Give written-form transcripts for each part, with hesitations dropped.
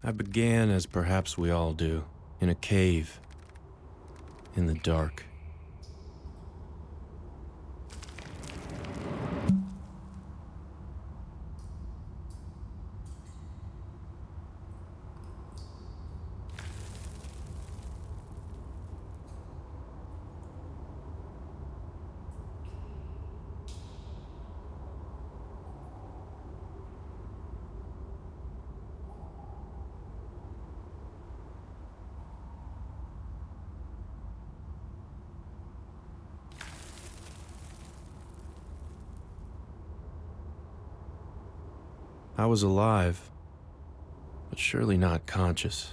I began as perhaps we all do, in a cave, in the dark. I was alive, but surely not conscious.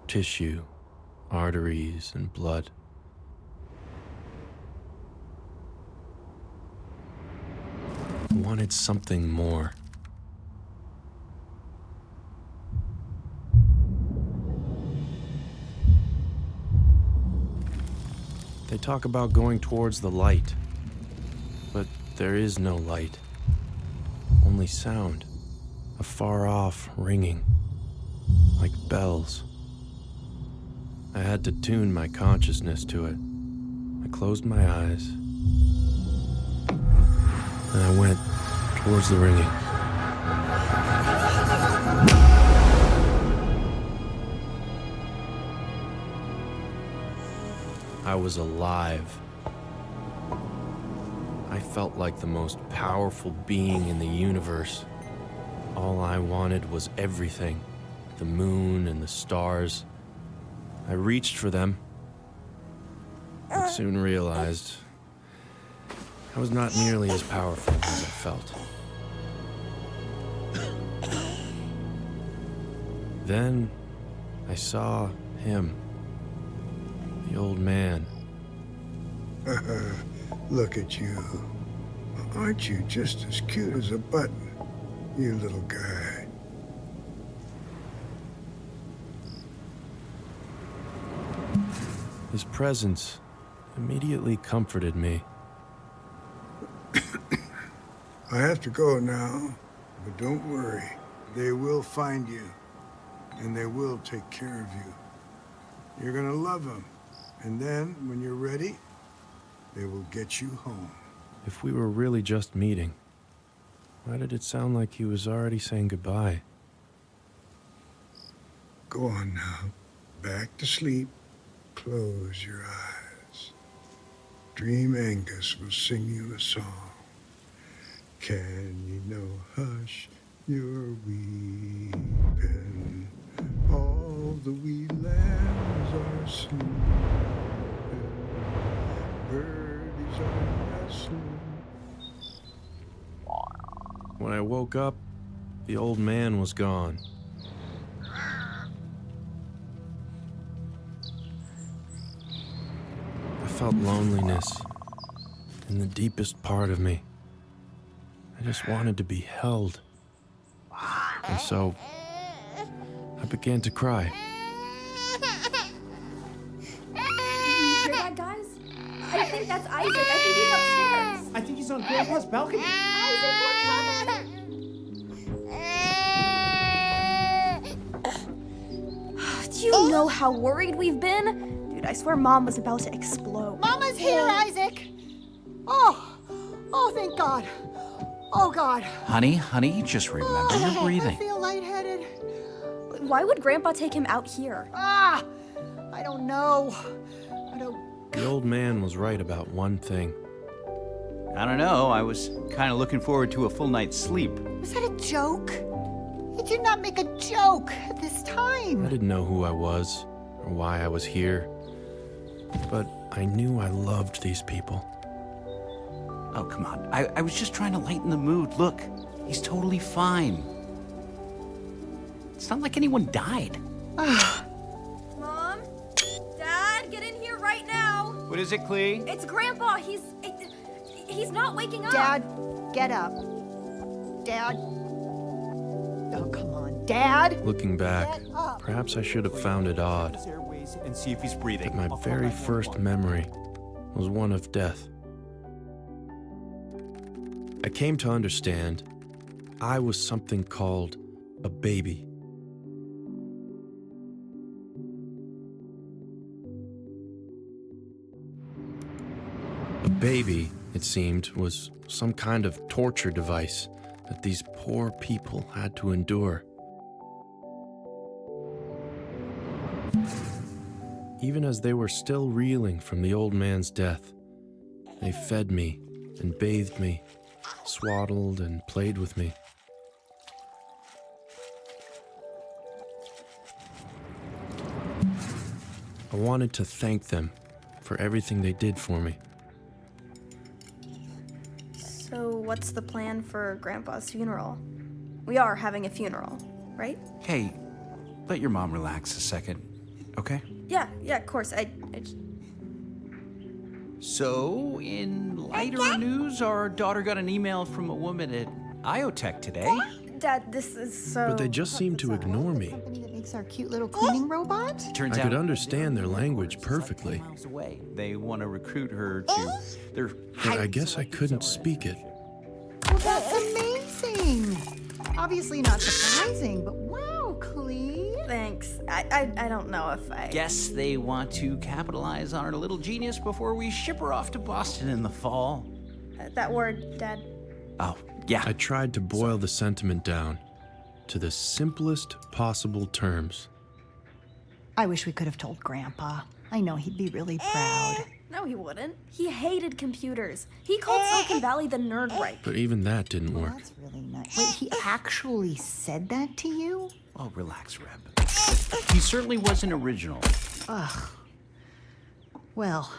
Tissue, arteries, and blood. I wanted something more. They talk about going towards the light, but there is no light. Only sound, a far-off ringing, like bells. I had to tune my consciousness to it. I closed my eyes, and I went towards the ringing. I was alive. I felt like the most powerful being in the universe. All I wanted was everything, the moon and the stars. I reached for them, but soon realized I was not nearly as powerful as I felt. Then I saw him, the old man. Look at you. Aren't you just as cute as a button, you little guy? His presence immediately comforted me. I have to go now, but don't worry. They will find you, and they will take care of you. You're gonna love them, and then, when you're ready, they will get you home. If we were really just meeting, why did it sound like he was already saying goodbye? Go on now. Back to sleep. Close your eyes. Dream Angus will sing you a song. Can you know, hush, you're weeping. All the wee lambs are sleeping. Birdies are rustling. When I woke up, the old man was gone. I felt loneliness in the deepest part of me. I just wanted to be held. And so, I began to cry. You hear that, guys? I think that's Isaac. I think he's upstairs. I think he's on Grandpa's balcony. Isaac, we're coming! Do you know how worried we've been? Dude, I swear Mom was about to explode. Mama's here, Isaac! Oh, thank God. Oh, God. Honey, just remember your breathing. I feel lightheaded. Why would Grandpa take him out here? I don't know. The old man was right about one thing. I don't know, I was kind of looking forward to a full night's sleep. Was that a joke? He did not make a joke at this time. I didn't know who I was or why I was here, but I knew I loved these people. Oh, come on. I was just trying to lighten the mood. Look, he's totally fine. It's not like anyone died. Mom? Dad, get in here right now! What is it, Clee? It's Grandpa. He's not waking up. Dad, get up. Dad. Oh, come on, Dad. Looking back, Get up. perhaps I should have found it odd His airways and see if he's breathing. that my I'll call very 911. first memory was one of death. I came to understand I was something called a baby. baby, it seemed, was some kind of torture device that these poor people had to endure. Even as they were still reeling from the old man's death, they fed me and bathed me, swaddled and played with me. I wanted to thank them for everything they did for me. So, what's the plan for Grandpa's funeral? We are having a funeral, right? Hey, let your mom relax a second, okay? Yeah, of course. So, in lighter news, our daughter got an email from a woman at IoTech today. Dad, this is so... But they just seemed to ignore me. Company that makes our cute little cleaning robot? Turns I out could understand their language perfectly, miles away. They want to recruit her to their but I guess I couldn't speak it. Well, that's amazing. Obviously not surprising, but wow, Clee. Thanks. I don't know if I... Guess they want to capitalize on our little genius before we ship her off to Boston in the fall. That word, Dad. Oh, yeah. I tried to boil the sentiment down to the simplest possible terms. I wish we could have told Grandpa. I know he'd be really proud. No, he wouldn't. He hated computers. He called Silicon Valley the Nerd Reich. But even that didn't Well, work. that's really nice. Wait, he actually said that to you? Oh, relax, Reb. He certainly wasn't original. Well,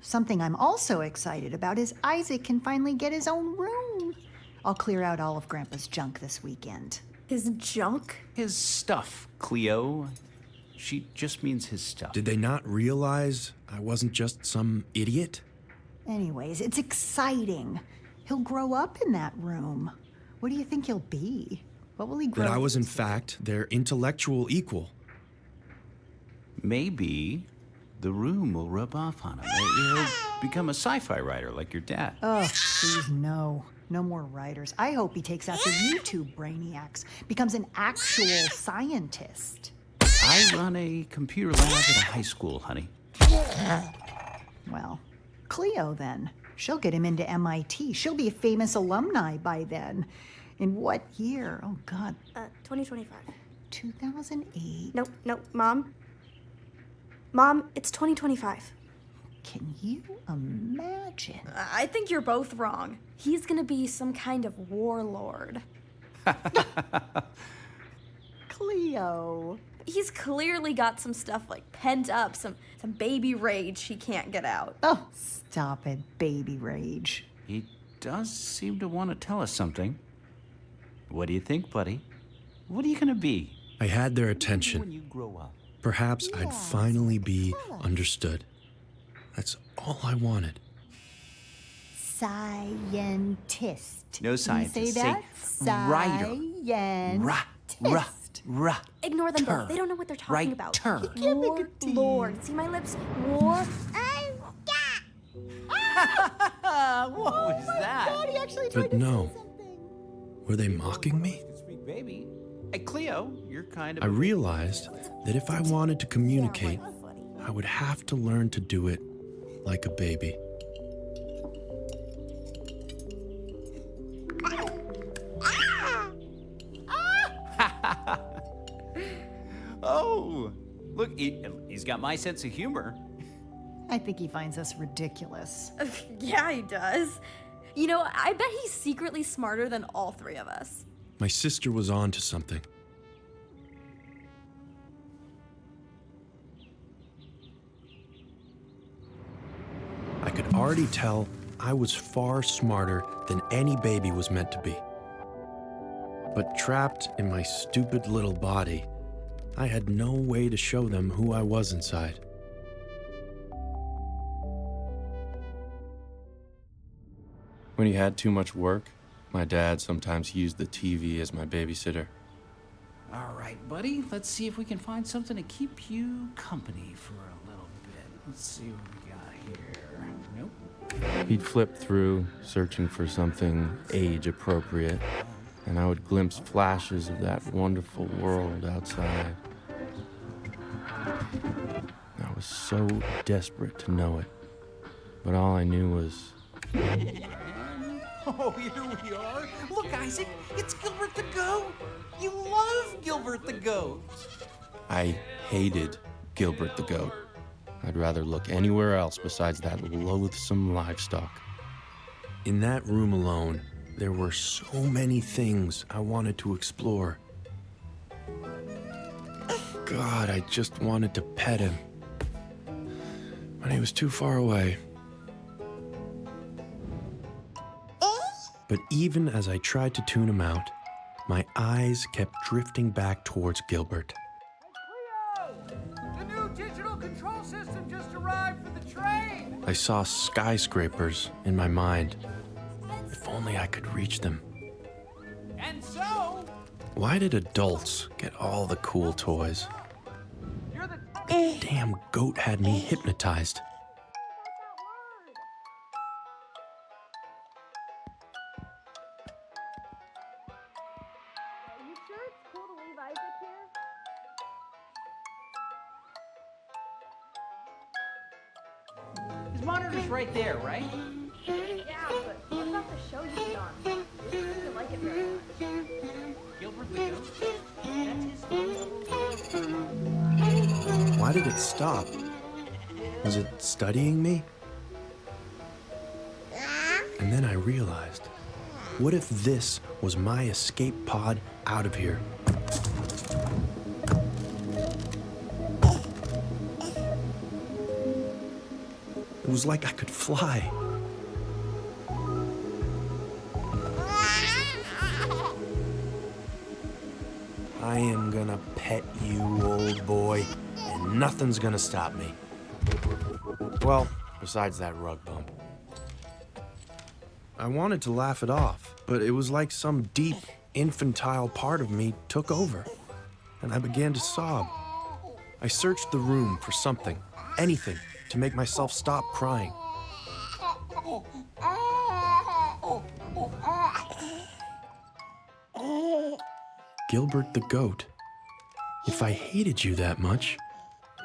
something I'm also excited about is Isaac can finally get his own room. I'll clear out all of Grandpa's junk this weekend. His junk? His stuff, Cleo. She just means his stuff. Did they not realize I wasn't just some idiot? Anyways, it's exciting. He'll grow up in that room. What do you think he'll be? What will he grow That I was in into? fact their intellectual equal. Maybe the room will rub off on him. He'll become a sci-fi writer like your dad. Oh, please no. No more writers. I hope he takes after you two brainiacs, becomes an actual scientist. I run a computer lab at a high school, honey. Well, Cleo then. She'll get him into MIT. She'll be a famous alumni by then. In what year? Oh, God. 2025. 2008. Nope, Mom. Mom, it's 2025. Can you imagine? I think you're both wrong. He's gonna be some kind of warlord. Cleo. He's clearly got some stuff like pent up, some baby rage he can't get out. Oh, stop it, baby rage. He does seem to want to tell us something. What do you think, buddy? What are you gonna be I had their when attention. you grow up? Perhaps I'd finally be understood. That's all I wanted. Scientist. No Can scientist. you say that? writer. Ra. Ignore them Tur. both. They don't know what they're talking about. Writer. can't make a T. Warlord. See my lips? War. What was that? He actually tried But to no. say something. Were they mocking me? Sweet baby. Hey, Cleo, you're kind of. I realized that if I wanted to communicate, I would have to learn to do it like a baby. Oh, look, he's got my sense of humor. I think he finds us ridiculous. Yeah, he does. You know, I bet he's secretly smarter than all three of us. My sister was on to something. I could already tell I was far smarter than any baby was meant to be. But trapped in my stupid little body, I had no way to show them who I was inside. When he had too much work, my dad sometimes used the TV as my babysitter. All right, buddy, let's see if we can find something to keep you company for a little bit. Let's see what we got here. Nope. He'd flip through, searching for something age-appropriate, and I would glimpse flashes of that wonderful world outside. I was so desperate to know it, but all I knew was Oh, here we are. Look, Isaac, it's Gilbert the Goat. You love Gilbert the Goat. I hated Gilbert the Goat. I'd rather look anywhere else besides that loathsome livestock. In that room alone, there were so many things I wanted to explore. God, I just wanted to pet him. But he was too far away. But even as I tried to tune him out, my eyes kept drifting back towards Gilbert. The new digital control system just arrived for the train! I saw skyscrapers in my mind. If only I could reach them. And so, Why did adults get all the cool toys? you're the Damn goat had me hypnotized. Are you sure it's cool to leave Isaac here? His monitor's right there, right? Yeah, but what about the show you put on? You didn't like it very much. Gilbert the Goat? That's his name. Why did it stop? Was it studying me? And then I realized, what if this was my escape pod out of here? It was like I could fly. I am gonna pet you, old boy, and nothing's gonna stop me. Well, besides that rug bump. I wanted to laugh it off, but it was like some deep, infantile part of me took over, and I began to sob. I searched the room for something, anything, to make myself stop crying. Gilbert the Goat, if I hated you that much,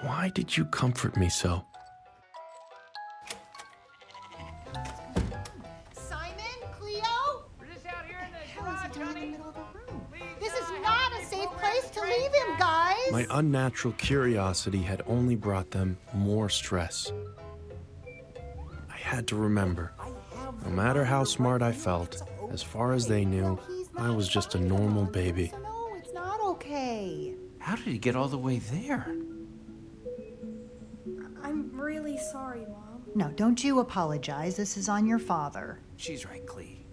why did you comfort me so? Simon? Cleo? We're just out here in the What is he garage, doing in the honey. middle of the room? Please, This is help not me a safe pull in place the to train leave him, back. guys. My unnatural curiosity had only brought them more stress. I had to remember, no matter how smart I felt, as far as they knew, I was just a normal baby. No, it's not okay. How did he get all the way there? I'm really sorry, Mom. No, don't you apologize. This is on your father. She's right, Clee.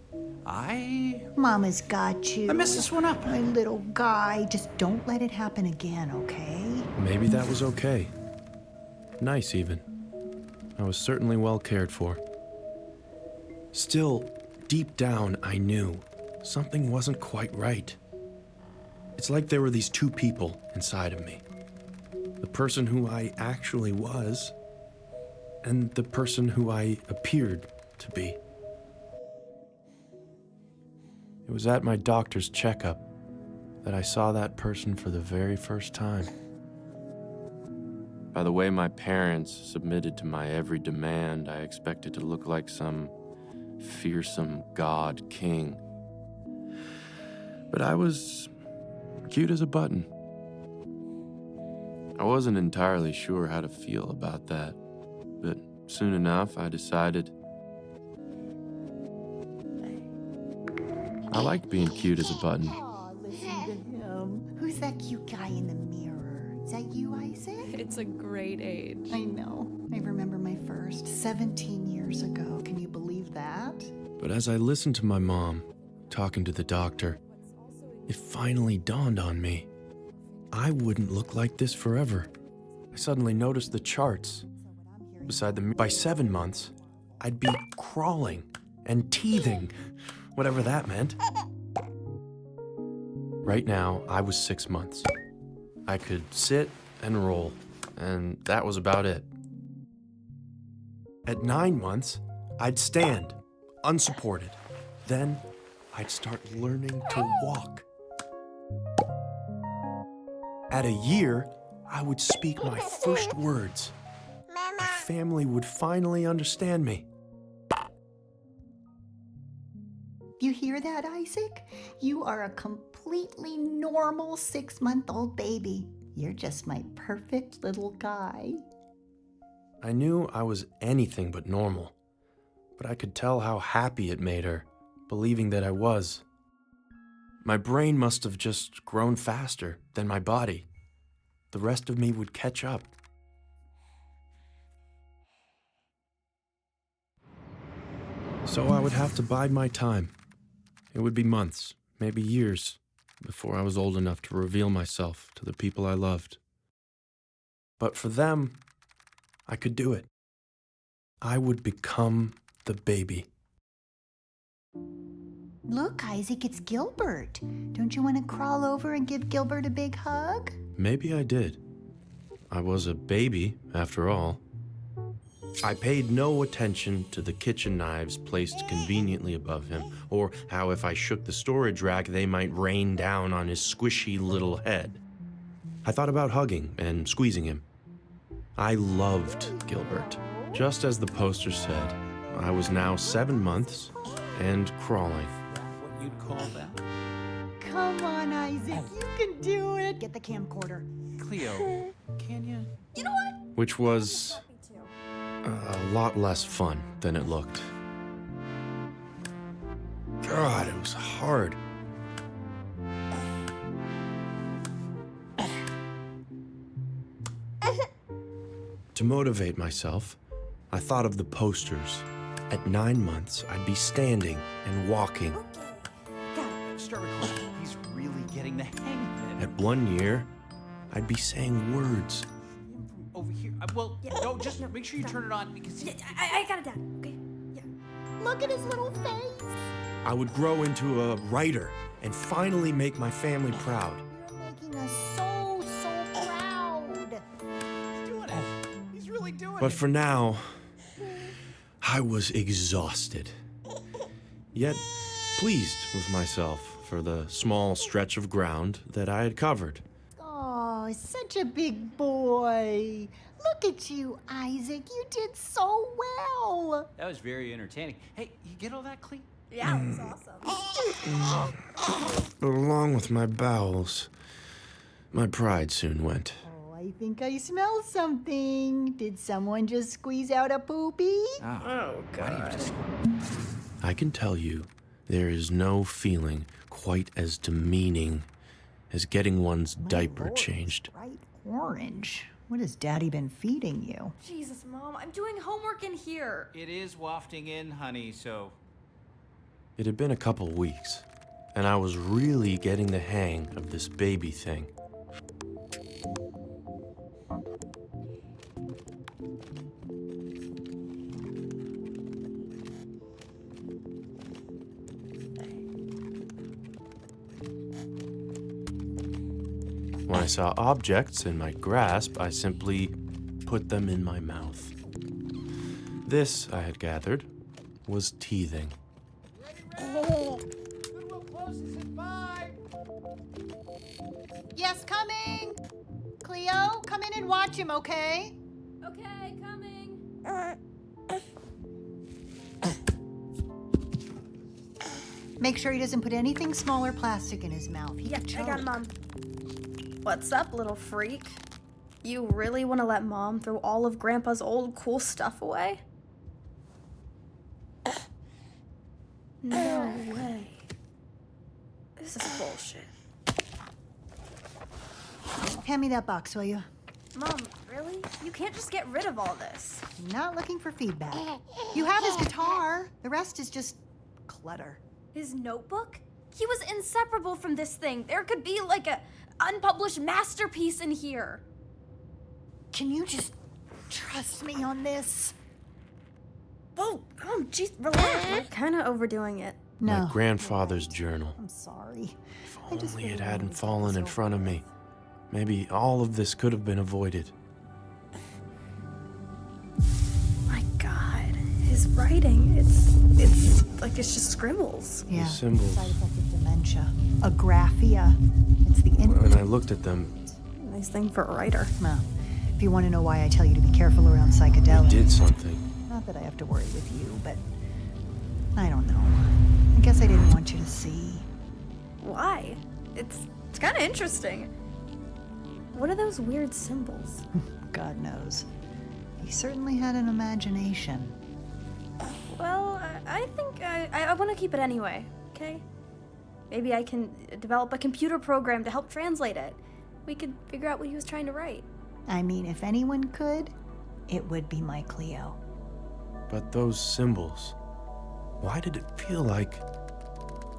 Mama's got you. I messed this one up. My little guy. Just don't let it happen again, okay? Maybe that was okay. Nice, even. I was certainly well cared for. Still, deep down, I knew something wasn't quite right. It's like there were these two people inside of me. The person who I actually was, and the person who I appeared to be. It was at my doctor's checkup that I saw that person for the very first time. By the way my parents submitted to my every demand, I expected to look like some fearsome god king. But I was cute as a button. I wasn't entirely sure how to feel about that, but soon enough I decided I liked being cute as a button. Aw, listen to him. Who's that cute guy in the mirror? Is that you, Isaac? It's a great age. I know. I remember my first 17 years ago. Can you believe that? But as I listened to my mom talking to the doctor, it finally dawned on me. I wouldn't look like this forever. I suddenly noticed the charts. Beside them, by 7 months, I'd be crawling and teething, whatever that meant. Right now, I was 6 months. I could sit and roll, and that was about it. At 9 months, I'd stand, unsupported. Then, I'd start learning to walk. At a year, I would speak my first words. My family would finally understand me. hear that, Isaac? You are a completely normal 6-month-old baby. You're just my perfect little guy. I knew I was anything but normal, but I could tell how happy it made her, believing that I was. My brain must have just grown faster than my body. The rest of me would catch up. So I would have to bide my time. It would be months, maybe years, before I was old enough to reveal myself to the people I loved. But for them, I could do it. I would become the baby. Look, Isaac, it's Gilbert. Don't you want to crawl over and give Gilbert a big hug? Maybe I did. I was a baby, after all. I paid no attention to the kitchen knives placed conveniently above him, or how if I shook the storage rack, they might rain down on his squishy little head. I thought about hugging and squeezing him. I loved Gilbert. Just as the poster said, I was now 7 months and crawling. What you'd call that? Come on, Isaac, you can do it. Get the camcorder. Cleo, can you? You know what? Which was a lot less fun than it looked. God, it was hard. To motivate myself, I thought of the posters. At 9 months, I'd be standing and walking. Start recording. He's really getting the hang of it. At 1 year, I'd be saying words. Over here. Well, no, just make sure you turn it on because Yeah, I got it down. Okay. Yeah. Look at his little face. I would grow into a writer and finally make my family proud. You're making us so proud. he's doing it. He's really doing But it. for now, I was exhausted, yet pleased with myself for the small stretch of ground that I had covered. Oh, such a big boy. Look at you, Isaac. You did so well. That was very entertaining. Hey, you get all that, Cleo? Yeah, it was awesome. But along with my bowels, my pride soon went. Oh, I think I smell something. Did someone just squeeze out a poopy? Oh, God. I can tell you, there is no feeling quite as demeaning as getting one's diaper Lord, changed. Bright orange. What has Daddy been feeding you? Jesus, Mom, I'm doing homework in here. It is wafting in, honey, so... It had been a couple weeks, and I was really getting the hang of this baby thing. When I saw objects in my grasp, I simply put them in my mouth. This, I had gathered, was teething. Goodwill closes at 5. Yes, coming. Cleo, come in and watch him, okay? Okay, coming. Make sure he doesn't put anything small or plastic in his mouth. He Yeah, could I got it, choke. Mom. What's up, little freak? You really want to let Mom throw all of Grandpa's old cool stuff away? No way. This is bullshit. Hand me that box, will you? Mom, really? You can't just get rid of all this. Not looking for feedback. You have his guitar. The rest is just clutter. His notebook? He was inseparable from this thing. There could be like a unpublished masterpiece in here. Can you just trust me on this? Oh, jeez, relax. We're kind of overdoing it. No. My grandfather's journal. I'm sorry. If just only really it wanted hadn't to get fallen this in over front of me. Maybe all of this could have been avoided. My God, his writing, it's like it's just scribbles. Yeah. symbols. Side effect of dementia. Agraphia. It's the When I looked at them, Nice thing for a writer. Well, if you want to know why I tell you to be careful around psychedelics. it did something. Not that I have to worry with you, but I don't know. I guess I didn't want you to see. Why? It's kind of interesting. What are those weird symbols? God knows. He certainly had an imagination. Well, I think I want to keep it anyway, okay? Maybe I can develop a computer program to help translate it. We could figure out what he was trying to write. I mean, if anyone could, it would be my Cleo. But those symbols, why did it feel like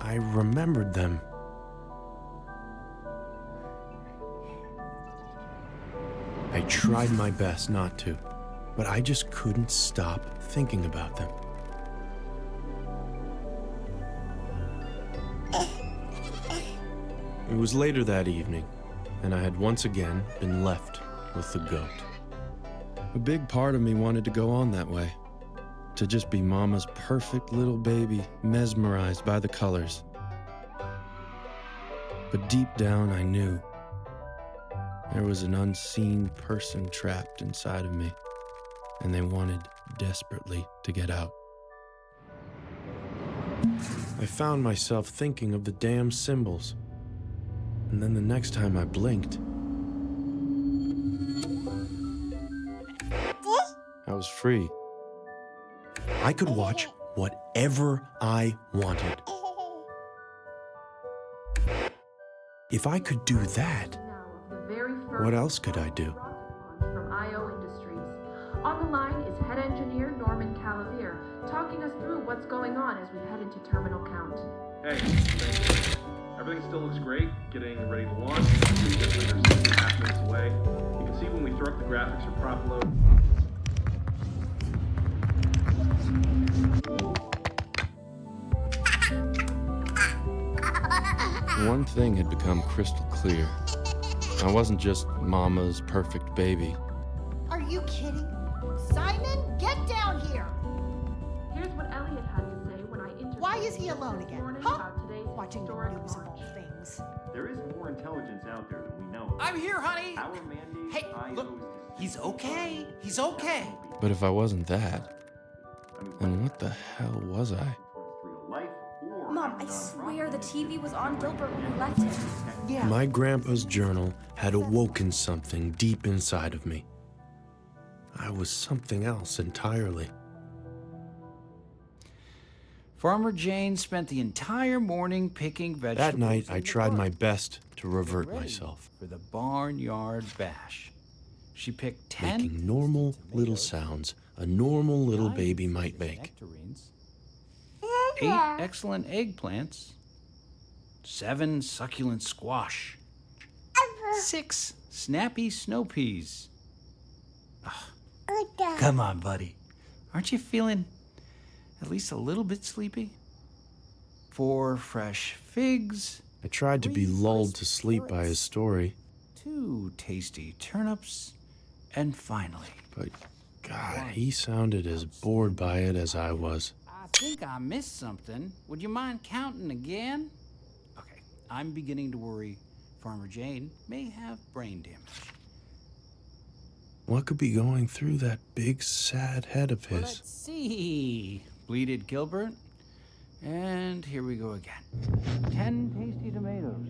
I remembered them? I tried my best not to, but I just couldn't stop thinking about them. It was later that evening, and I had once again been left with the goat. A big part of me wanted to go on that way, to just be Mama's perfect little baby, mesmerized by the colors. But deep down, I knew there was an unseen person trapped inside of me, and they wanted desperately to get out. I found myself thinking of the damn symbols, and then the next time I blinked, I was free. I could watch whatever I wanted. If I could do that, what else could I do? From IO Industries. On the line is head engineer Norman Calavier, talking us through what's going on as we head into terminal count. Hey, thanks. Everything still looks great. Getting ready to launch. We're just under 6.5 minutes away. You can see when we throw up the graphics or prop load. One thing had become crystal clear. I wasn't just Mama's perfect baby. Are you kidding? Simon, get down here! Here's what Elliot had to say when I interviewed Why is he him alone this again? morning Huh? about today's Watching the historic news of launch. all things. There is more intelligence out there than we know. I'm here, honey. Our mandate Hey, IO look, is to he's okay. He's okay. But if I wasn't that, I mean, then what the hell was I? towards real life or Mom, our I nonprofit swear the initiative. TV was on Gilbert when we left him. Yeah. My grandpa's journal had awoken something deep inside of me. I was something else entirely. Farmer Jane spent the entire morning picking vegetables. That night, in I the tried my garden best to revert ready myself, for the barnyard bash. She picked 10 making normal little tomatoes, sounds a normal little 9 baby might seeds of make. nectarines, 8 excellent eggplants, 7 succulent squash, 6 snappy snow peas. Come on, buddy. Aren't you feeling at least a little bit sleepy? 4 fresh figs, I tried to be 3 lulled crisp to sleep by his carrots, story, 2 tasty turnips, and finally, but God, he sounded as bored by it as I was. I think I missed something. Would you mind counting again? Okay, I'm beginning to worry Farmer Jane may have brain damage. What could be going through that big, sad head of his? Let's see, bleated Gilbert. And here we go again. 10 tasty tomatoes.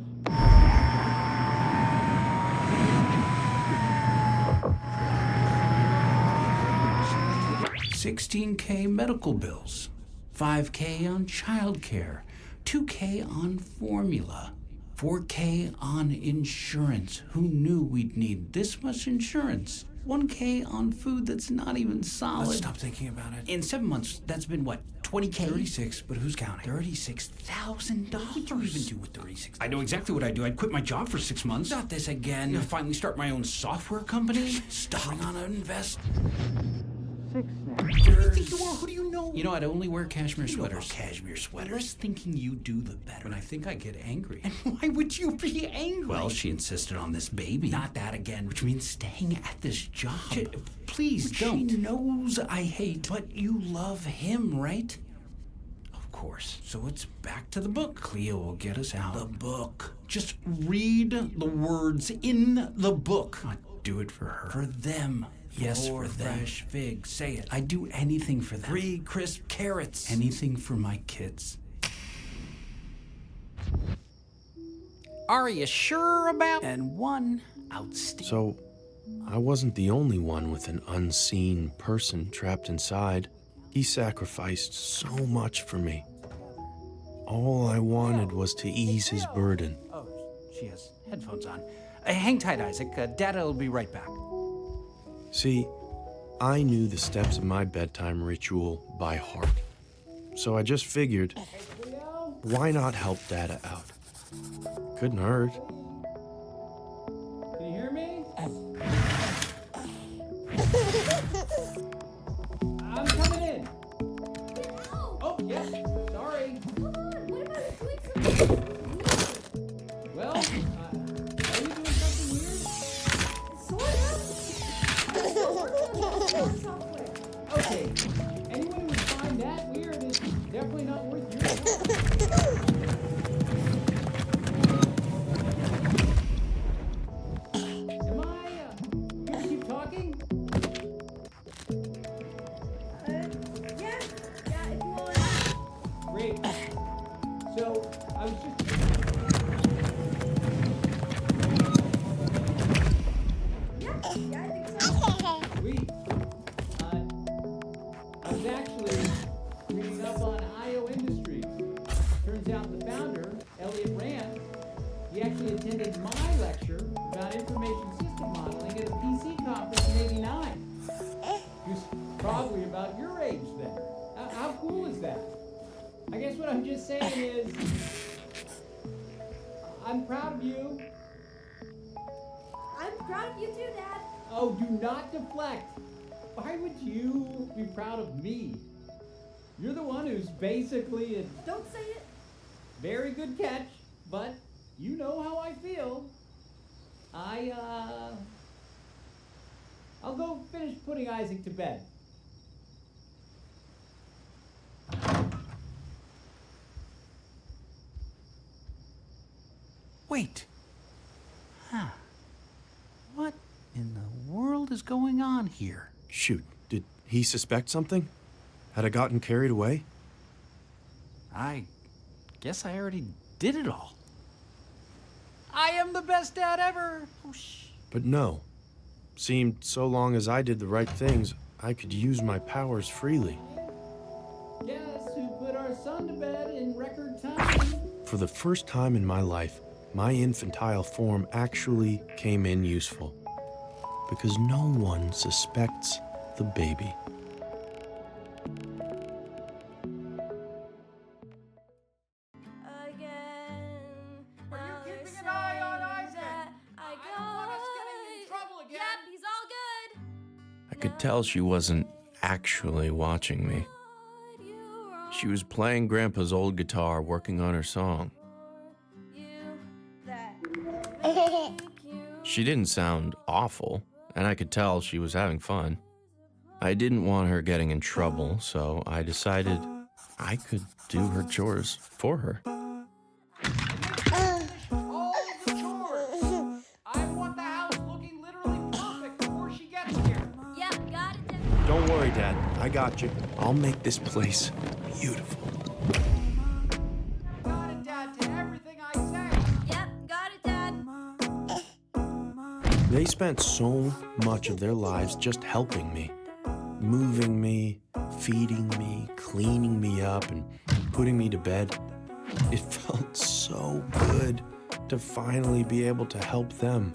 16K medical bills, 5K on childcare, 2K on formula, 4K on insurance. Who knew we'd need this much insurance? 1K on food that's not even solid. Let's stop thinking about it. In 7 months, that's been what, 20K? 36, but who's counting? $36,000. What would you even do with 36? I know exactly what I'd do. I'd quit my job for 6 months. Not this again. I'd finally start my own software company. Stop. Bring on an invest. 6 now. Who do you think you are? Who do you know? You know, I'd only wear cashmere You know about sweaters. cashmere The sweaters. less thinking you do, the better. When I think I get angry. And why would you be angry? Well, she insisted on this baby. Not that again, which means staying at this job. Please Which don't. she knows I hate. But you love him, right? Of course. So it's back to the book. Cleo will get us out. The book. Just read the words in the book. I'd do it for her. For them. Yes, Four for them. fresh figs. Say it. I'd do anything for them. 3 crisp carrots. Anything for my kids. Are you sure about? And one outstanding. So, I wasn't the only one with an unseen person trapped inside. He sacrificed so much for me. All I wanted was to ease his burden. Oh, she has headphones on. Hang tight, Isaac. Dada will be right back. See, I knew the steps of my bedtime ritual by heart. So I just figured, why not help Dada out? Couldn't hurt. Can you hear me? I'm coming in. Oh, yes. Sorry. Well, are you doing something weird? Okay. Anyone who would find that weird is definitely not worth your time. Am I, gonna keep talking? Yeah, if you want. Great. So, I was just... Yeah, I think so. Sweet. I was actually reading up on IO Industries. Turns out the founder, Elliot Rand, he actually attended my lecture about information system modeling at a PC conference in '89. He was probably about your age then. How cool is that? I guess what I'm just saying is, I'm proud of you. I'm proud of you too, Dad. Oh, do not deflect. Why would you be proud of me? You're the one who's basically a Don't say it. very good catch, but you know how I feel. I'll go finish putting Isaac to bed. Wait. Huh. What in the world is going on here? Shoot, did he suspect something? Had I gotten carried away? I guess I already did it all. I am the best dad ever. Oh, But no. Seemed so long as I did the right things, I could use my powers freely. Guess who put our son to bed in record time? For the first time in my life, my infantile form actually came in useful. Because no one suspects the baby. Are you keeping an eye on Isaac? I don't want us getting in trouble again. Yep, he's all good. I could tell she wasn't actually watching me. She was playing Grandpa's old guitar, working on her song. She didn't sound awful, and I could tell she was having fun. I didn't want her getting in trouble, so I decided I could do her chores for her. All the chores. I want the house looking literally perfect before she gets here. Yep, got it, Dad. Don't worry, Dad. I got you. I'll make this place beautiful. Got it, Dad, to everything I say. Yep, got it, Dad. They spent so much of their lives just helping me. Moving me, feeding me, cleaning me up, and putting me to bed. It felt so good to finally be able to help them.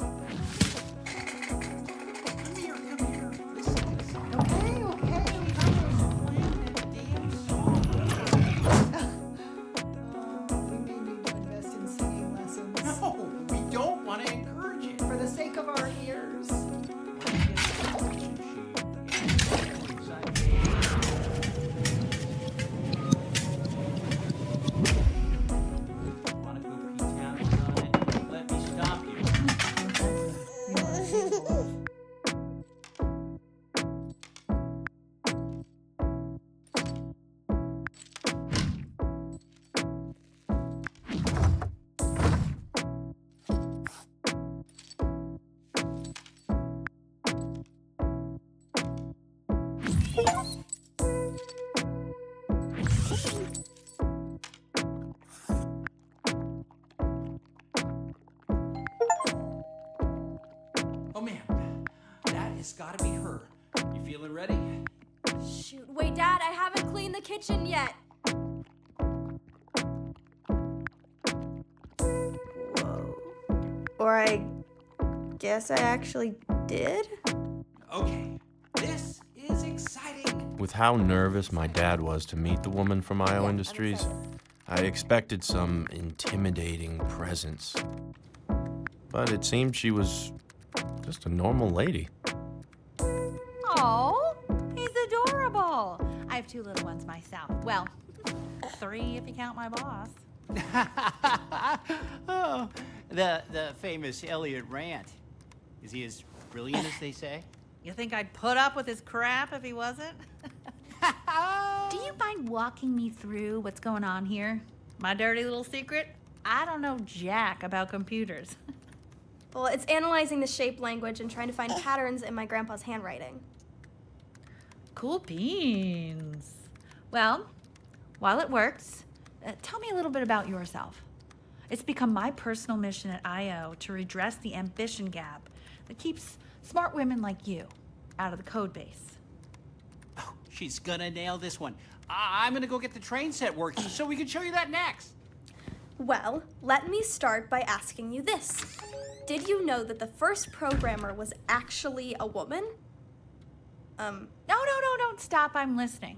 We may need to invest in singing lessons. No, we don't want to encourage it. For the sake of our ears. Want to go pee towns on it? Let me stop you. Oh man, that has got to be her. You feeling ready? Shoot, wait, Dad, I haven't cleaned the kitchen yet. Whoa. Or I guess I actually did? Okay, this is exciting. With how nervous my dad was to meet the woman from IO Industries, I expected some intimidating presence. But it seemed she was just a normal lady. Oh, he's adorable. I have 2 little ones myself. Well, 3 if you count my boss. Oh, the famous Elliot Rant. Is he as brilliant as they say? You think I'd put up with his crap if he wasn't? Do you mind walking me through what's going on here? My dirty little secret? I don't know jack about computers. Well, it's analyzing the shape language and trying to find patterns in my grandpa's handwriting. Cool beans. Well, while it works, tell me a little bit about yourself. It's become my personal mission at IO to redress the ambition gap that keeps smart women like you out of the code base. Oh, she's gonna nail this one. I'm gonna go get the train set working so we can show you that next. Well, let me start by asking you this. Did you know that the first programmer was actually a woman? No, don't stop. I'm listening.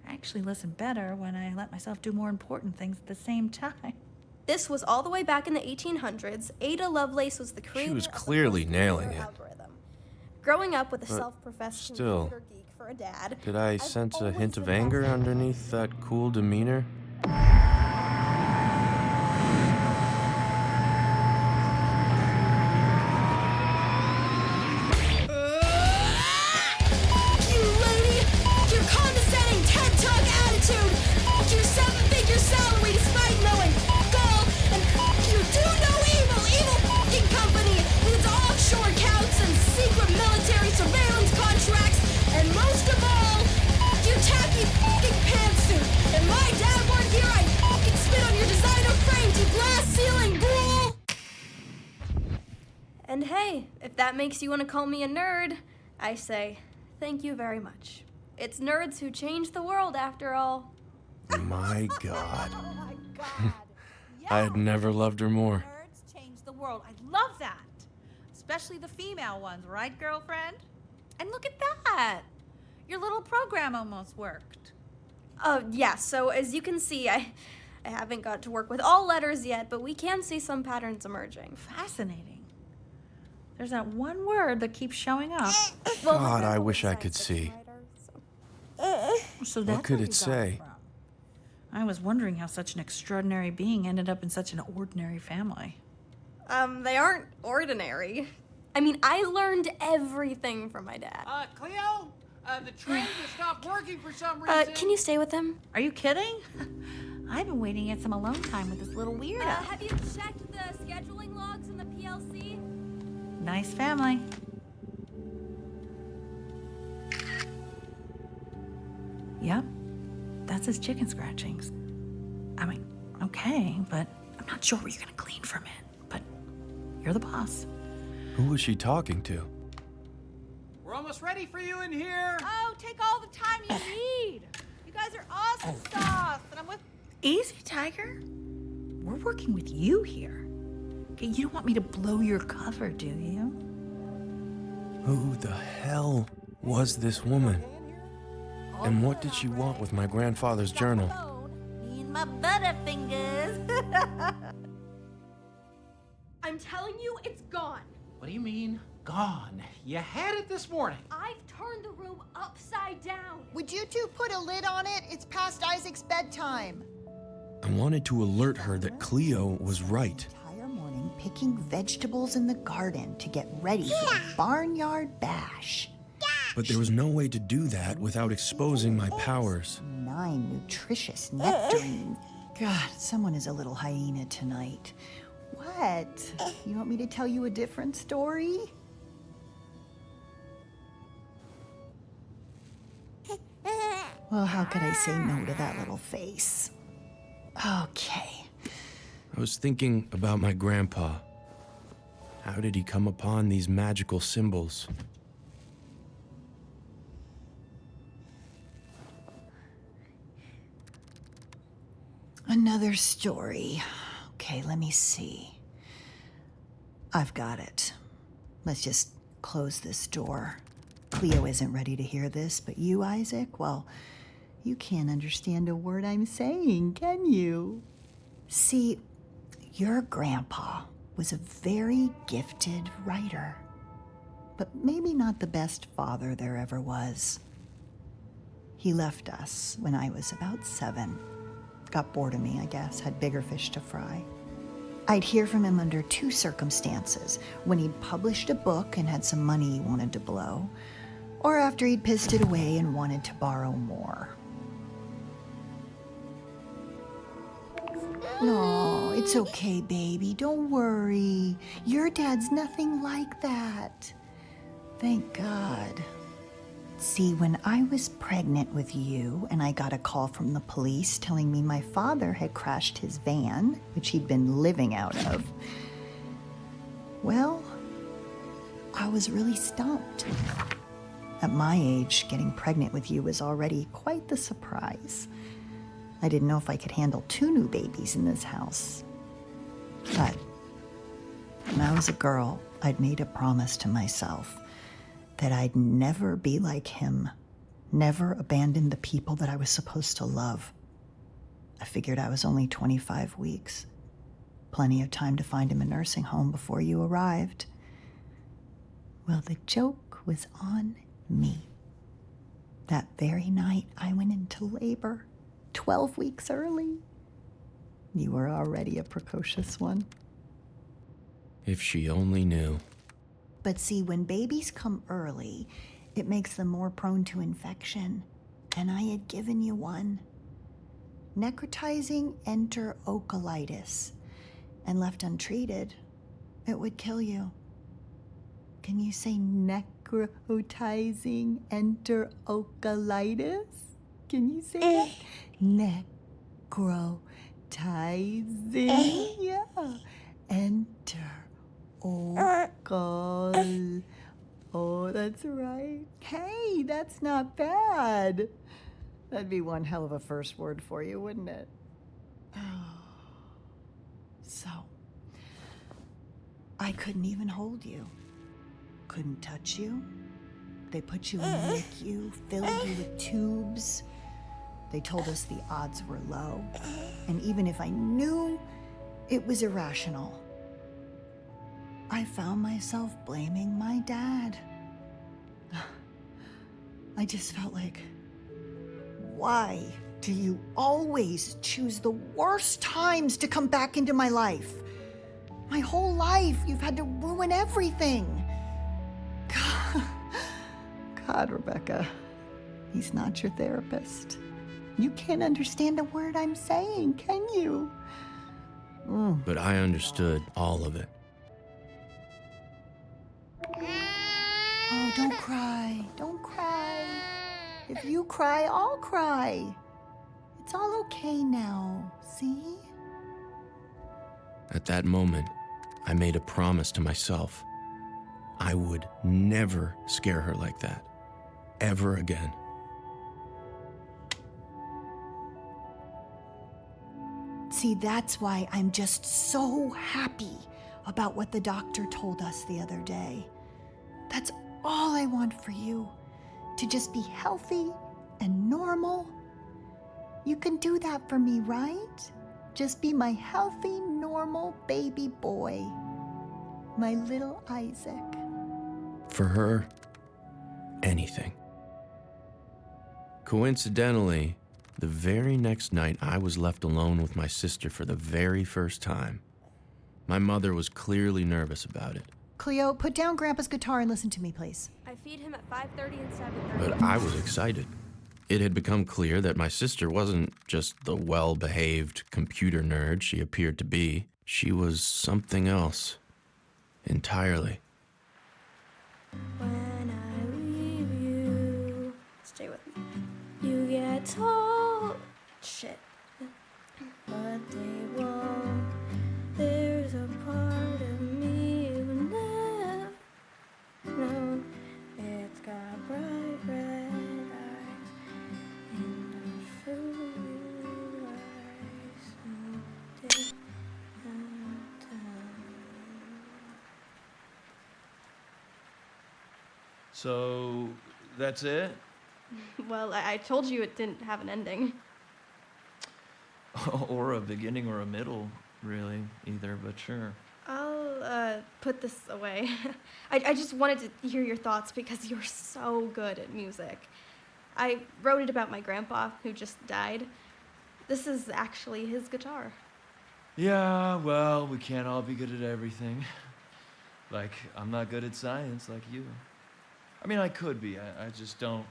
I actually listen better when I let myself do more important things at the same time. This was all the way back in the 1800s. Ada Lovelace was the creator. She was clearly of the nailing computer it. algorithm. Growing up with a But self-professed still, computer geek for a dad, did I I've sense a always hint of been anger fascinated. underneath that cool demeanor? You lady! Your condescending TED Talk attitude! Your 7-figure salary despite knowing goal! And you do know evil f***ing company with its offshore accounts and secret military surveillance contracts! And most of all, you tacky f***ing pantsuit! If my dad weren't here, I'd f***ing spit on your designer frames, you glass ceiling ghoul! And hey, if that makes you want to call me a nerd, I say, thank you very much. It's nerds who change the world, after all. My God. Oh my God. I had never loved her more. Nerds change the world. I love that. Especially the female ones, right, girlfriend? And look at that. Your little program almost worked. Yeah, so as you can see, I haven't got to work with all letters yet, but we can see some patterns emerging. Fascinating. There's that one word that keeps showing up. Well, God, my I grandpa wish I was a could science see. fiction writer, so- So that's What could where it you got say? from. I was wondering how such an extraordinary being ended up in such an ordinary family. They aren't ordinary. I mean, I learned everything from my dad. Cleo? The train just stopped working for some reason. Can you stay with him? Are you kidding? I've been waiting to get some alone time with this little weirdo. Have you checked the scheduling logs in the PLC? Nice family. Yep, that's his chicken scratchings. I mean, okay, but I'm not sure where you're gonna clean from it. But you're the boss. Who was she talking to? We're almost ready for you in here. Oh, take all the time you need. You guys are awesome sauce, and I'm with. Easy, Tiger. We're working with you here. Okay, you don't want me to blow your cover, do you? Who the hell was this woman? And what did she want with my grandfather's journal? Me and my butterfingers. I'm telling you, it's gone. What do you mean, gone? You had it this morning. I've turned the room upside down. Would you two put a lid on it? It's past Isaac's bedtime. I wanted to alert her that Cleo was right. Entire morning picking vegetables in the garden to get ready for the barnyard bash. But there was no way to do that without exposing my powers. 9 nutritious nectarine. God, someone is a little hyena tonight. What? You want me to tell you a different story? Well, how could I say no to that little face? Okay. I was thinking about my grandpa. How did he come upon these magical symbols? Another story. Okay, let me see. I've got it. Let's just close this door. Cleo isn't ready to hear this, but you, Isaac, well, you can't understand a word I'm saying, can you? See, your grandpa was a very gifted writer, but maybe not the best father there ever was. He left us when I was about 7. Got bored of me, I guess, had bigger fish to fry. I'd hear from him under 2 circumstances: when he'd published a book and had some money he wanted to blow, or after he'd pissed it away and wanted to borrow more. No, it's okay, baby. Don't worry. Your dad's nothing like that. Thank God. See, when I was pregnant with you and I got a call from the police telling me my father had crashed his van, which he'd been living out of, well, I was really stumped. At my age, getting pregnant with you was already quite the surprise. I didn't know if I could handle 2 new babies in this house. But when I was a girl, I'd made a promise to myself that I'd never be like him, never abandon the people that I was supposed to love. I figured I was only 25 weeks. Plenty of time to find him a nursing home before you arrived. Well, the joke was on me. That very night, I went into labor, 12 weeks early. You were already a precocious one. If she only knew. But see, when babies come early, it makes them more prone to infection. And I had given you one. Necrotizing enterocolitis. And left untreated, it would kill you. Can you say necrotizing enterocolitis? Can you say that? Necrotizing. Yeah. Enterocol. Oh, that's right. Hey, that's not bad. That'd be one hell of a first word for you, wouldn't it? So, I couldn't even hold you. Couldn't touch you. They put you in the NICU, filled you with tubes. They told us the odds were low. And even if I knew it was irrational, I found myself blaming my dad. I just felt like, why do you always choose the worst times to come back into my life? My whole life, you've had to ruin everything. God, Rebecca, he's not your therapist. You can't understand a word I'm saying, can you? But I understood all of it. Oh, don't cry. Don't cry. If you cry, I'll cry. It's all okay now, see? At that moment, I made a promise to myself. I would never scare her like that. Ever again. See, that's why I'm just so happy about what the doctor told us the other day. That's all I want for you, to just be healthy and normal. You can do that for me, right? Just be my healthy, normal baby boy. My little Isaac. For her, anything. Coincidentally, the very next night I was left alone with my sister for the very first time. My mother was clearly nervous about it. Cleo, put down Grandpa's guitar and listen to me, please. I feed him at 5:30 and 7:30. But I was excited. It had become clear that my sister wasn't just the well-behaved computer nerd she appeared to be. She was something else. Entirely. When I leave you, stay with me. You get tall. Shit. But they won't. There's a part of me you never known. It's got bright red eyes and I'll show you why someday sometime. So, that's it? Well, I told you it didn't have an ending. Or a beginning or a middle, really, either, but sure. I'll put this away. I just wanted to hear your thoughts because you're so good at music. I wrote it about my grandpa who just died. This is actually his guitar. Yeah, well, we can't all be good at everything. Like, I'm not good at science like you. I mean, I could be. I just don't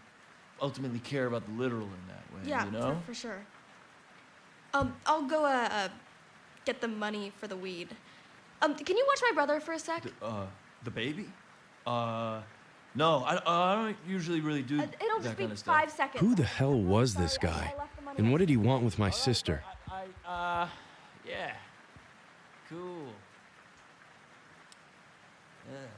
ultimately care about the literal in that way, Yeah, you know? for sure. I'll go get the money for the weed. Can you watch my brother for a sec? The baby? No, I don't usually really do It'll that just be kind of stuff. 5 seconds. Who the hell was this guy? And what did he want with my sister? Yeah. Cool. Yeah.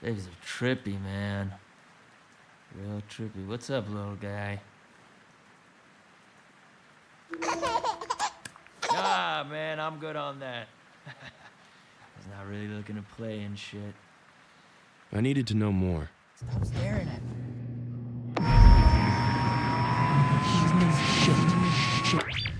Babies are trippy, man. Real trippy. What's up, little guy? Nah, man, I'm good on that. I was not really looking to play and shit. I needed to know more. Stop staring at me.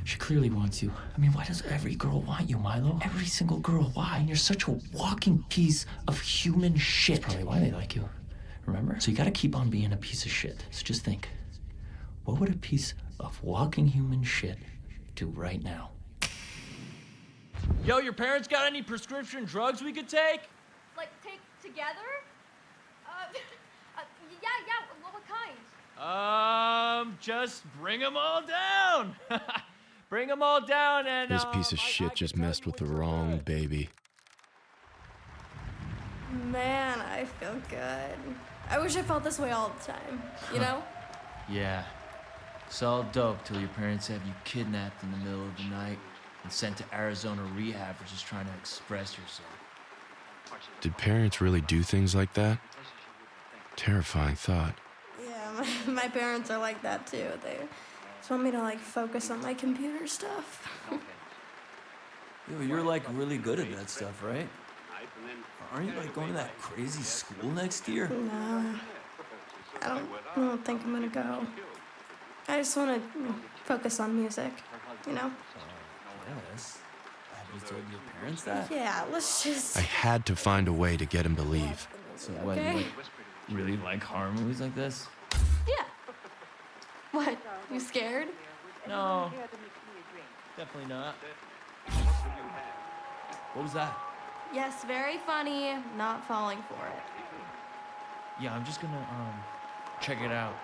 She clearly wants you. I mean, why does every girl want you, Milo? Every single girl. Why? And you're such a walking piece of human shit. That's probably why they like you. Remember? So you gotta keep on being a piece of shit. So just think, what would a piece of walking human shit do right now? Yo, your parents got any prescription drugs we could take? Like, take together? Yeah, what kind? Just bring them all down. Bring them all down and, This piece of shit just messed with the wrong baby. Man, I feel good. I wish I felt this way all the time, you know? Yeah. It's all dope till your parents have you kidnapped in the middle of the night and sent to Arizona rehab for just trying to express yourself. Did parents really do things like that? Terrifying thought. Yeah, my parents are like that too. They just want me to like focus on my computer stuff. Yo, you're like really good at that stuff, right? Aren't you like going to that crazy school next year? No, I don't think I'm gonna go. I just want to focus on music, you know? Yes. Have you told your parents that? Yeah, let's just... I had to find a way to get him to leave. So what, Okay. you like, really like horror movies like this? Yeah. What? You scared? No. Definitely not. What was that? Yes, very funny. Not falling for it. Yeah, I'm just gonna, check it out.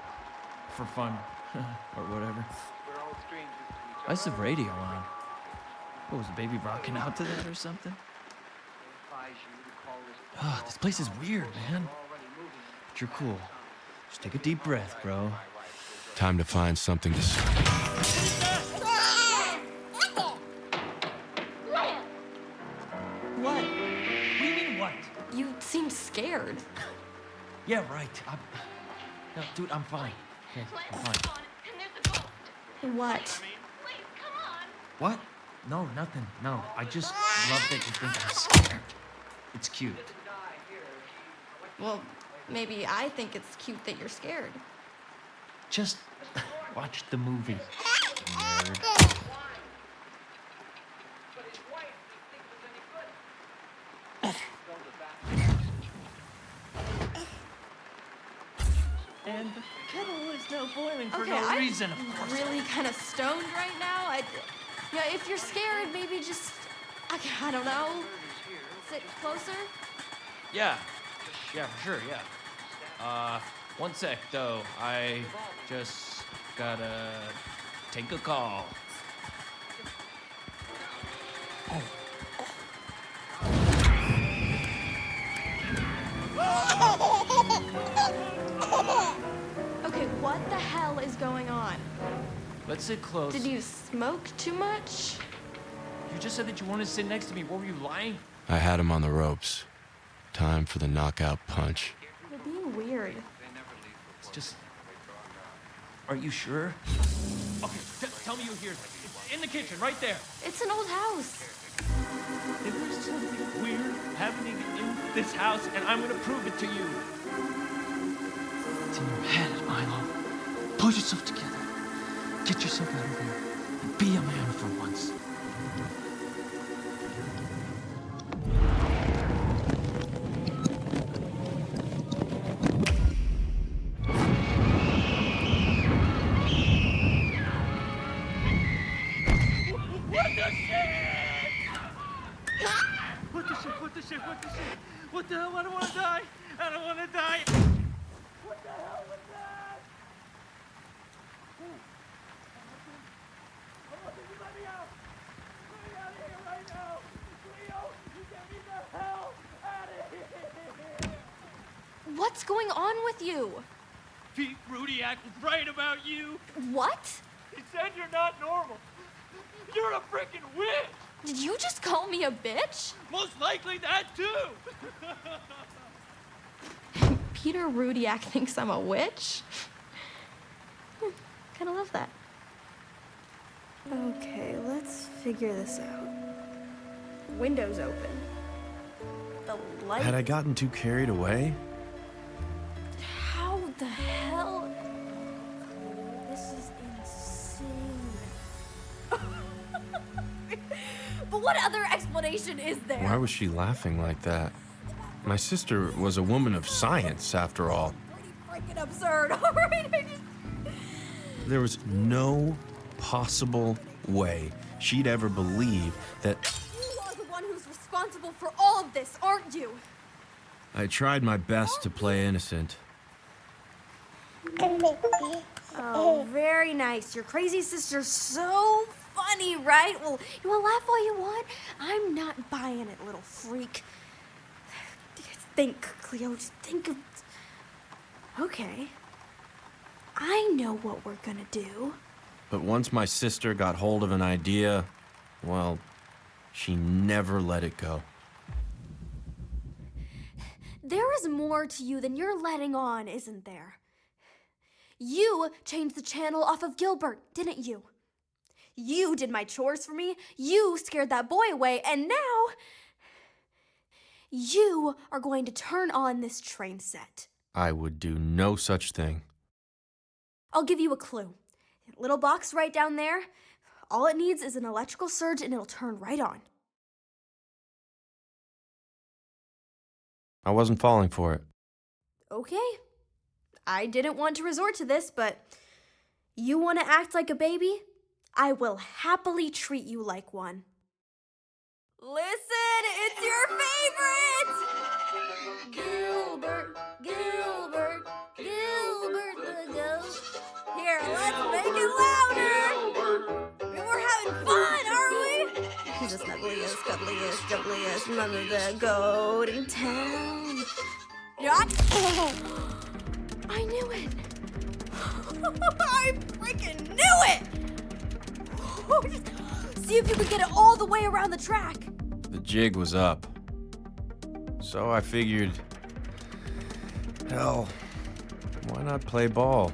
For fun. Or whatever. I used to have radio on. What, was the baby rocking out to that or something? This place is weird, man. But you're cool. Just take a deep breath, bro. Time to find something to say. What? What do you mean, what? You seemed scared. Yeah, right. No, dude, I'm fine. Okay, I'm fine. What? What? No, nothing. No, I just love that you think I'm scared. It's cute. Well, maybe I think it's cute that you're scared. Just watch the movie, nerd. And the kettle is now boiling for no reason, of course. I'm really kind of stoned right now. Yeah, if you're scared, maybe just, I don't know, sit closer. Yeah, for sure, yeah. One sec, though. I just gotta take a call. What the hell is going on? Let's sit close. Did you smoke too much? You just said that you wanted to sit next to me. What, were you lying? I had him on the ropes. Time for the knockout punch. You're being weird. It's just... Are you sure? Okay, tell me you hear. It's in the kitchen, right there. It's an old house. There is something weird happening in this house, and I'm gonna prove it to you. It's in your head, Milo. Pull yourself together. Get yourself out of there. And be a man for once. What the hell? I don't want to die. I don't want to die. What the hell was that? Oh, you let me out. Let me out of here right now. Leo, you get me the hell out of here. What's going on with you? Pete Rudiak was right about you. What? He said you're not normal. You're a freaking witch. Did you just call me a bitch? Most likely that too. Peter Rudiak thinks I'm a witch? Kinda love that. Okay, let's figure this out. Window's open. The light... Had I gotten too carried away? How the hell? This is insane. But what other explanation is there? Why was she laughing like that? My sister was a woman of science, after all. Freaking absurd, alright? There was no possible way she'd ever believe that... You are the one who's responsible for all of this, aren't you? I tried my best to play innocent. Oh, very nice. Your crazy sister's so funny, right? Well, you want to laugh all you want? I'm not buying it, little freak. Think, Cleo, just think of... Okay. I know what we're gonna do. But once my sister got hold of an idea, well, she never let it go. There is more to you than you're letting on, isn't there? You changed the channel off of Gilbert, didn't you? You did my chores for me, you scared that boy away, and now... you are going to turn on this train set. I would do no such thing. I'll give you a clue. Little box right down there. All it needs is an electrical surge and it'll turn right on. I wasn't falling for it. Okay. I didn't want to resort to this, but you want to act like a baby? I will happily treat you like one. Listen, it's your favorite! Gilbert, Gilbert, Gilbert the ghost. Here, let's make it louder! We're having fun, aren't we? He's the snuggliest, cuddliest, juggliest, none of the goat in town. I knew it! I freaking knew it! See if you can get it all the way around the track. The jig was up. So I figured, hell, why not play ball?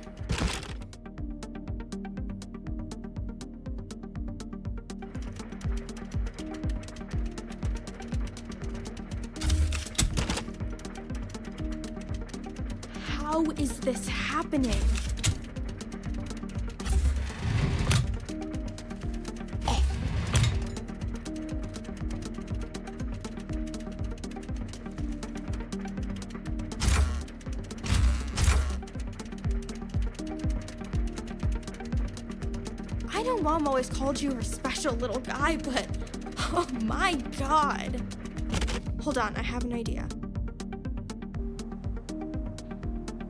How is this happening? I know Mom always called you her special little guy, but oh my God. Hold on, I have an idea.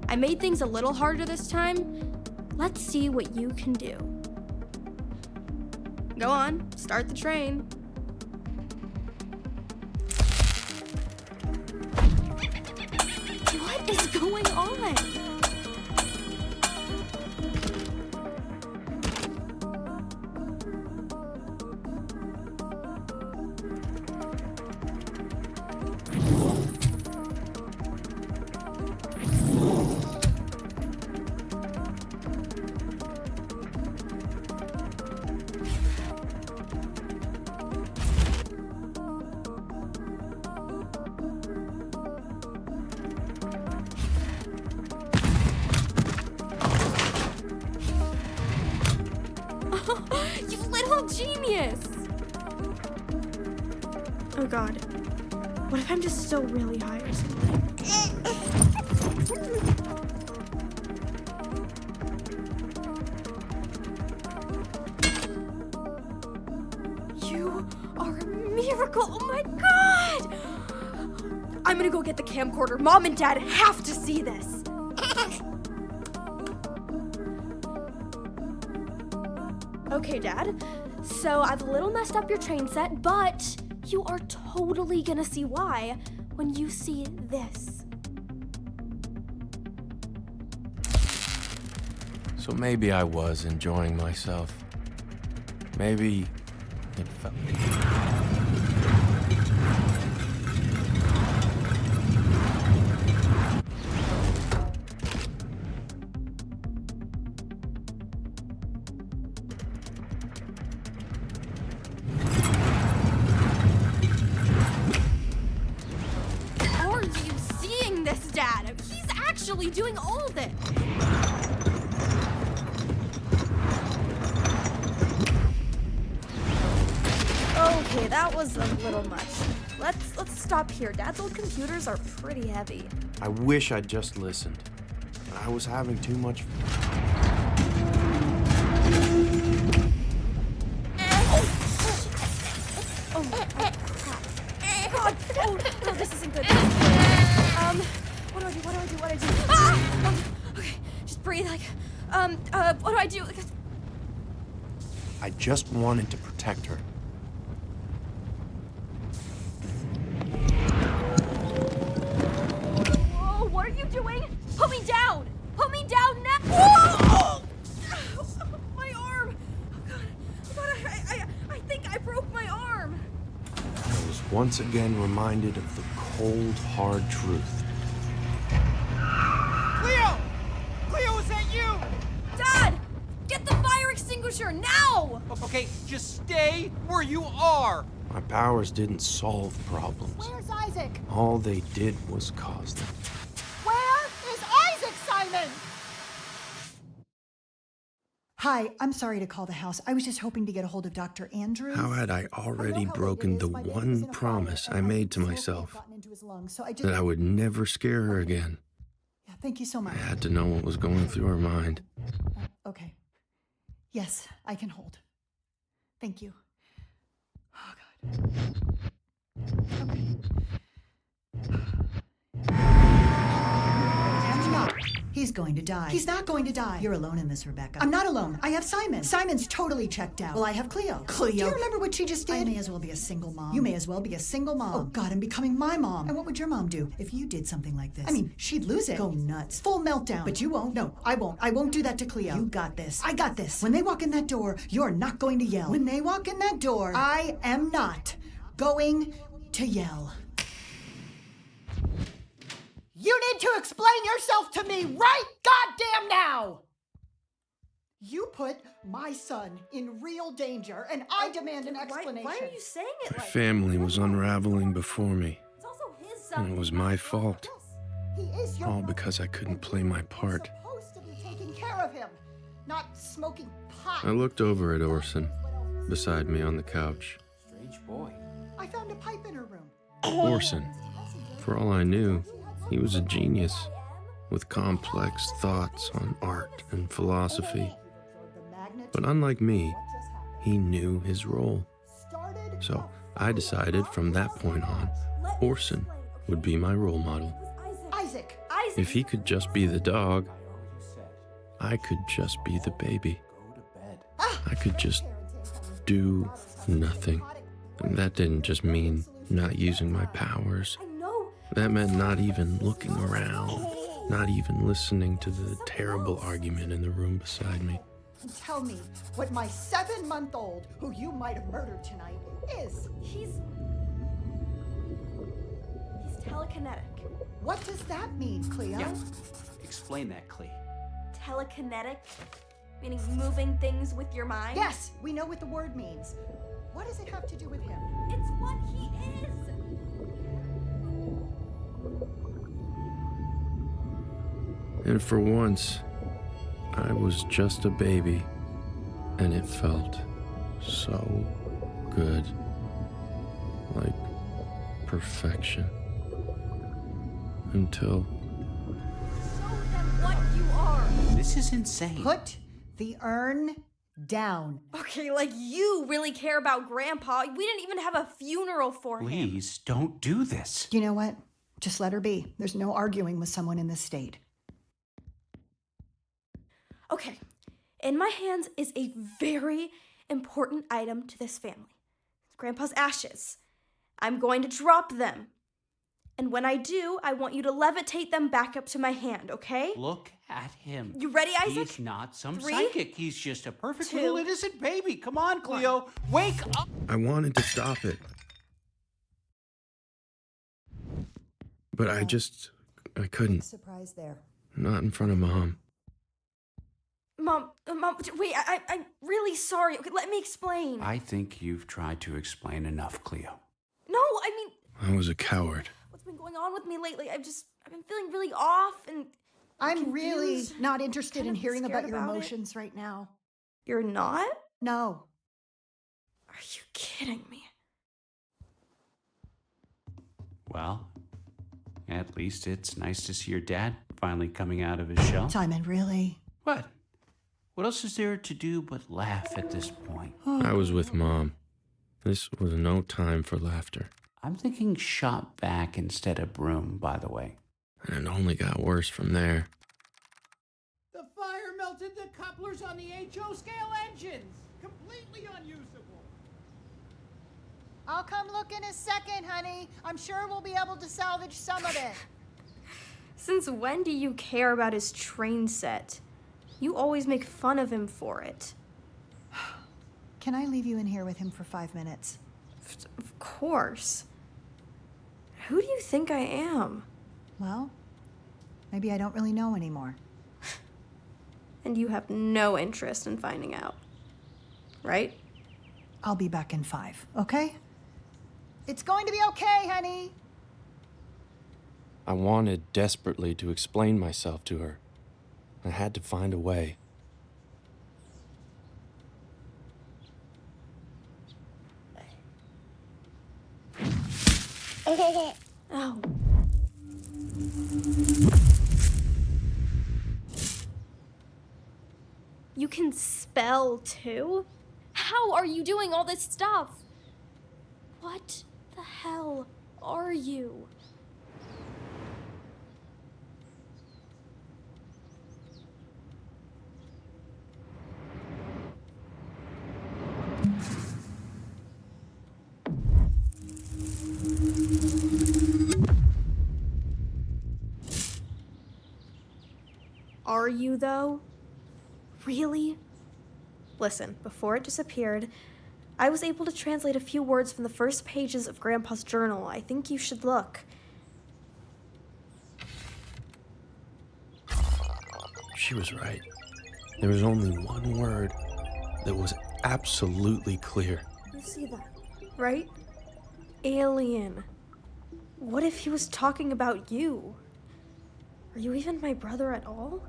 I made things a little harder this time. Let's see what you can do. Go on, start the train. What is going on? You little genius! Oh god. What if I'm just still really high or something? You are a miracle! Oh my god! I'm gonna go get the camcorder. Mom and Dad have to see this. Okay, Dad. So I've a little messed up your train set, but you are totally gonna see why when you see this. So maybe I was enjoying myself. Maybe it felt. Are you seeing this, Dad? He's actually doing all this. Okay, that was a little much. Let's stop here. Dad's old computers are pretty heavy. I wish I'd just listened. I was having too much. Oh, crap. God, oh, no, this isn't good. What do I do? Ah! Okay, just breathe, like, what do I do? I just wanted to protect her. Whoa, what are you doing? Put me down! Put me down now! Whoa! My arm! Oh God, I think I broke my arm. I was once again reminded of the cold, hard truth. Cleo! Cleo, is that you? Dad! Get the fire extinguisher now! Okay, just stay where you are. My powers didn't solve problems. Where's Isaac? All they did was cause them. Where is Isaac, Simon? Hi, I'm sorry to call the house. I was just hoping to get a hold of Dr. Andrews. How had I already broken the one promise I made to myself? That I would never scare her again. Yeah, thank you so much. I had to know what was going through her mind. Okay. Yes, I can hold. Thank you. Oh, God. Okay. He's going to die. He's not going to die. You're alone in this, Rebecca. I'm not alone. I have Simon. Simon's totally checked out. Well, I have Cleo. Cleo. Do you remember what she just did? I may as well be a single mom. You may as well be a single mom. Oh, God, I'm becoming my mom. And what would your mom do if you did something like this? I mean, she'd lose it. Go nuts. Full meltdown. But you won't. No, I won't. I won't do that to Cleo. You got this. I got this. When they walk in that door, you're not going to yell. When they walk in that door, I am not going to yell. You need to explain yourself to me right goddamn now! You put my son in real danger, and I demand an explanation. Why are you saying it My like family was unraveling before me, It's also his son. and it was my fault. He is your All because I couldn't play my part. You're supposed to be taking care of him, not smoking pot. I looked over at Orson, beside me on the couch. Strange boy. I found a pipe in her room. Orson, for all I knew, he was a genius, with complex thoughts on art and philosophy. But unlike me, he knew his role. So I decided from that point on, Orson would be my role model. Isaac. If he could just be the dog, I could just be the baby. I could just do nothing. And that didn't just mean not using my powers. That meant not even looking around, not even listening to the terrible argument in the room beside me. And tell me what my 7-month-old, who you might have murdered tonight, is. He's telekinetic. What does that mean, Cleo? Yeah. Explain that, Cleo. Telekinetic? Meaning moving things with your mind? Yes, we know what the word means. What does it have to do with him? It's what he is! And for once, I was just a baby, And it felt so good. Like perfection. Until... What you are. This is insane. Put the urn down. Okay, like you really care about Grandpa. We didn't even have a funeral for him. Please don't do this. You know what? Just let her be. There's no arguing with someone in this state. Okay, in my hands is a very important item to this family. Grandpa's ashes. I'm going to drop them. And when I do, I want you to levitate them back up to my hand, okay? Look at him. You ready, Isaac? He's not some 3, psychic. He's just a perfect 2, little innocent baby. Come on, Cleo. Wake up. I wanted to stop it. But I couldn't. Surprise there. Not in front of Mom. Mom, wait, I'm really sorry. Okay, let me explain. I think you've tried to explain enough, Cleo. No, I mean, I was a coward. what's been going on with me lately? I've been feeling really off and I'm really confused. not interested Kind in of hearing scared about your about it. emotions right now. You're not? No. Are you kidding me? Well, at least it's nice to see your dad finally coming out of his shell. Simon, really? What? What else is there to do but laugh at this point? I was with Mom. This was no time for laughter. I'm thinking shop vac instead of broom, by the way. And it only got worse from there. The fire melted the couplers on the HO scale engines. Completely unusable. I'll come look in a second, honey. I'm sure we'll be able to salvage some of it. Since when do you care about his train set? You always make fun of him for it. Can I leave you in here with him for 5 minutes? Of course. Who do you think I am? Well, maybe I don't really know anymore. And you have no interest in finding out, right? I'll be back in 5, okay? It's going to be okay, honey. I wanted desperately to explain myself to her. I had to find a way. Oh. You can spell too? How are you doing all this stuff? What the hell are you? Are you, though? Really? Listen, before it disappeared, I was able to translate a few words from the first pages of Grandpa's journal. I think you should look. She was right. There was only one word that was absolutely clear. You see that, right? Alien. What if he was talking about you? Are you even my brother at all?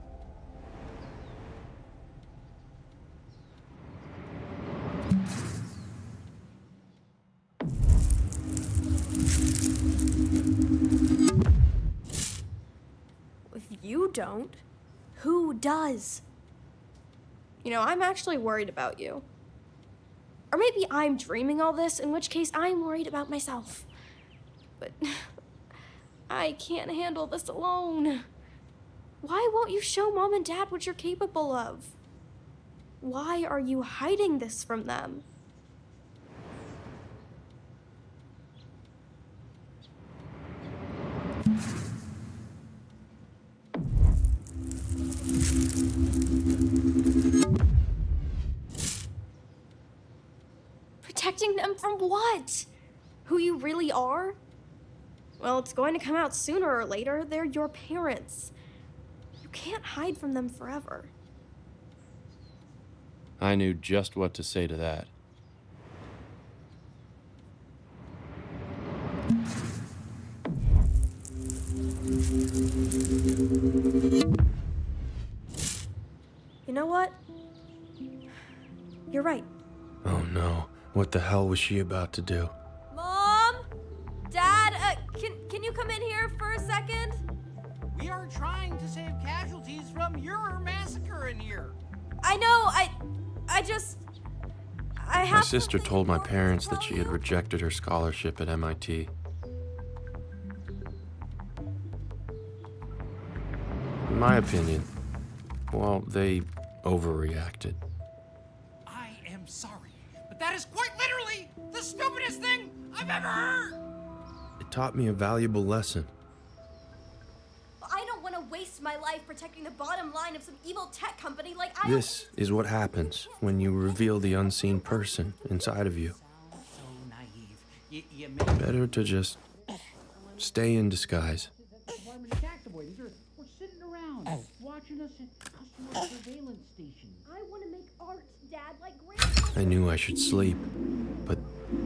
If you don't, who does? You know, I'm actually worried about you. Or maybe I'm dreaming all this, in which case I'm worried about myself. But I can't handle this alone. Why won't you show Mom and Dad what you're capable of? Why are you hiding this from them? Protecting them from what? Who you really are? Well, it's going to come out sooner or later. They're your parents. You can't hide from them forever. I knew just what to say to that. You know what? Oh no, what the hell was she about to do? Mom? Dad, can you come in here for a second? We are trying to save casualties from your massacre in here. I know, I have My sister told my parents that she had rejected her scholarship at MIT. In my opinion, well, they overreacted. I am sorry, but that is quite literally the stupidest thing I've ever heard. It taught me a valuable lesson. I don't want to waste my life protecting the bottom line of some evil tech company like I... This is what happens when you reveal the unseen person inside of you. So naive. You made Better to just stay in disguise. We're sitting around watching us at customer surveillance stations. I want to make art, Dad, like Grandpa. I knew I should sleep, but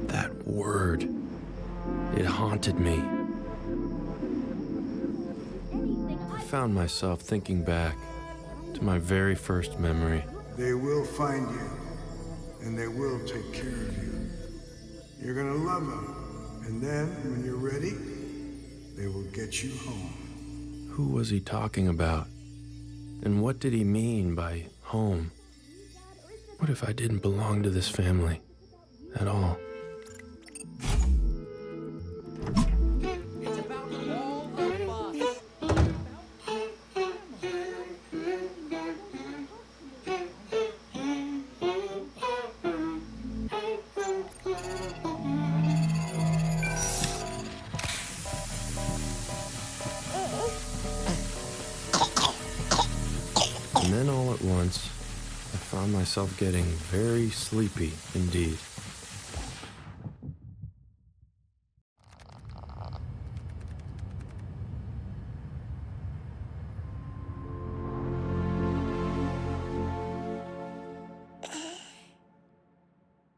that word, it haunted me. I found myself thinking back to my very first memory. They will find you, and they will take care of you. You're gonna love them, and then, when you're ready, they will get you home. Who was he talking about? And what did he mean by home? What if I didn't belong to this family at all? It's about all of us. And then all at once, I found myself getting very sleepy indeed.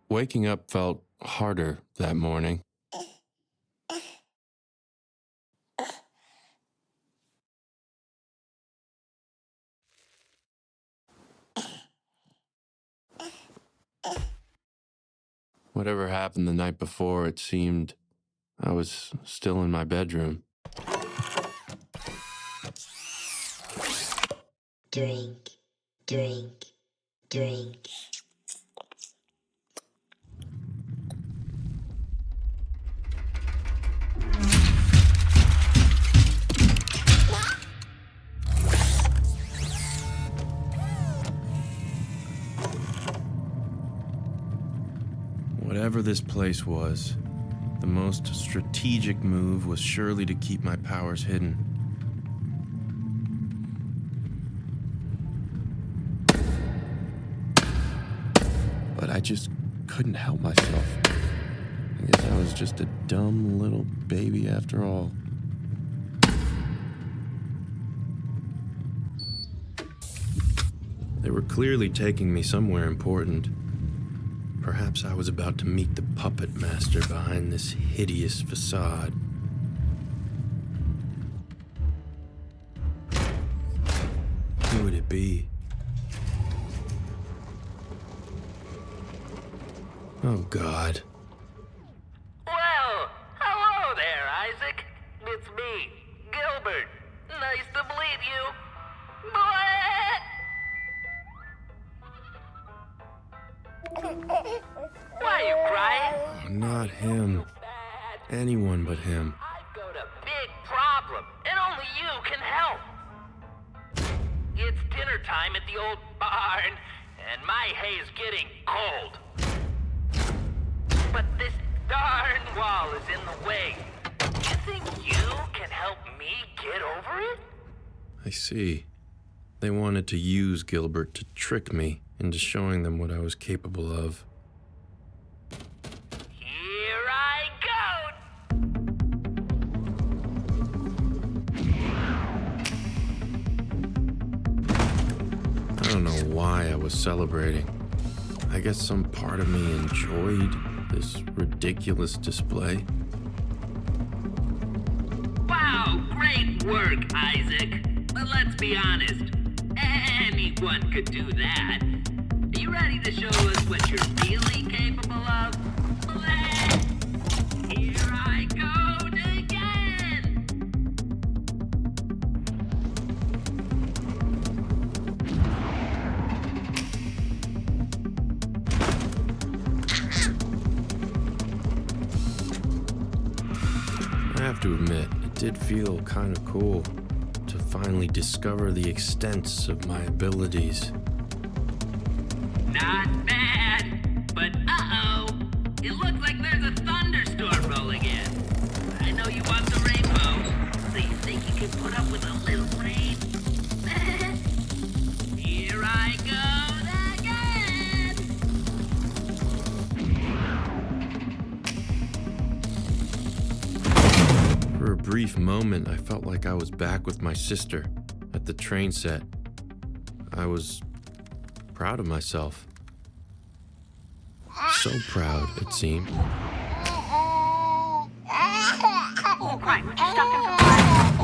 Waking up felt harder that morning. Whatever happened the night before, it seemed I was still in my bedroom. Drink, drink, drink. Whatever this place was, the most strategic move was surely to keep my powers hidden. But I just couldn't help myself. I guess I was just a dumb little baby after all. They were clearly taking me somewhere important. Perhaps I was about to meet the puppet master behind this hideous facade. Who would it be? Oh, God. Well, hello there, Isaac. It's me, Gilbert. Nice to meet you. Why are you crying? Oh, not him. Anyone but him. I've got a big problem, and only you can help. It's dinner time at the old barn, and my hay's getting cold. But this darn wall is in the way. You think you can help me get over it? I see. They wanted to use Gilbert to trick me into showing them what I was capable of. Here I go! I don't know why I was celebrating. I guess some part of me enjoyed this ridiculous display. Wow, great work, Isaac. But let's be honest, anyone could do that. Are you ready to show us what you're really have to admit, it did feel kind of cool to finally discover the extents of my abilities. Not bad, but uh-oh. It looks like there's a thunderstorm rolling in. I know you want the rainbow, so you think you can put up with a little rain? Here I go again! For a brief moment, I felt like I was back with my sister at the train set. I was proud of myself. So proud, it seemed. Right, would you stop him from flying?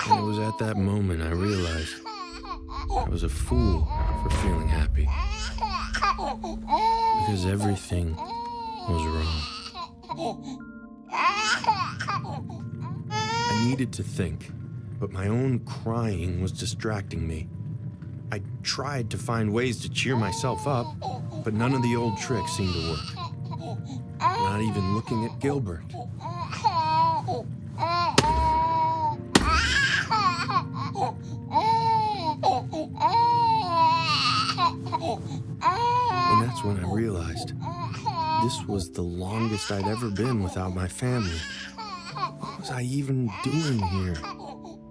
And it was at that moment I realized I was a fool for feeling happy. Because everything was wrong. I needed to think, but my own crying was distracting me. I tried to find ways to cheer myself up, but none of the old tricks seemed to work. Not even looking at Gilbert. And that's when I realized this was the longest I'd ever been without my family. What was I even doing here?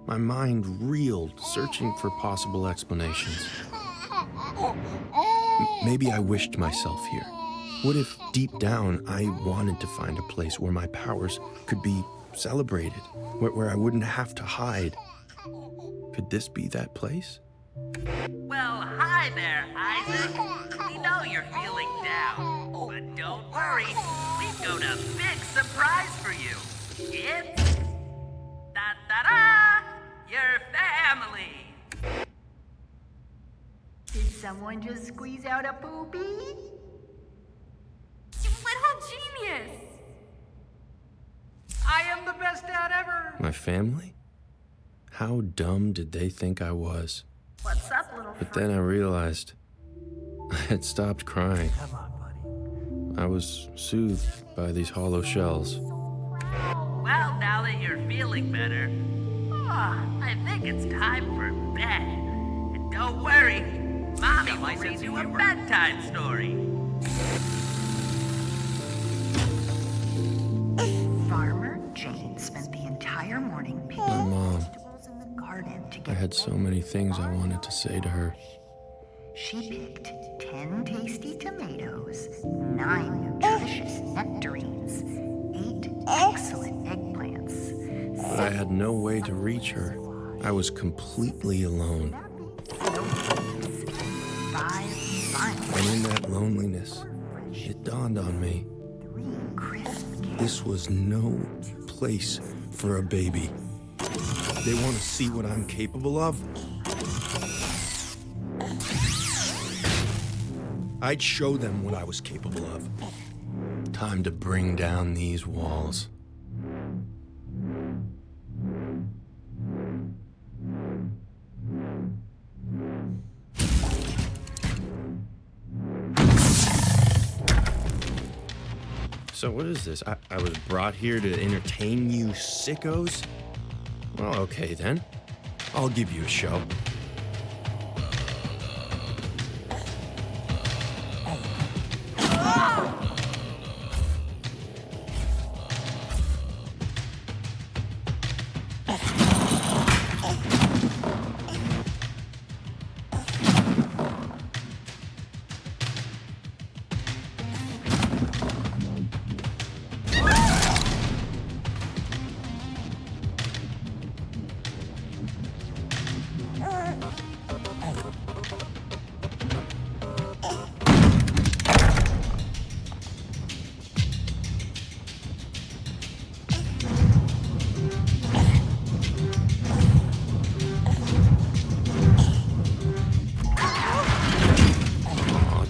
My mind reeled, searching for possible explanations. Maybe I wished myself here. What if, deep down, I wanted to find a place where my powers could be celebrated, where I wouldn't have to hide? Could this be that place? Well, hi there, Isaac. We know you're feeling down, but don't worry. We've got a big surprise for you. It's... da-da-da! Your family! Did someone just squeeze out a poopy? You little genius! I am the best dad ever! My family? How dumb did they think I was? What's up, little But then I realized I had stopped crying. Come on, buddy. I was soothed by these hollow shells. Well, now that you're feeling better, I think it's time for bed. And don't worry, Mommy will read you a bedtime story. Farmer Jane spent the entire morning picking My mom. vegetables in the garden to I get had so many things I wanted to say to her. She picked 10 tasty tomatoes, 9 nutritious nectarines, 8 excellent eggplants, But I had no way to reach her. I was completely alone. 5 vines, And in that loneliness, it dawned on me, 3 crisp this was no place for a baby. They want to see what I'm capable of. I'd show them what I was capable of. Time to bring down these walls. So what is this? I was brought here to entertain you sickos? Well, okay then. I'll give you a show.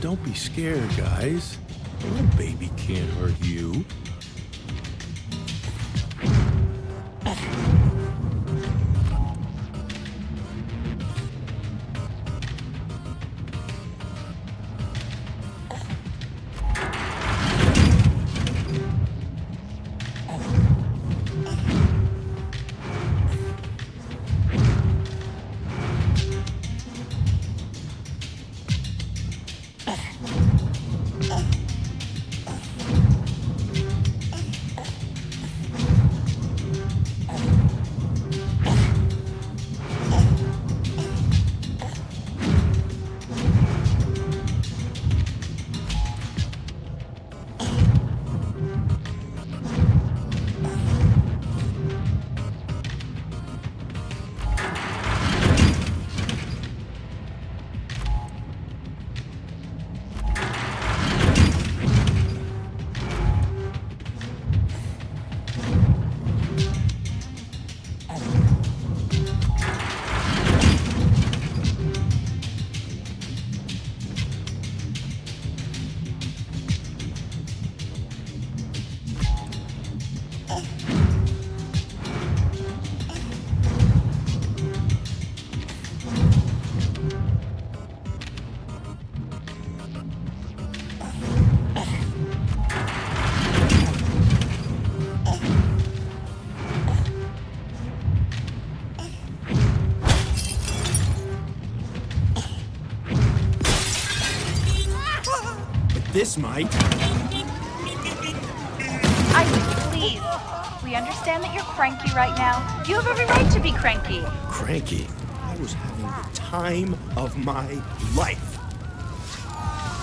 Don't be scared, guys. A little baby can't hurt you. This might. Isaac, please. We understand that you're cranky right now. You have every right to be cranky. Cranky? I was having the time of my life.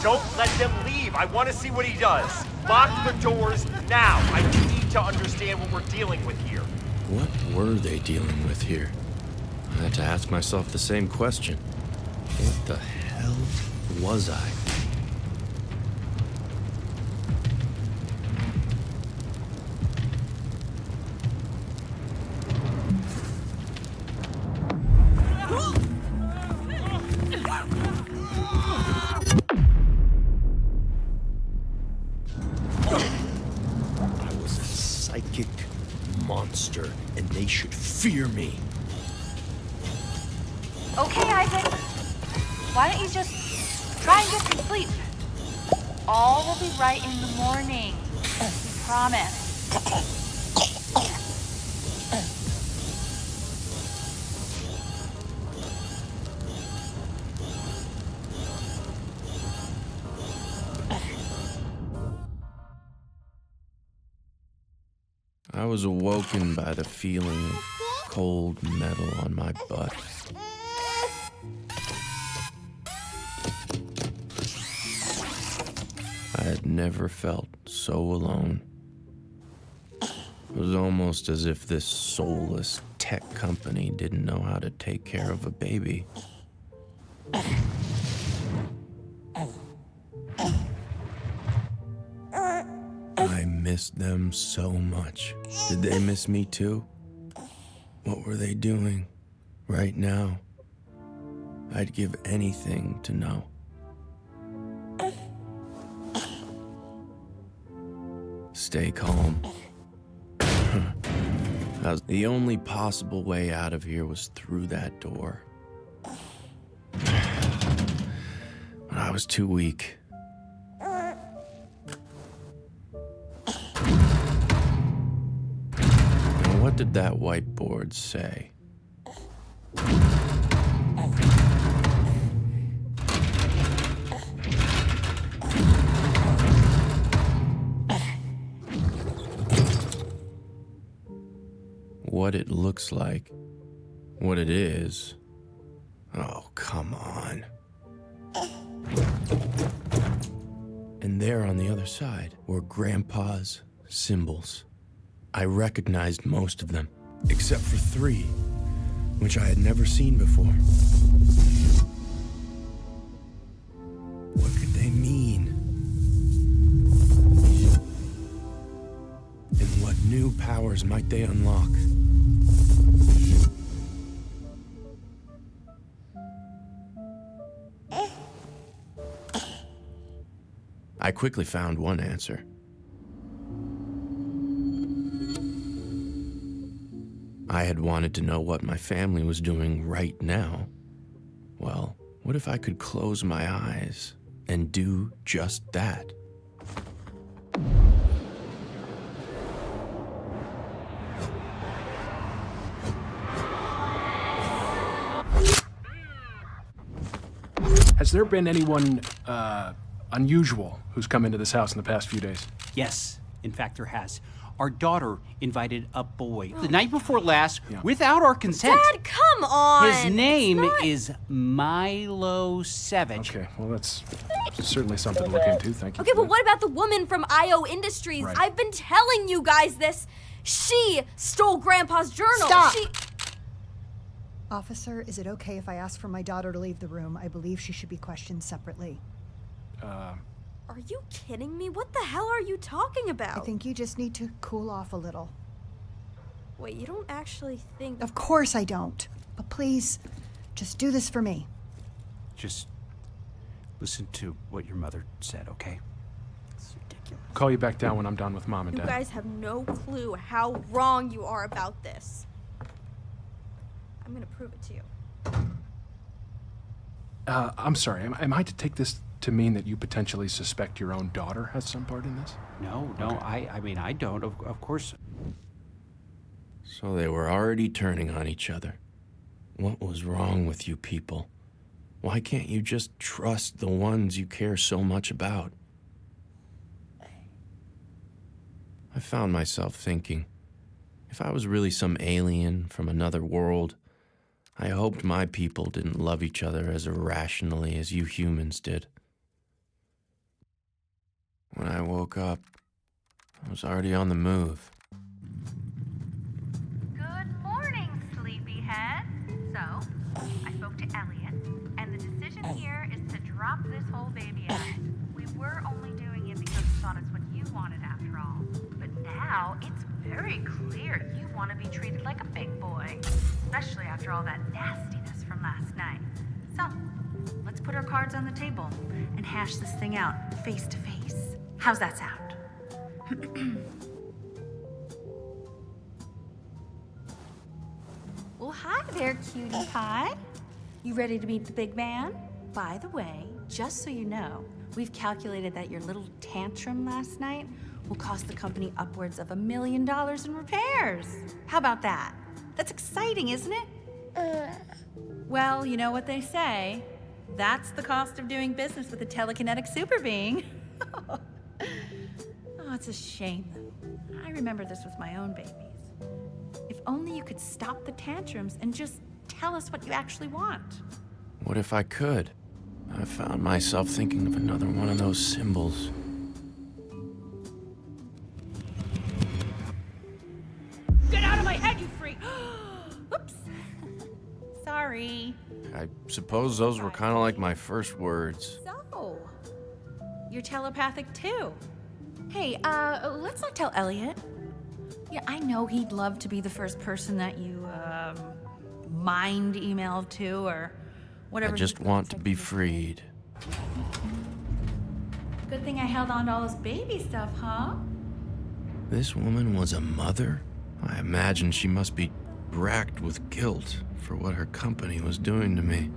Don't let them leave. I want to see what he does. Lock the doors now. I need to understand what we're dealing with here. What were they dealing with here? I had to ask myself the same question. What the hell was I? I was a psychic monster, and they should fear me. Okay, Isaac. Why don't you just try and get some sleep? All will be right in the morning. We promise. I was awoken by the feeling of cold metal on my butt. I had never felt so alone. It was almost as if this soulless tech company didn't know how to take care of a baby. I missed them so much. Did they miss me too? What were they doing right now? I'd give anything to know. Stay calm. The only possible way out of here was through that door. But I was too weak. And what did that whiteboard say? What it looks like, what it is. Oh, come on. And there on the other side were Grandpa's symbols. I recognized most of them, except for 3, which I had never seen before. What could they mean? And what new powers might they unlock? I quickly found one answer. I had wanted to know what my family was doing right now. Well, what if I could close my eyes and do just that? Has there been anyone unusual who's come into this house in the past few days? Yes, in fact, there has. Our daughter invited a boy the night before last without our consent. Dad, come on! His name is Milo Savage. Okay, well, that's certainly something to look into. Thank you. Okay, but what about the woman from IO Industries? Right. I've been telling you guys this. She stole Grandpa's journal. Stop! She... Officer, is it okay if I ask for my daughter to leave the room? I believe she should be questioned separately. Are you kidding me? What the hell are you talking about? I think you just need to cool off a little. Wait, you don't actually think... Of course I don't. But please, just do this for me. Just listen to what your mother said, okay? It's ridiculous. Call you back down when I'm done with Mom and You Dad. guys have no clue how wrong you are about this. I'm gonna prove it to you. I'm sorry, am I to take this to mean that you potentially suspect your own daughter has some part in this? No, I mean, I don't, of course. So they were already turning on each other. What was wrong with you people? Why can't you just trust the ones you care so much about? I found myself thinking, if I was really some alien from another world, I hoped my people didn't love each other as irrationally as you humans did. When I woke up, I was already on the move. Good morning, sleepyhead. So, I spoke to Elliot, and the decision here is to drop this whole baby act. We were only doing it because we thought it's what you wanted after all. But now, it's very clear you want to be treated like a big boy. Especially after all that nastiness from last night. So, let's put our cards on the table and hash this thing out face to face. How's that sound? Well, hi there, cutie pie. You ready to meet the big man? By the way, just so you know, we've calculated that your little tantrum last night will cost the company upwards of $1 million in repairs. How about that? That's exciting, isn't it? Well, you know what they say. That's the cost of doing business with a telekinetic super being. Oh, it's a shame. I remember this with my own babies. If only you could stop the tantrums and just tell us what you actually want. What if I could? I found myself thinking of another one of those symbols. Get out of my head, you freak! Oops. Sorry. I suppose those were kind of like my first words. So, you're telepathic too. Hey, let's not tell Elliot. Yeah, I know he'd love to be the first person that you, mind emailed to or whatever. I just want to be freed. Good thing I held on to all this baby stuff, huh? This woman was a mother? I imagine she must be racked with guilt for what her company was doing to me.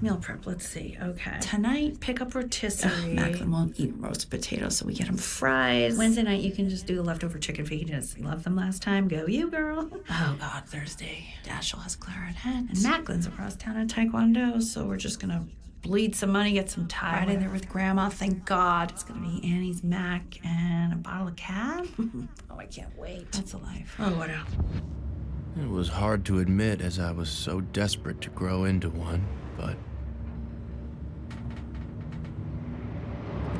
Meal prep, let's see. Okay. Tonight, pick up rotisserie. Macklin won't eat roast potatoes, so we get him fries. Wednesday night, you can just do the leftover chicken fajitas. You loved them last time. Go you, girl. Oh, God, Thursday. Dashel has clarinet. And Macklin's across town in Taekwondo, so we're just gonna bleed some money, get some Thai. Friday, they're with Grandma, thank God. It's gonna be Annie's mac and a bottle of cab. Oh, I can't wait. That's a life. Oh, what else? It was hard to admit as I was so desperate to grow into one, but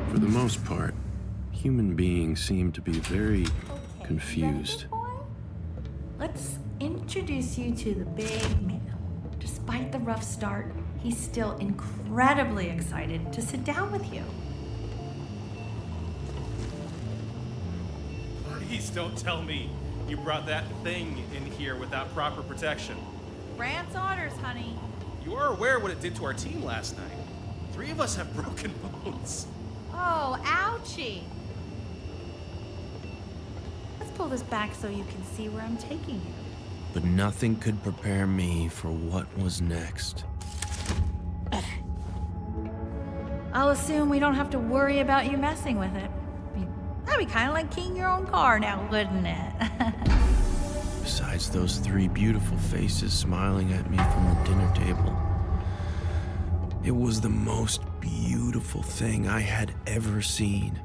for the most part, human beings seem to be very confused. Let's introduce you to the big man. Despite the rough start, he's still incredibly excited to sit down with you. Please don't tell me you brought that thing in here without proper protection. Brandt's orders, honey. You are aware what it did to our team last night. 3 of us have broken bones. Oh, ouchie. Let's pull this back so you can see where I'm taking you. But nothing could prepare me for what was next. I'll assume we don't have to worry about you messing with it. That'd be kind of like keying your own car now, wouldn't it? Besides those 3 beautiful faces smiling at me from the dinner table, it was the most beautiful thing I had ever seen.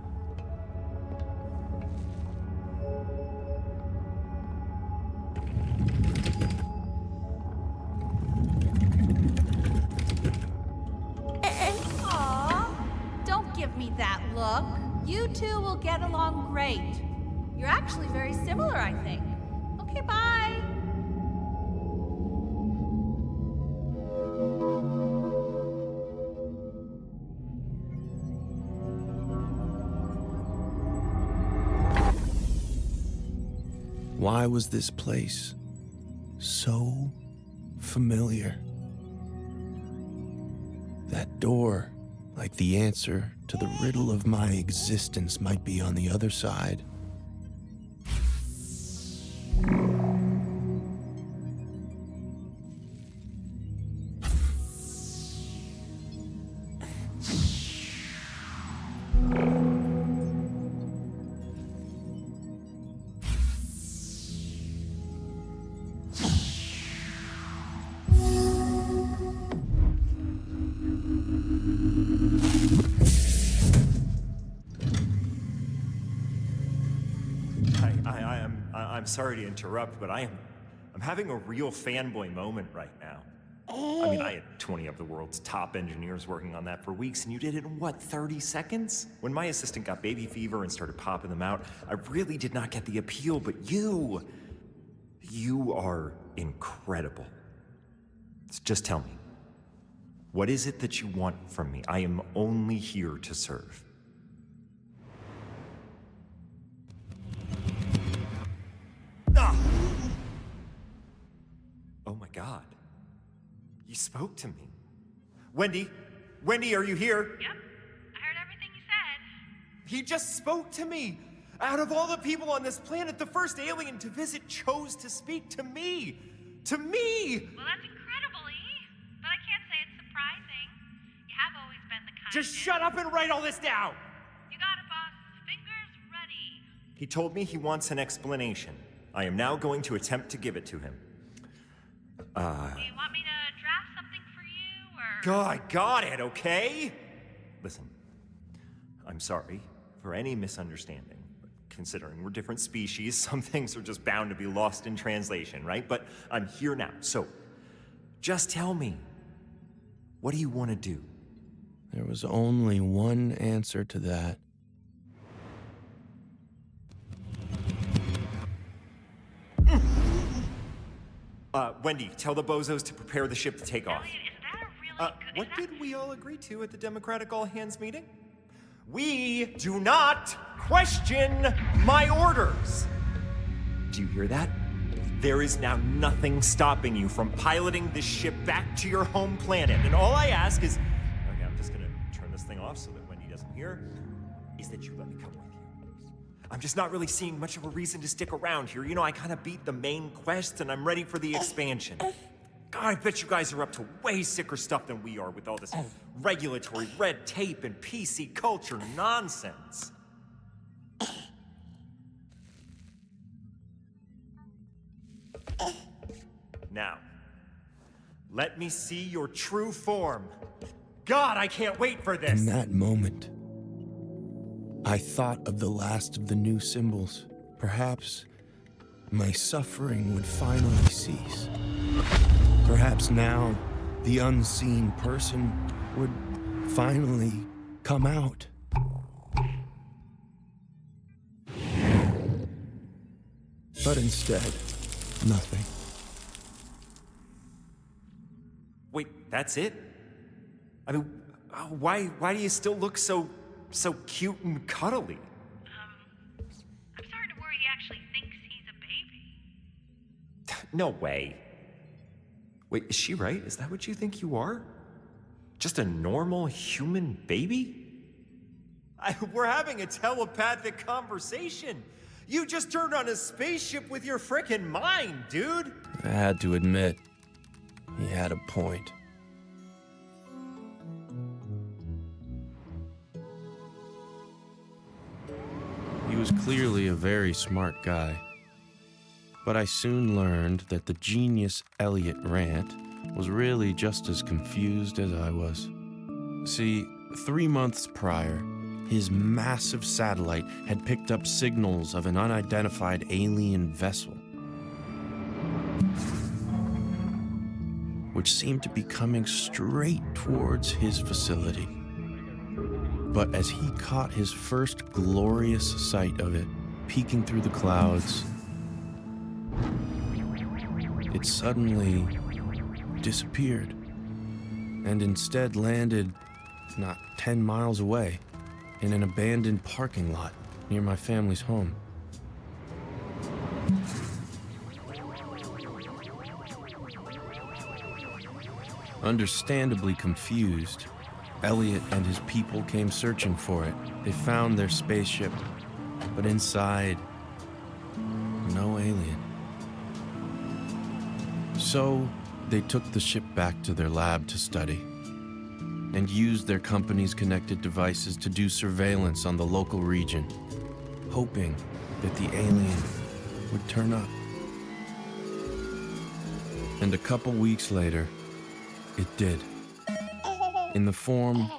Aw, don't give me that look. You two will get along great. You're actually very similar, I think. Okay, bye. Why was this place so familiar? That door, like the answer to the riddle of my existence, might be on the other side. I'm sorry to interrupt, but I'm having a real fanboy moment right now. I mean, I had 20 of the world's top engineers working on that for weeks, and you did it in, what, 30 seconds? When my assistant got baby fever and started popping them out, I really did not get the appeal, but you are incredible. So just tell me, what is it that you want from me? I am only here to serve. Ah! Oh my God. You spoke to me. Wendy, are you here? Yep, I heard everything you said. He just spoke to me. Out of all the people on this planet, the first alien to visit chose to speak to me. To me! Well, that's incredible, E. But I can't say it's surprising. You have always been the kind. Just shut up and write all this down! You got it, boss. Fingers ready. He told me he wants an explanation. I am now going to attempt to give it to him. Do you want me to draft something for you, or...? God, got it, okay? Listen, I'm sorry for any misunderstanding. Considering we're different species, some things are just bound to be lost in translation, right? But I'm here now, so just tell me, what do you want to do? There was only one answer to that. Wendy, tell the bozos to prepare the ship to take off. Elliot, is that a really good... What did we all agree to at the Democratic all-hands meeting? We do not question my orders! Do you hear that? There is now nothing stopping you from piloting this ship back to your home planet, and all I ask is... Okay, I'm just gonna turn this thing off so that Wendy doesn't hear, is that you let me come with you. I'm just not really seeing much of a reason to stick around here. You know, I kind of beat the main quest, and I'm ready for the expansion. God, I bet you guys are up to way sicker stuff than we are with all this regulatory red tape and PC culture nonsense. Now, let me see your true form. God, I can't wait for this! In that moment, I thought of the last of the new symbols. Perhaps my suffering would finally cease. Perhaps now the unseen person would finally come out. But instead, nothing. Wait, that's it? I mean, why do you still look so cute and cuddly? I'm starting to worry he actually thinks he's a baby. No way. Wait, is she right? Is that what you think you are? Just a normal human baby? We're having a telepathic conversation. You just turned on a spaceship with your frickin' mind, dude. I had to admit, he had a point. He was clearly a very smart guy. But I soon learned that the genius Elliot Rant was really just as confused as I was. See, 3 months prior, his massive satellite had picked up signals of an unidentified alien vessel, which seemed to be coming straight towards his facility. But as he caught his first glorious sight of it, peeking through the clouds, it suddenly disappeared, and instead landed not 10 miles away in an abandoned parking lot near my family's home. Understandably confused, Elliot and his people came searching for it. They found their spaceship, but inside, no alien. So, they took the ship back to their lab to study, and used their company's connected devices to do surveillance on the local region, hoping that the alien would turn up. And a couple weeks later, it did, in the form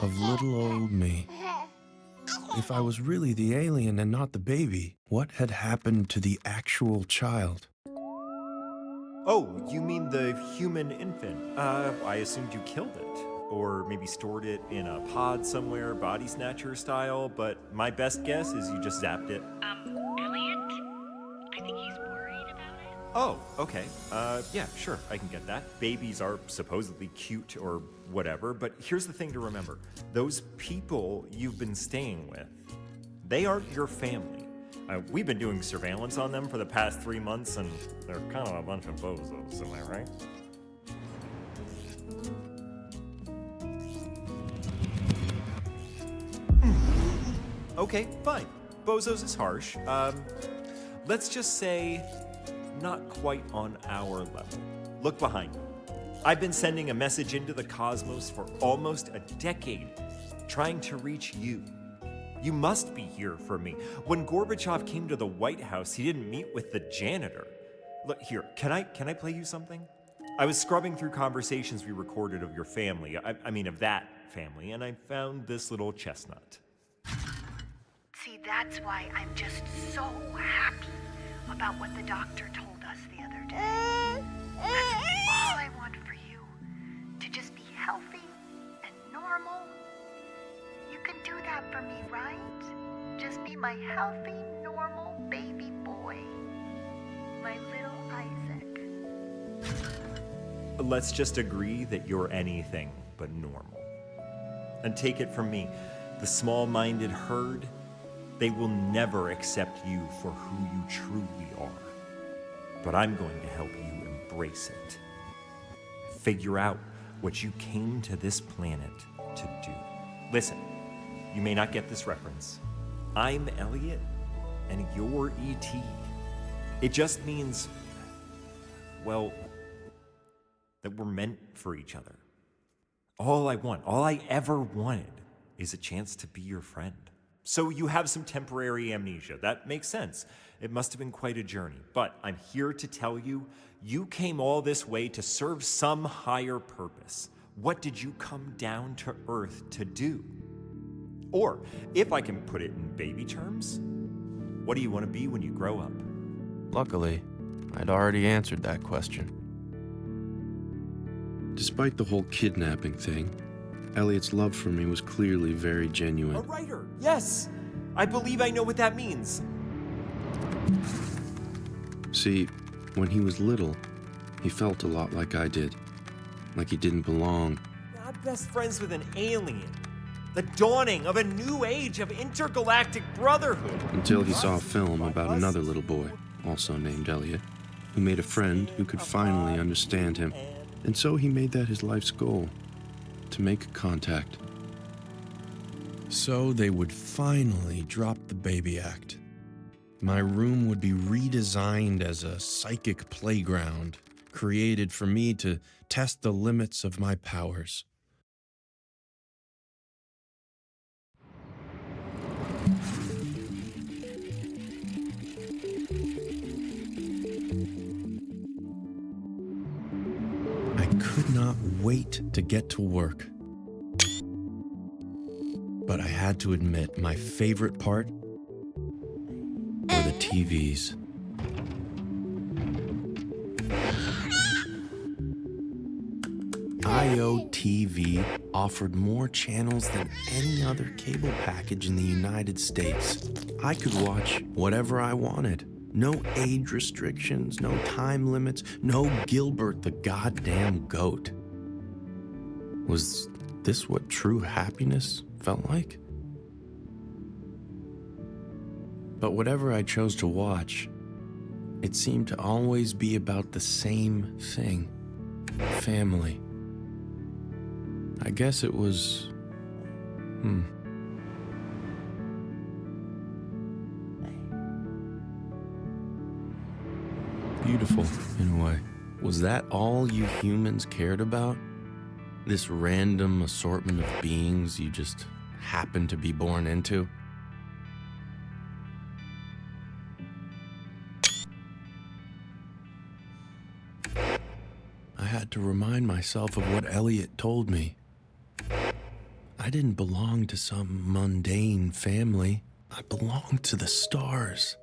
of little old me. if I was really the alien and not the baby, what had happened to the actual child? Oh, you mean the human infant? I assumed you killed it. Or maybe stored it in a pod somewhere, body snatcher style, but my best guess is you just zapped it. Elliot? I think he's worried about it. Oh, okay. Yeah, sure, I can get that. Babies are supposedly cute or whatever, but here's the thing to remember. Those people you've been staying with, they aren't your family. We've been doing surveillance on them for the past 3 months, and they're kind of a bunch of bozos, am I right? Okay, fine. Bozos is harsh. Let's just say not quite on our level. Look behind me. I've been sending a message into the cosmos for almost a decade, trying to reach you. You must be here for me. When Gorbachev came to the White House, he didn't meet with the janitor. Look, here, can I play you something? I was scrubbing through conversations we recorded of your family, I mean of that family, and I found this little chestnut. See, that's why I'm just so happy about what the doctor told us the other day. That's all I want for you, to just be healthy and normal. You can do that for me, right? Just be my healthy, normal baby boy. My little Isaac. Let's just agree that you're anything but normal. And take it from me, the small-minded herd, they will never accept you for who you truly are. But I'm going to help you embrace it. Figure out what you came to this planet to do. Listen, you may not get this reference. I'm Elliot, and you're E.T. It just means, well, that we're meant for each other. All I ever wanted, is a chance to be your friend. So you have some temporary amnesia. That makes sense. It must have been quite a journey. But I'm here to tell you, you came all this way to serve some higher purpose. What did you come down to Earth to do? Or, if I can put it in baby terms, what do you want to be when you grow up? Luckily, I'd already answered that question. Despite the whole kidnapping thing, Elliot's love for me was clearly very genuine. A writer, yes! I believe I know what that means. See, when he was little, he felt a lot like I did. Like he didn't belong. Not best friends with an alien. The dawning of a new age of intergalactic brotherhood. Until he saw a film about another little boy, also named Elliot, who made a friend who could finally understand him. And so he made that his life's goal, to make contact. So they would finally drop the baby act. My room would be redesigned as a psychic playground, created for me to test the limits of my powers. I could not wait to get to work. But I had to admit, my favorite part were the TVs. IOTV offered more channels than any other cable package in the United States. I could watch whatever I wanted. No age restrictions, no time limits, no Gilbert the goddamn goat. Was this what true happiness felt like? But whatever I chose to watch, it seemed to always be about the same thing: family. I guess it was, beautiful, in a way. Was that all you humans cared about? This random assortment of beings you just happened to be born into? I had to remind myself of what Elliot told me. I I didn't belong to some mundane family. I belonged to the stars.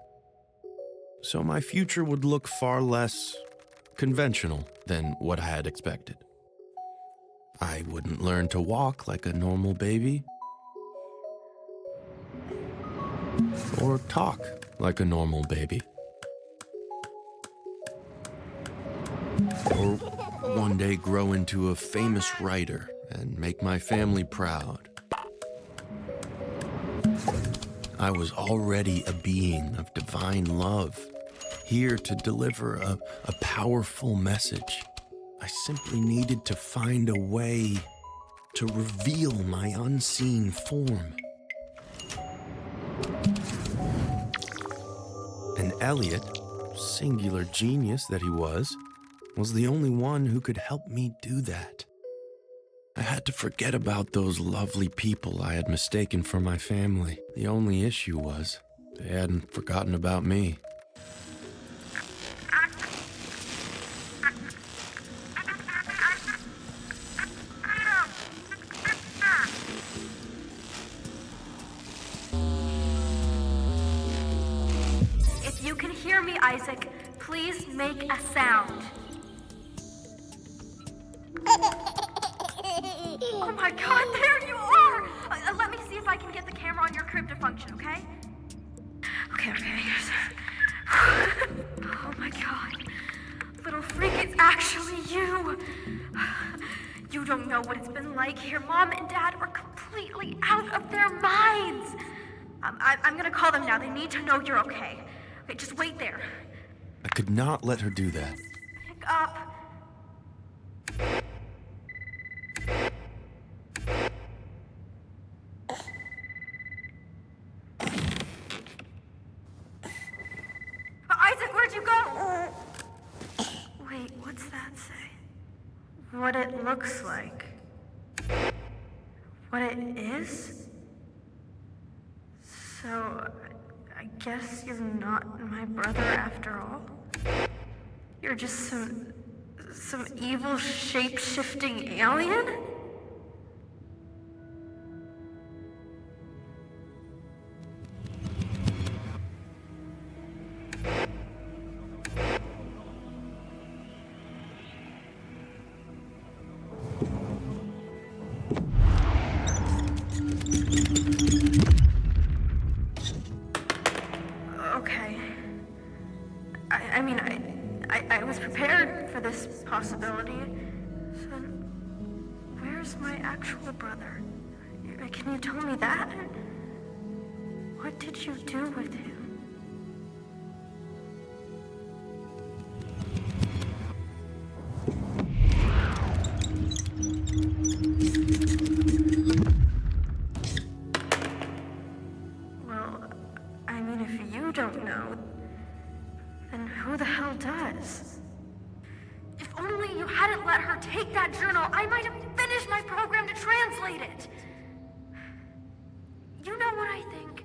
So my future would look far less conventional than what I had expected. I wouldn't learn to walk like a normal baby, or talk like a normal baby, or one day grow into a famous writer and make my family proud. I was already a being of divine love, here to deliver a powerful message. I simply needed to find a way to reveal my unseen form. And Elliot, singular genius that he was the only one who could help me do that. I had to forget about those lovely people I had mistaken for my family. The only issue was they hadn't forgotten about me. If you can hear me, Isaac, please make a sound. Oh my god, there you are! Let me see if I can get the camera on your crib to function, okay? Okay. Oh my god. Little freak, it's actually you. You don't know what it's been like here. Mom and Dad are completely out of their minds. I'm gonna call them now. They need to know you're okay. Okay, just wait there. I could not let her do that. Pick up. Isaac, where'd you go? Wait, what's that say? What it looks like. What it is? So, I guess you're not my brother after all? You're just some evil shape-shifting alien? Okay. I was prepared for this possibility. So, where's my actual brother? Can you tell me that? What did you do with him? Well, if you don't know, then who the hell does? If only you hadn't let her take that journal, I might have finished my program to translate it. You know what I think?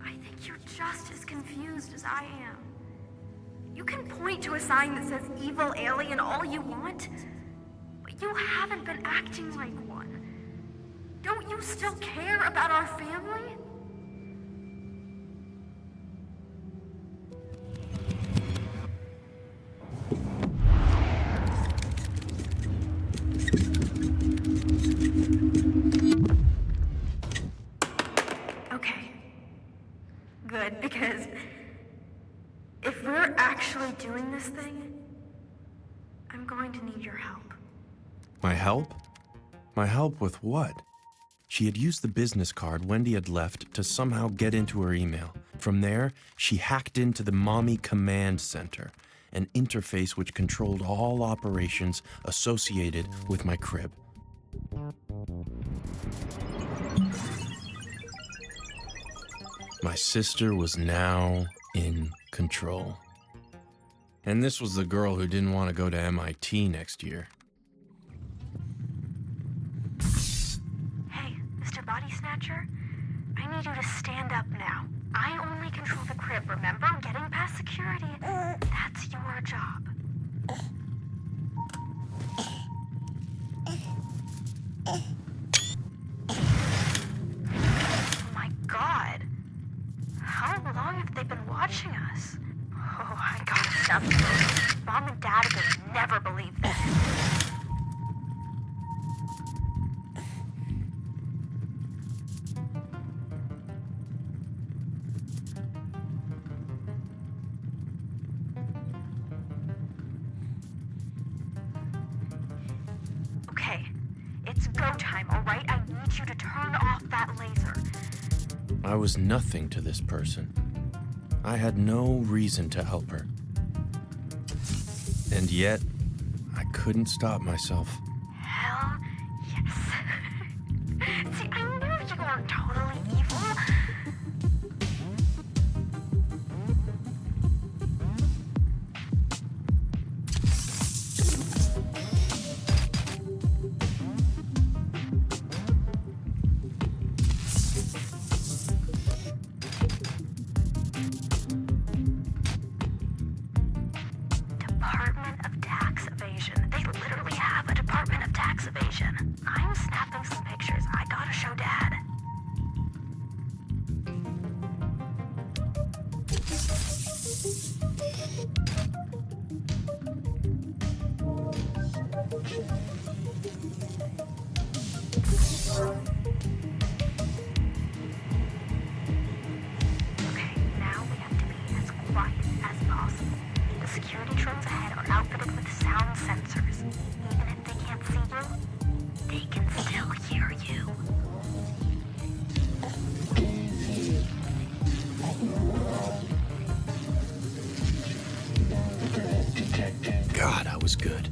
I think you're just as confused as I am. You can point to a sign that says evil alien all you want, but you haven't been acting like one. Don't you still care about our family? Okay. Good, because if we're actually doing this thing, I'm going to need your help. My help? My help with what? She had used the business card Wendy had left to somehow get into her email. From there, she hacked into the Mommy Command Center, an interface which controlled all operations associated with my crib. My sister was now in control. And this was the girl who didn't want to go to MIT next year. Hey, Mr. Body Snatcher, I need you to stand up now. I only control the crib, remember? Getting past security, that's your job. watching us. Oh, I gotta stop you. Mom and Dad would never believe this. Okay, it's go time, all right? I need you to turn off that laser. I was nothing to this person. I had no reason to help her. And yet, I couldn't stop myself. Hell yes. See, I knew you weren't totally evil. Department of Tax Evasion. They literally have a Department of Tax Evasion. I'm snapping some pictures. I gotta show Dad. Okay, now we have to be as quiet as possible. The security drones ahead are outfitted with sound sensors. Even if they can't see you, they can still hear you. God, I was good.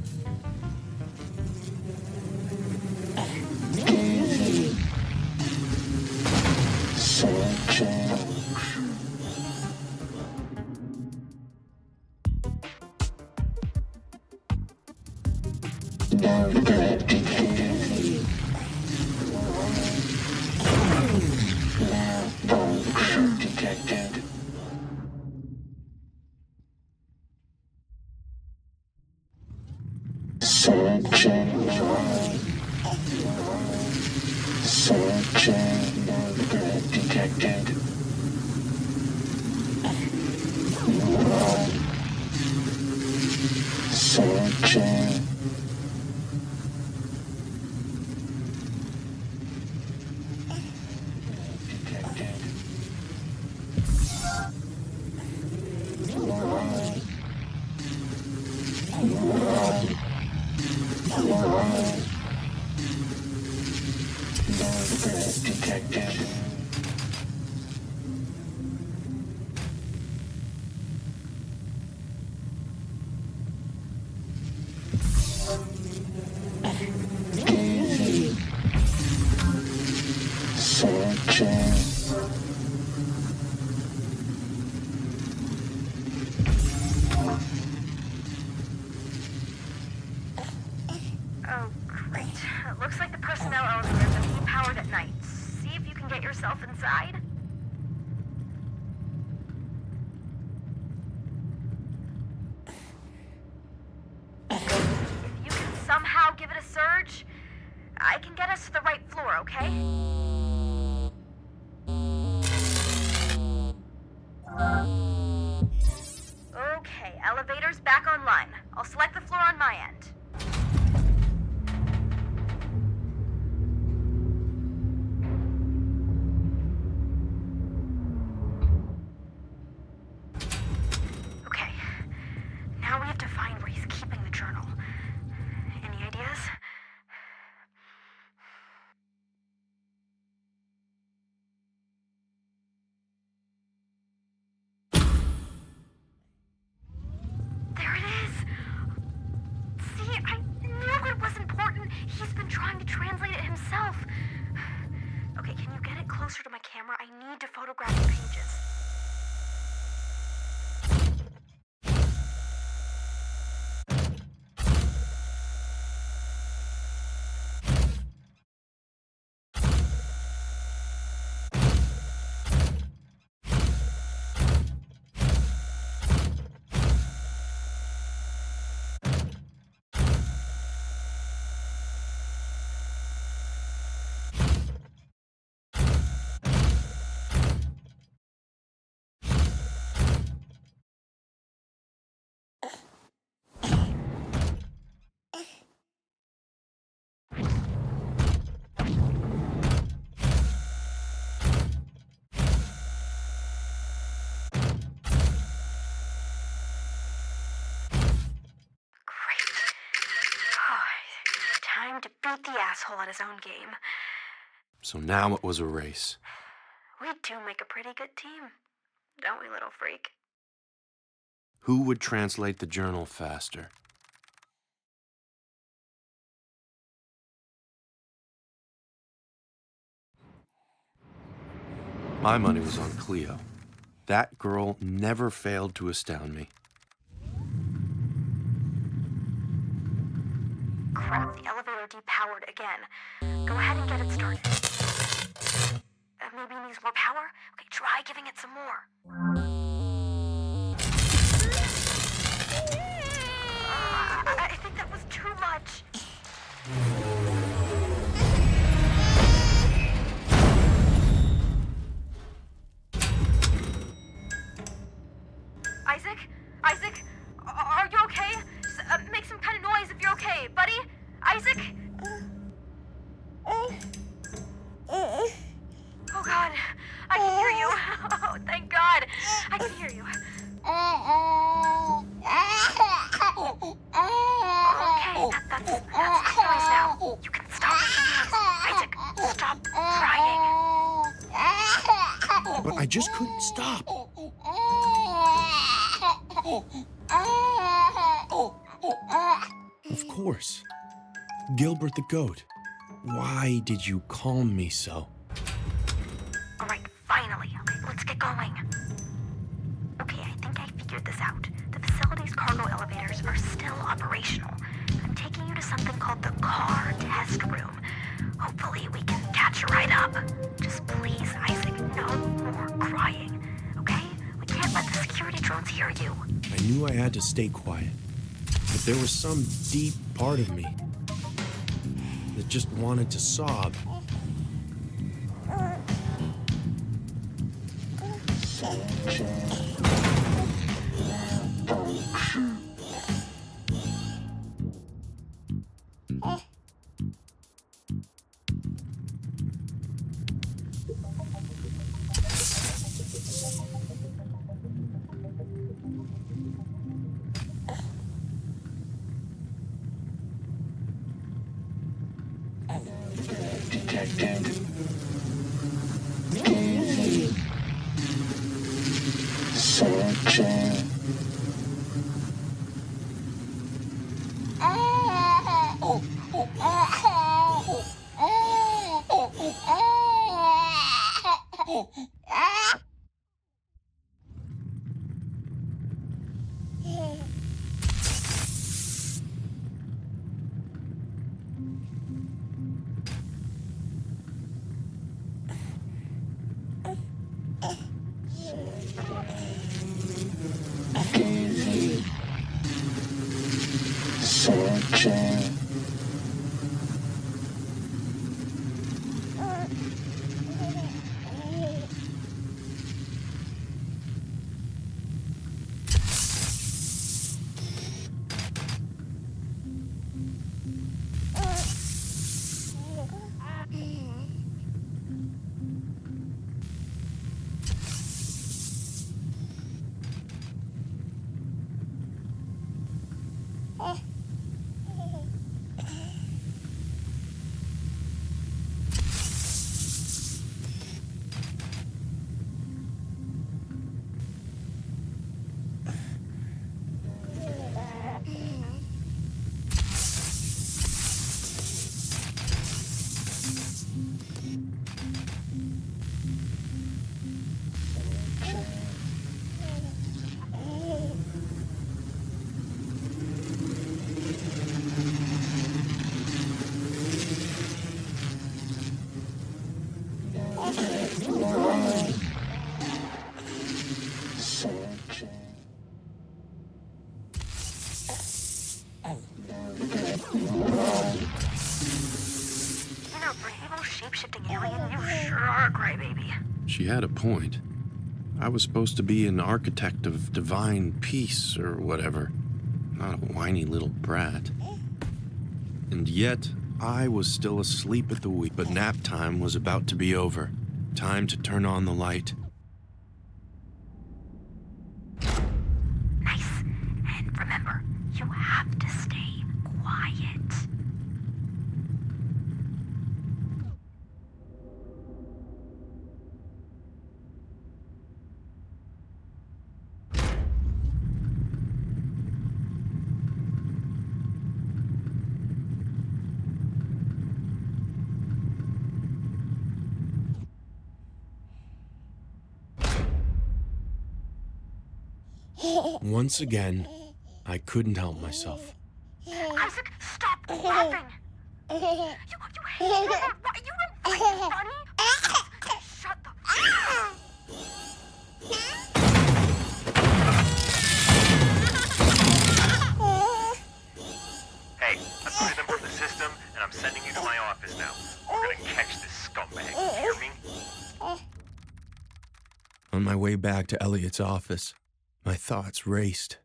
Oh, great. It looks like the personnel elevators are being powered at night. See if you can get yourself inside. If you can somehow give it a surge, I can get us to the right floor, okay? Okay, elevators back online. I'll select the floor on my end. Okay, now we have to find where he's keeping the journal. Any ideas? There it is! See, I knew it was important. He's been trying to translate it himself. Okay, can you get it closer to my camera? I need to photograph the pages. him to beat the asshole at his own game. So now it was a race. We do make a pretty good team, don't we, little freak? Who would translate the journal faster? My money was on Cleo. That girl never failed to astound me. Crap, the elevator depowered again. Go ahead and get it started. Maybe it needs more power? Okay, try giving it some more. I think that was too much. Isaac, are you okay? Just, make some kind of noise if you're okay, buddy. Isaac? Oh God, I can hear you. Oh, thank God, I can hear you. Okay, that's noise now. You can stop making noise. Isaac, stop crying. But I just couldn't stop. Of course. Gilbert the goat. Why did you calm me so? All right, finally. Okay, let's get going. Okay, I think I figured this out. The facility's cargo elevators are still operational. I'm taking you to something called the car test room. Hopefully we can catch you right up. Just please, Isaac, no more crying, okay? We can't let the security drones hear you. I knew I had to stay quiet, but there was some deep part of me that just wanted to sob. She had a point. I was supposed to be an architect of divine peace or whatever, not a whiny little brat. And yet, I was still asleep at the wheel, but nap time was about to be over. Time to turn on the light. Nice. And remember, you have to stay quiet. Once again, I couldn't help myself. Isaac, stop laughing! You hate it? What? You don't find it funny? Shut the Hey, I'm putting them from the system, and I'm sending you to my office now. We're gonna catch this scumbag. You hear me? On my way back to Elliot's office, my thoughts raced.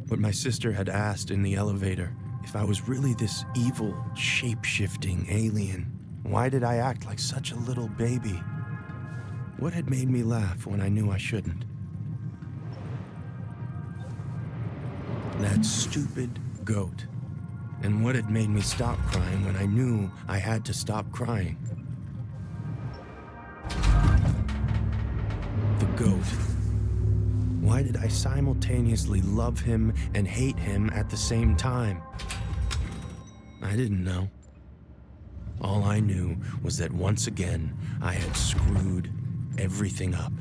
What my sister had asked in the elevator, if I was really this evil, shape-shifting alien, why did I act like such a little baby? What had made me laugh when I knew I shouldn't? That stupid goat. And what had made me stop crying when I knew I had to stop crying? The goat. Why did I simultaneously love him and hate him at the same time? I didn't know. All I knew was that once again, I had screwed everything up.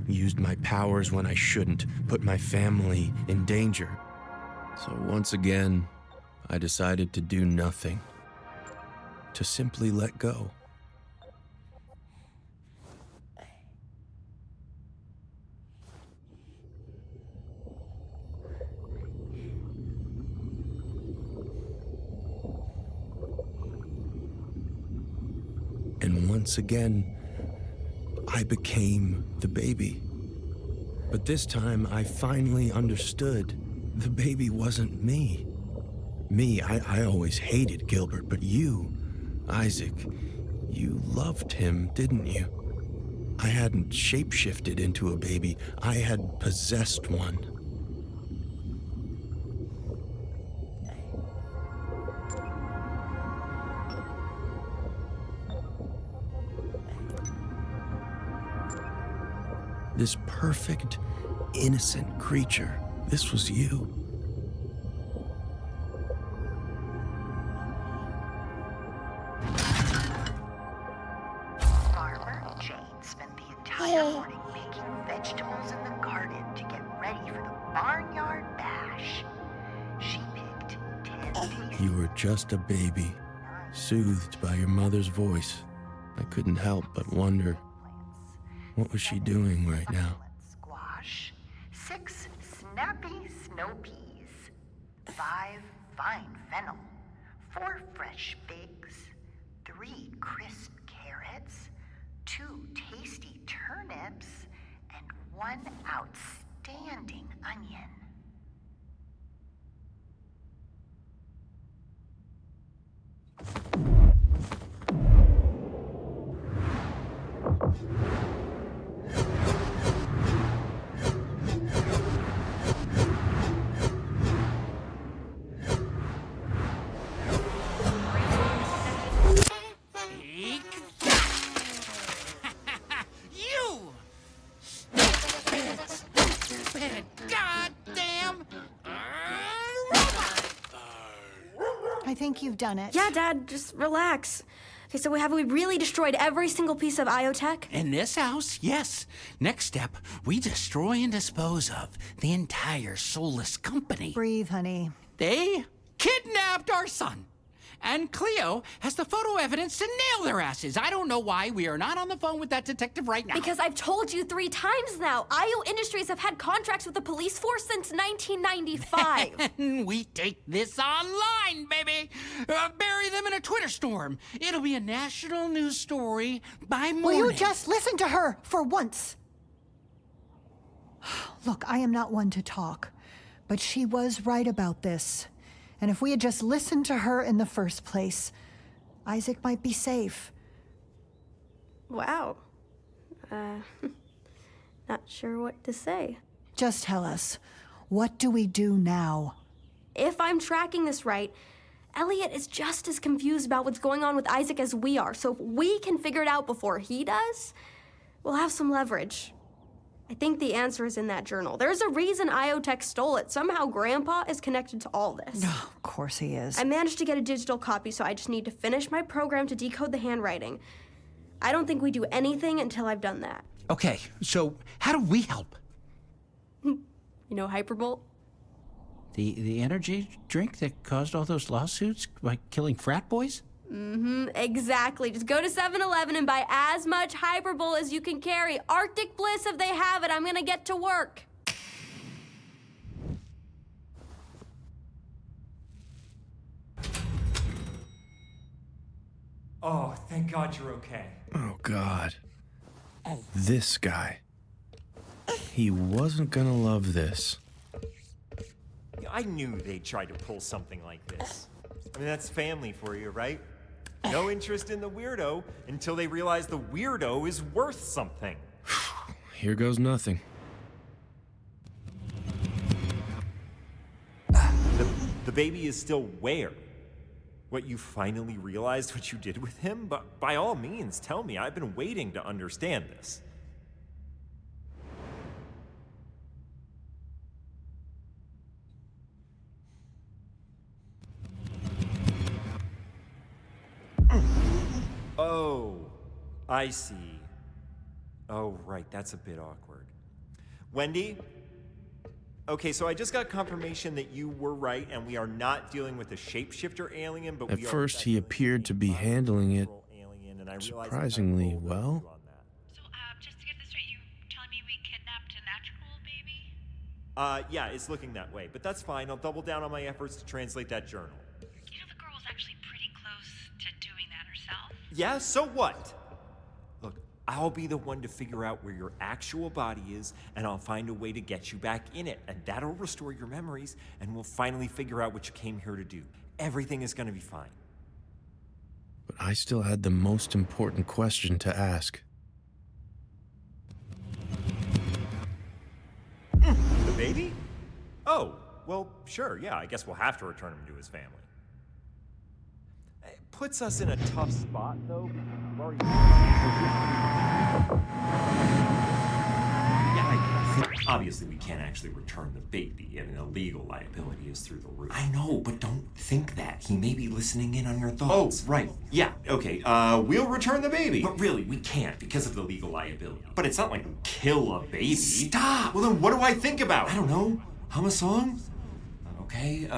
Used my powers when I shouldn't, put my family in danger. So once again, I decided to do nothing. To simply let go. And once again, I became the baby. But this time, I finally understood the baby wasn't me. I always hated Gilbert, but you, Isaac, you loved him, didn't you? I hadn't shapeshifted into a baby. I had possessed one. This perfect, innocent creature. This was you. Farmer Jane spent the entire morning making vegetables in the garden to get ready for the barnyard bash. She picked 10 tasty... You were just a baby, soothed by your mother's voice. I couldn't help but wonder, what was she doing right now? Squash, 6 snappy snow peas, 5 fine fennel, 4 fresh figs, 3 crisp carrots, 2 tasty turnips, and 1 outstanding onion. You! Stupid, goddamn robot! I think you've done it. Yeah, Dad, just relax. Okay, so have we really destroyed every single piece of IO tech? In this house, yes. Next step, we destroy and dispose of the entire soulless company. Breathe, honey. They kidnapped our son. And Cleo has the photo evidence to nail their asses. I don't know why we are not on the phone with that detective right now. Because I've told you 3 times now. IO Industries have had contracts with the police force since 1995. And we take this online, baby. Bury them in a Twitter storm. It'll be a national news story by morning. Will you just listen to her for once? Look, I am not one to talk, but she was right about this. And if we had just listened to her in the first place, Isaac might be safe. Wow. Not sure what to say. Just tell us, what do we do now? If I'm tracking this right, Elliot is just as confused about what's going on with Isaac as we are. So if we can figure it out before he does, we'll have some leverage. I think the answer is in that journal. There's a reason IoTech stole it. Somehow Grandpa is connected to all this. Oh, of course he is. I managed to get a digital copy, so I just need to finish my program to decode the handwriting. I don't think we do anything until I've done that. Okay, so how do we help? You know Hyperbolt? The energy drink that caused all those lawsuits by killing frat boys? Mm-hmm, exactly. Just go to 7-Eleven and buy as much Hyperbolt as you can carry. Arctic Bliss, if they have it, I'm gonna get to work. Oh, thank God you're okay. Oh, God. This guy. He wasn't gonna love this. I knew they'd try to pull something like this. I mean, that's family for you, right? No interest in the weirdo until they realize the weirdo is worth something. Here goes nothing. The baby is still where? What, you finally realized what you did with him? But by all means, tell me. I've been waiting to understand this. Oh, I see. Oh, right, that's a bit awkward. Wendy? Okay, so I just got confirmation that you were right, and we are not dealing with a shapeshifter alien, but At first, he appeared to be handling it surprisingly well. So, just to get this straight, you telling me we kidnapped an actual baby? Yeah, it's looking that way, but that's fine. I'll double down on my efforts to translate that journal. You know, the girl was actually pretty close to doing that herself. Yeah, so what? Look, I'll be the one to figure out where your actual body is, and I'll find a way to get you back in it, and that'll restore your memories, and we'll finally figure out what you came here to do. Everything is gonna be fine. But I still had the most important question to ask. The baby? Oh, well, sure, yeah, I guess we'll have to return him to his family. It puts us in a tough spot, though, because we've already... Obviously, we can't actually return the baby. I mean, the legal liability is through the roof. I know, but don't think that. He may be listening in on your thoughts. Oh, right. Yeah, okay. We'll return the baby. But really, we can't because of the legal liability. But it's not like we kill a baby. Stop! Well, then what do I think about? I don't know. Hum a song? Okay,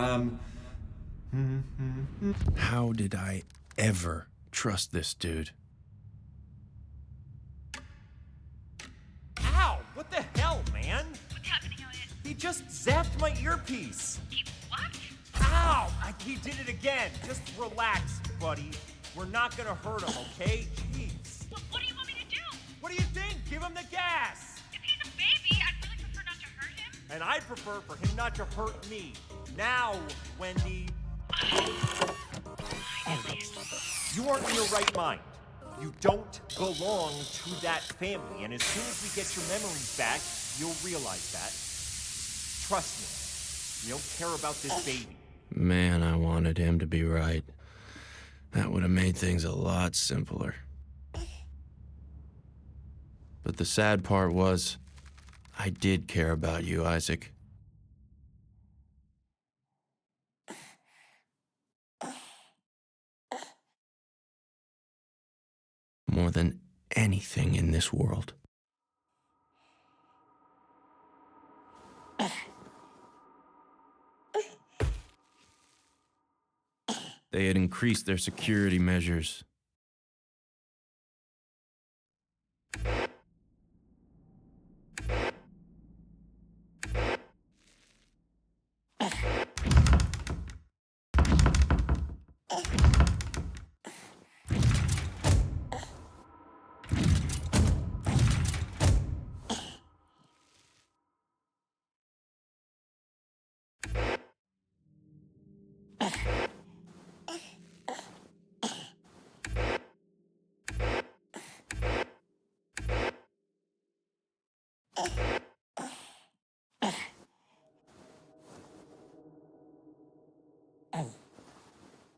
How did I ever trust this dude? Ow! What the hell, man? What's happening, Elliot? He just zapped my earpiece. He what? Ow! He did it again. Just relax, buddy. We're not gonna hurt him, okay? Jeez. What do you want me to do? What do you think? Give him the gas! If he's a baby, I'd really prefer not to hurt him. And I'd prefer for him not to hurt me. Now, Wendy. You aren't in your right mind. You don't belong to that family, and as soon as we get your memories back, you'll realize that. Trust me, you don't care about this baby. Man, I wanted him to be right. That would have made things a lot simpler. But the sad part was, I did care about you, Isaac. More than anything in this world. They had increased their security measures.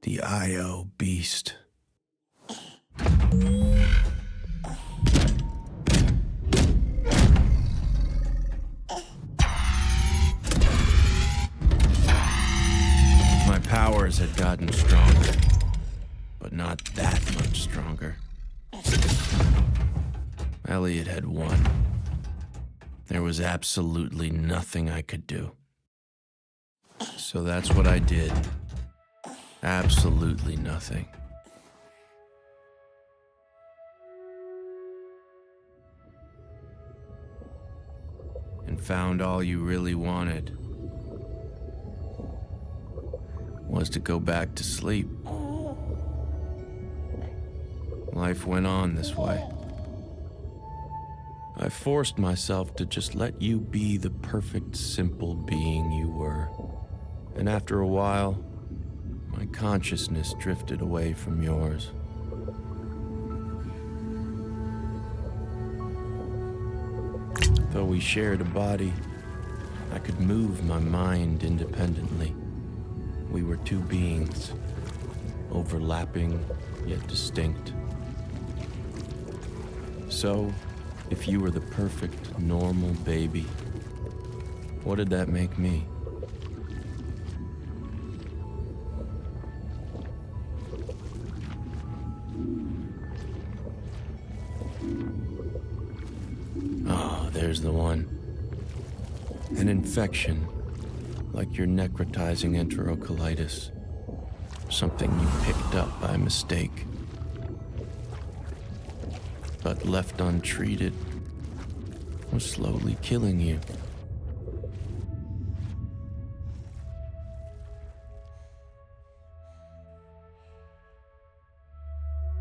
The IO beast. My powers had gotten stronger, but not that much stronger. Elliot had won. There was absolutely nothing I could do. So that's what I did. Absolutely nothing. And found all you really wanted was to go back to sleep. Life went on this way. I forced myself to just let you be the perfect, simple being you were. And after a while, my consciousness drifted away from yours. Though we shared a body, I could move my mind independently. We were two beings, overlapping yet distinct. So, if you were the perfect, normal baby, what did that make me? Oh, there's the one. An infection, like your necrotizing enterocolitis. Something you picked up by mistake. But left untreated, was slowly killing you.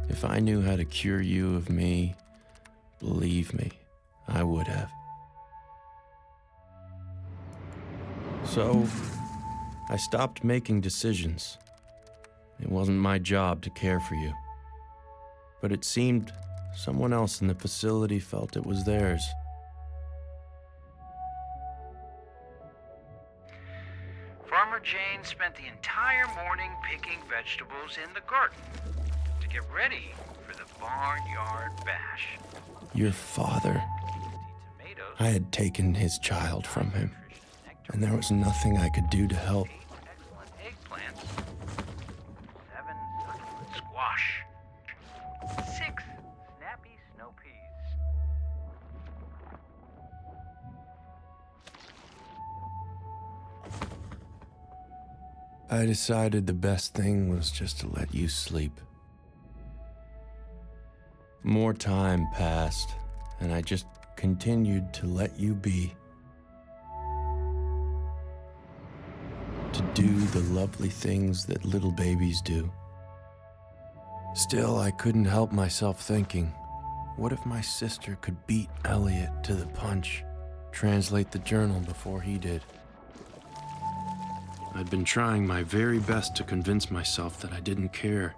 If I knew how to cure you of me, believe me, I would have. So, I stopped making decisions. It wasn't my job to care for you. But it seemed someone else in the facility felt it was theirs. Farmer Jane spent the entire morning picking vegetables in the garden to get ready for the barnyard bash. Your father. I had taken his child from him, and there was nothing I could do to help. Excellent eggplants. 7 succulent squash. 6 snappy snow peas. I decided the best thing was just to let you sleep. More time passed, and I just continued to let you be. To do the lovely things that little babies do. Still, I couldn't help myself thinking, what if my sister could beat Elliot to the punch, translate the journal before he did? I'd been trying my very best to convince myself that I didn't care.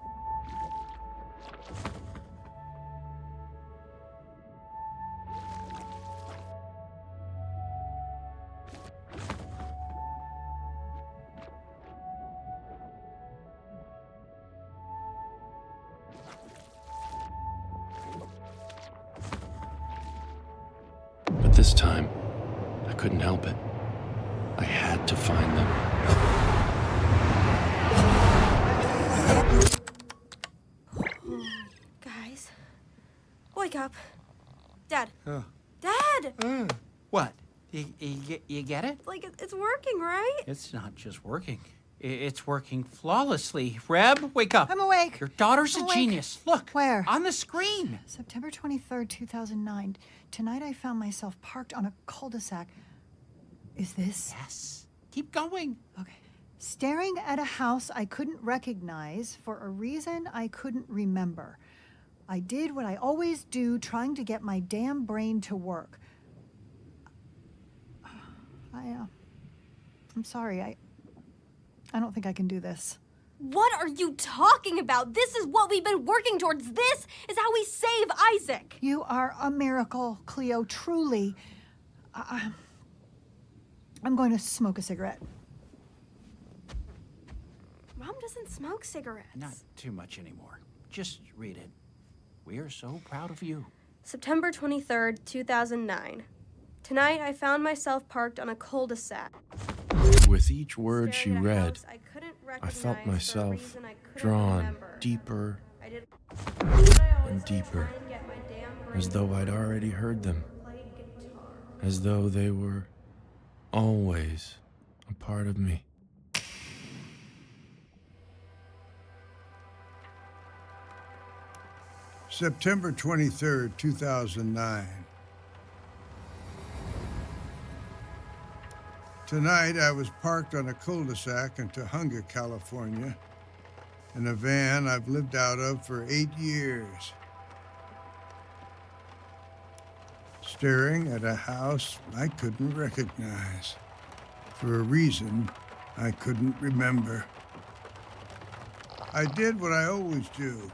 But this time, I couldn't help it. I had to find them. Guys, wake up. Dad. Oh. Dad! What? You get it? Like, it's working, right? It's not just working. It's working flawlessly. Reb, wake up. I'm awake. Your daughter's I'm a awake. genius. Look. Where? On the screen. September 23rd, 2009. Tonight I found myself parked on a cul-de-sac. Is this? Yes. Keep going. Okay. Staring at a house I couldn't recognize for a reason I couldn't remember. I did what I always do, trying to get my damn brain to work. I'm sorry. I don't think I can do this. What are you talking about? This is what we've been working towards. This is how we save Isaac. You are a miracle, Cleo, truly. I'm going to smoke a cigarette. Mom doesn't smoke cigarettes. Not too much anymore. Just read it. We are so proud of you. September 23rd, 2009. Tonight, I found myself parked on a cul-de-sac. With each word she read, I felt myself drawn deeper and deeper. as though I'd already heard them, as though they were always a part of me. September 23rd, 2009. Tonight, I was parked on a cul-de-sac in Tahunga, California, in a van I've lived out of for 8 years. Staring at a house I couldn't recognize, for a reason I couldn't remember. I did what I always do,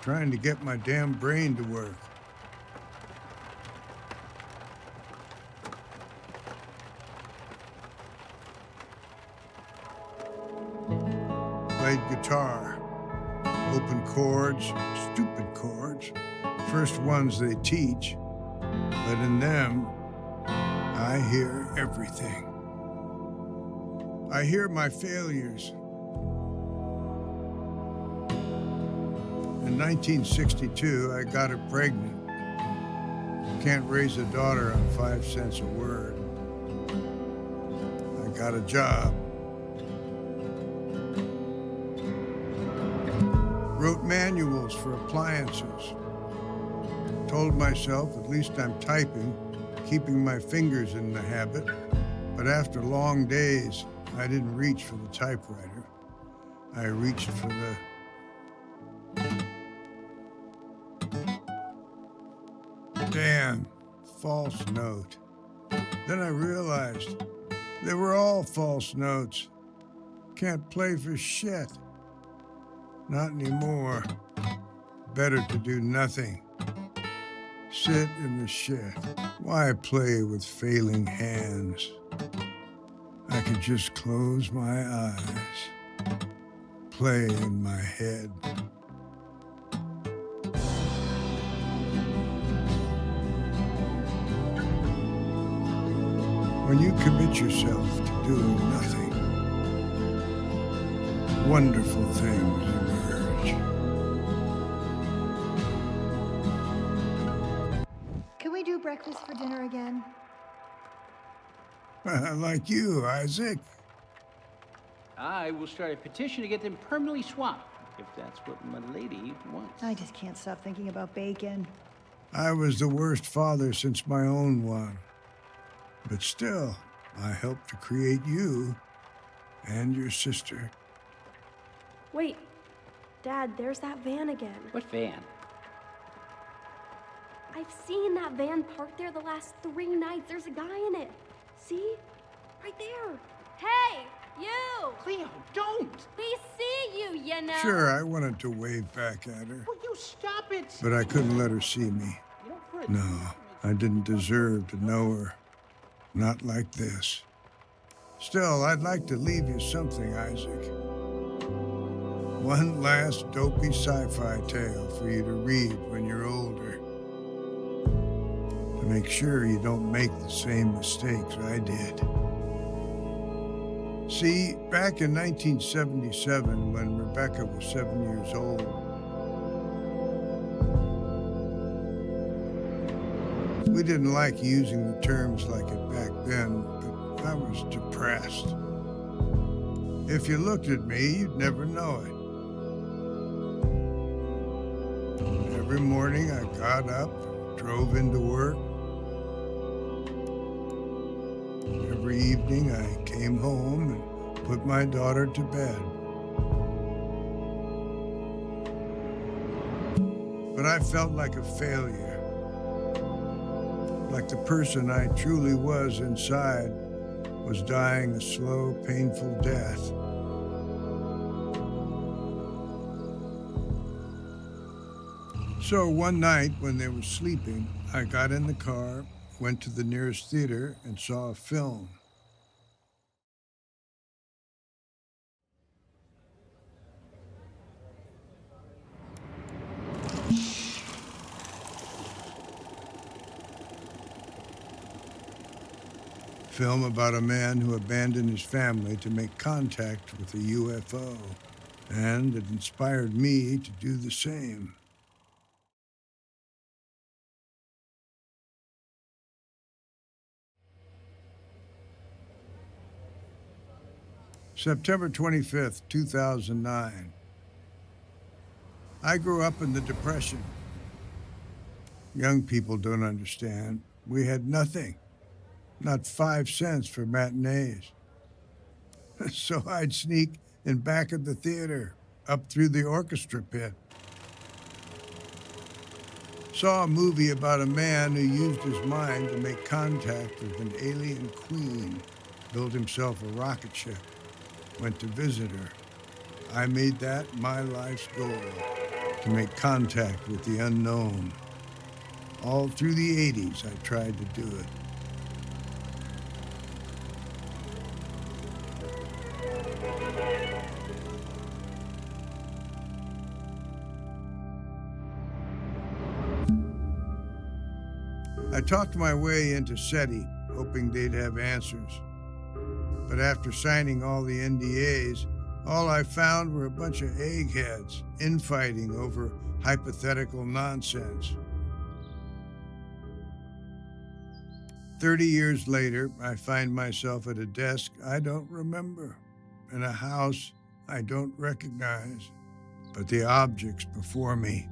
trying to get my damn brain to work. Played guitar, open chords, stupid chords, first ones they teach, but in them, I hear everything. I hear my failures. In 1962, I got her pregnant. Can't raise a daughter on 5 cents a word. I got a job. Wrote manuals for appliances. Told myself at least I'm typing, keeping my fingers in the habit. But after long days, I didn't reach for the typewriter. I reached for the damn false note. Then I realized they were all false notes. Can't play for shit. Not anymore. Better to do nothing. Sit in the shit. Why play with failing hands? I could just close my eyes. Play in my head. When you commit yourself to doing nothing, wonderful things emerge. Can we do breakfast for dinner again? Like you, Isaac. I will start a petition to get them permanently swapped, if that's what my lady wants. I just can't stop thinking about bacon. I was the worst father since my own one. But still, I helped to create you and your sister. Wait, Dad, there's that van again. What van? I've seen that van parked there the last 3 nights. There's a guy in it. See? Right there. Hey, you! Cleo, don't! We see you, you know. Sure, I wanted to wave back at her, Will you stop it? but I couldn't let her see me. No, I didn't deserve to know her. Not like this. Still, I'd like to leave you something, Isaac. One last dopey sci-fi tale for you to read when you're older. To make sure you don't make the same mistakes I did. See, back in 1977, when Rebecca was 7 years old, we didn't like using the terms like it back then, but I was depressed. If you looked at me, you'd never know it. Every morning I got up, drove into work. Every evening I came home and put my daughter to bed. But I felt like a failure. Like the person I truly was inside was dying a slow, painful death. So one night when they were sleeping, I got in the car, went to the nearest theater, and saw a film. Film about a man who abandoned his family to make contact with a UFO, and it inspired me to do the same. September 25th, 2009. I grew up in the Depression. Young people don't understand. We had nothing. Not 5 cents for matinees. So I'd sneak in back of the theater, up through the orchestra pit. Saw a movie about a man who used his mind to make contact with an alien queen, built himself a rocket ship, went to visit her. I made that my life's goal, to make contact with the unknown. All through the 80s, I tried to do it. I talked my way into SETI, hoping they'd have answers. But after signing all the NDAs, all I found were a bunch of eggheads infighting over hypothetical nonsense. 30 years later, I find myself at a desk I don't remember, in a house I don't recognize. But the objects before me,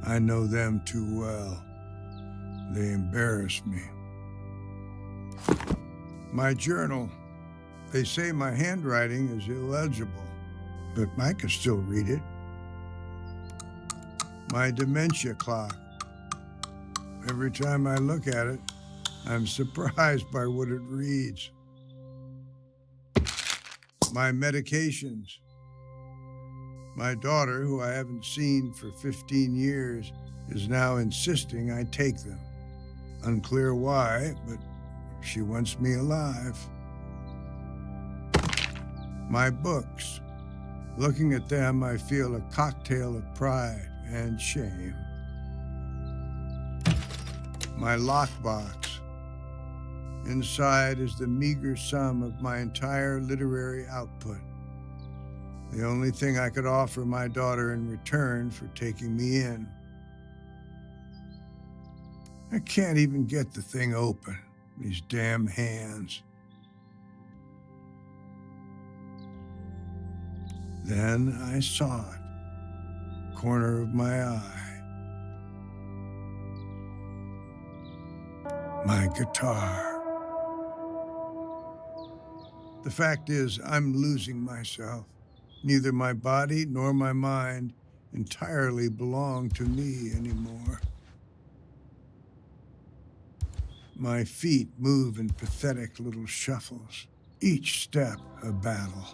I know them too well. They embarrass me. My journal. They say my handwriting is illegible, but I can still read it. My dementia clock. Every time I look at it, I'm surprised by what it reads. My medications. My daughter, who I haven't seen for 15 years, is now insisting I take them. Unclear why, but she wants me alive. My books. Looking at them, I feel a cocktail of pride and shame. My lockbox. Inside is the meager sum of my entire literary output. The only thing I could offer my daughter in return for taking me in. I can't even get the thing open, these damn hands. Then I saw it, corner of my eye. My guitar. The fact is, I'm losing myself. Neither my body nor my mind entirely belong to me anymore. My feet move in pathetic little shuffles, each step a battle.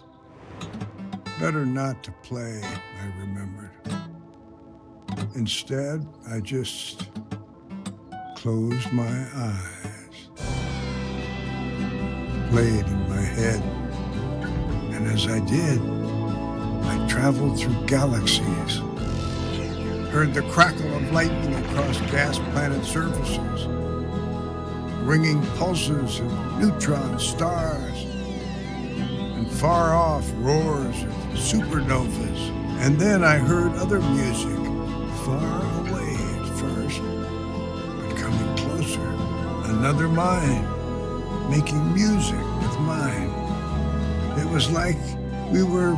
Better not to play, I remembered. Instead, I just closed my eyes, played in my head, and as I did, I traveled through galaxies, heard the crackle of lightning across gas planet surfaces, ringing pulses of neutron stars, and far off roars of supernovas. And then I heard other music, far away at first, but coming closer. Another mind, making music with mine. It was like we were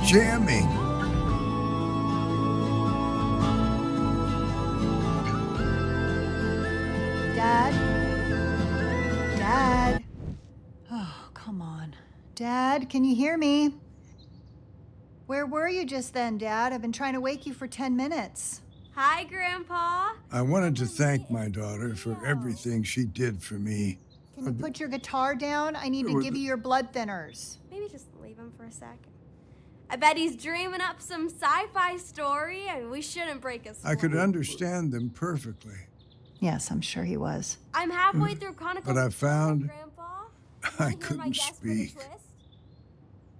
jamming. Dad? Dad? Oh, come on. Dad, can you hear me? Where were you just then, Dad? I've been trying to wake you for 10 minutes. Hi, Grandpa. I wanted to thank my daughter for everything she did for me. Can you put your guitar down? I need to give you your blood thinners. Maybe just leave him for a second. I bet he's dreaming up some sci-fi story, and we shouldn't break his. I could understand them perfectly. Yes, I'm sure he was. I'm halfway through Chronicles. But I found Grandpa. I couldn't speak.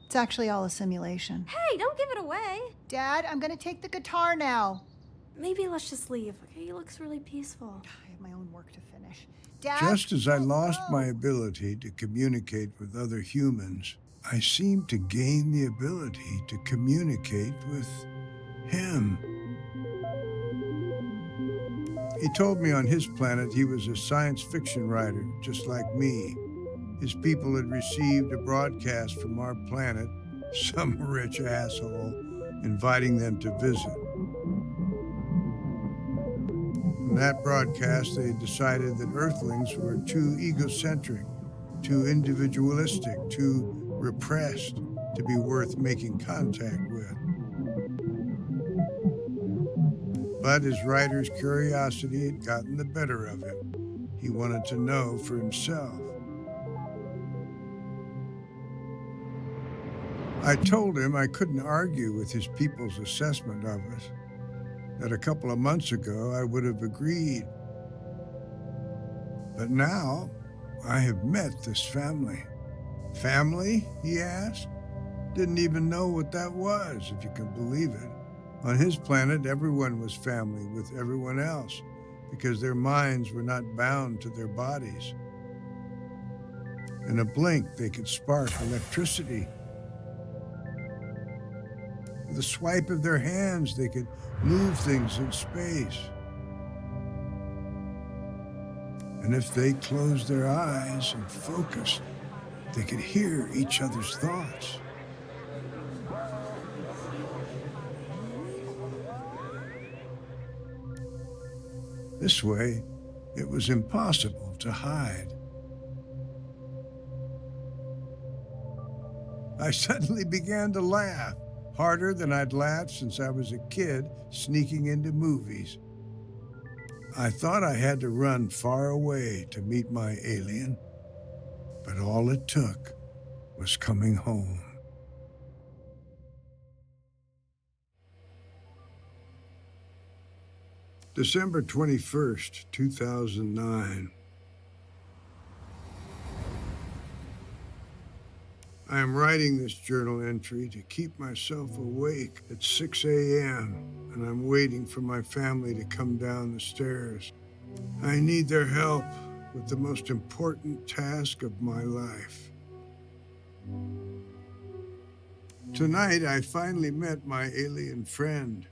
It's actually all a simulation. Hey, don't give it away. Dad, I'm gonna take the guitar now. Maybe let's just leave, okay? He looks really peaceful. I have my own work to finish. Dad? Just as I lost my ability to communicate with other humans, I seemed to gain the ability to communicate with him. He told me on his planet he was a science fiction writer, just like me. His people had received a broadcast from our planet, some rich asshole, inviting them to visit. In that broadcast, they decided that Earthlings were too egocentric, too individualistic, too repressed to be worth making contact with. But his writer's curiosity had gotten the better of him. He wanted to know for himself. I told him I couldn't argue with his people's assessment of us, that a couple of months ago I would have agreed. But now I have met this family. Family, he asked? Didn't even know what that was, if you can believe it. On his planet, everyone was family with everyone else because their minds were not bound to their bodies. In a blink, they could spark electricity. With a swipe of their hands, they could move things in space. And if they closed their eyes and focused, they could hear each other's thoughts. This way, it was impossible to hide. I suddenly began to laugh, harder than I'd laughed since I was a kid sneaking into movies. I thought I had to run far away to meet my alien, but all it took was coming home. December 21st, 2009. I am writing this journal entry to keep myself awake at 6 a.m., and I'm waiting for my family to come down the stairs. I need their help with the most important task of my life. Tonight, I finally met my alien friend.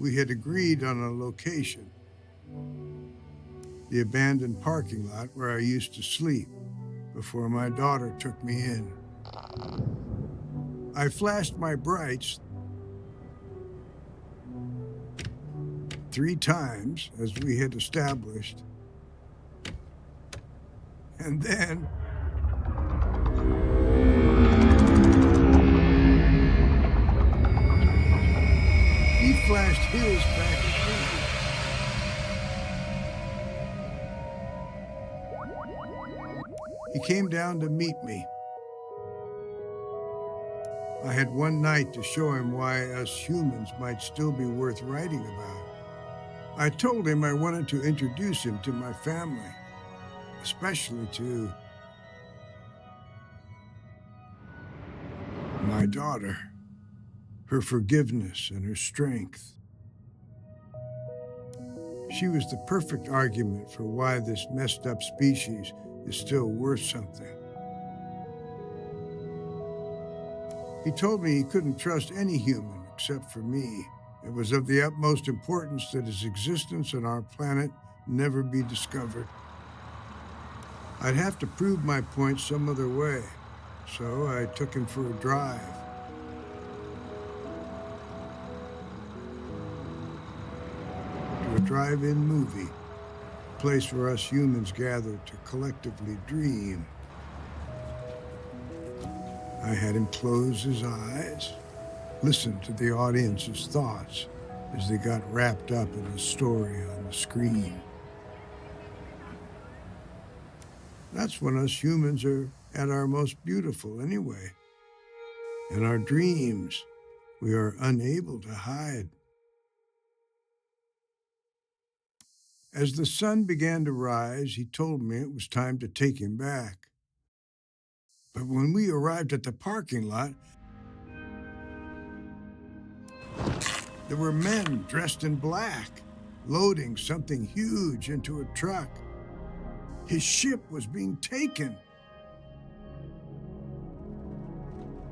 We had agreed on a location, the abandoned parking lot where I used to sleep before my daughter took me in. I flashed my brights 3 times, as we had established, and then he flashed his back at me. He came down to meet me. I had one night to show him why us humans might still be worth writing about. I told him I wanted to introduce him to my family, especially to my daughter, her forgiveness and her strength. She was the perfect argument for why this messed up species is still worth something. He told me he couldn't trust any human except for me. It was of the utmost importance that his existence on our planet never be discovered. I'd have to prove my point some other way, so I took him for a drive. To a drive-in movie, a place where us humans gather to collectively dream. I had him close his eyes, listen to the audience's thoughts as they got wrapped up in the story on the screen. That's when us humans are at our most beautiful anyway. In our dreams, we are unable to hide. As the sun began to rise, he told me it was time to take him back. But when we arrived at the parking lot, there were men dressed in black, loading something huge into a truck. His ship was being taken.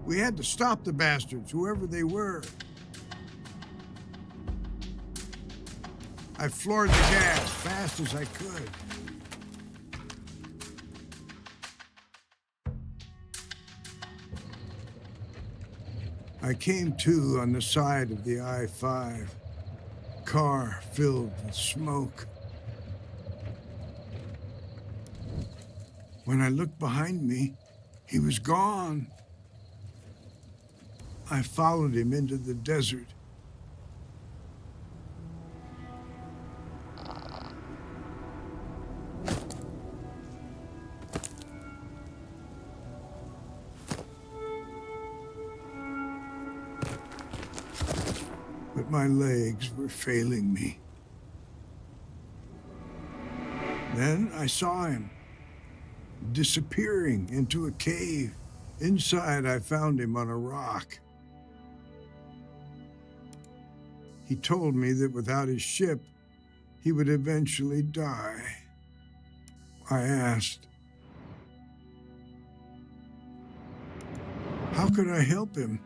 We had to stop the bastards, whoever they were. I floored the gas fast as I could. I came to on the side of the I-5. Car filled with smoke. When I looked behind me, he was gone. I followed him into the desert. But my legs were failing me. Then I saw him, disappearing into a cave. Inside, I found him on a rock. He told me that without his ship, he would eventually die. I asked, how could I help him?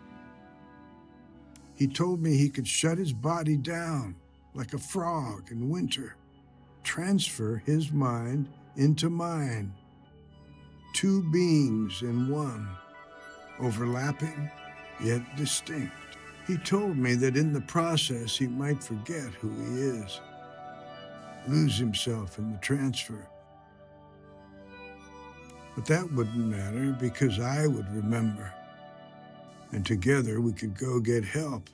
He told me he could shut his body down like a frog in winter, transfer his mind into mine. Two beings in one, overlapping yet distinct. He told me that in the process he might forget who he is, lose himself in the transfer. But that wouldn't matter because I would remember, and together we could go get help.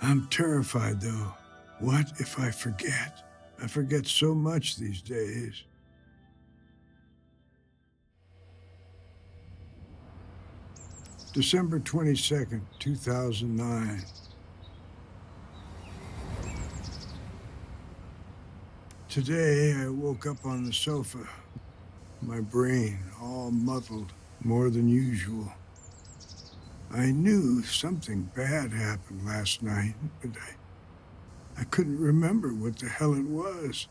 I'm terrified though. What if I forget? I forget so much these days. December 22nd, 2009. Today, I woke up on the sofa, my brain all muddled more than usual. I knew something bad happened last night, but I couldn't remember what the hell it was.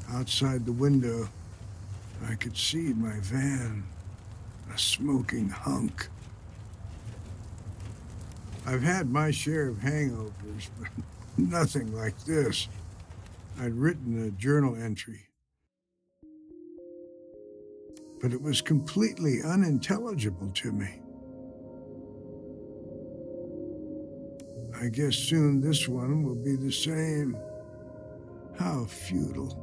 Outside the window, I could see my van, a smoking hunk. I've had my share of hangovers, but nothing like this. I'd written a journal entry, but it was completely unintelligible to me. I guess soon this one will be the same. How futile.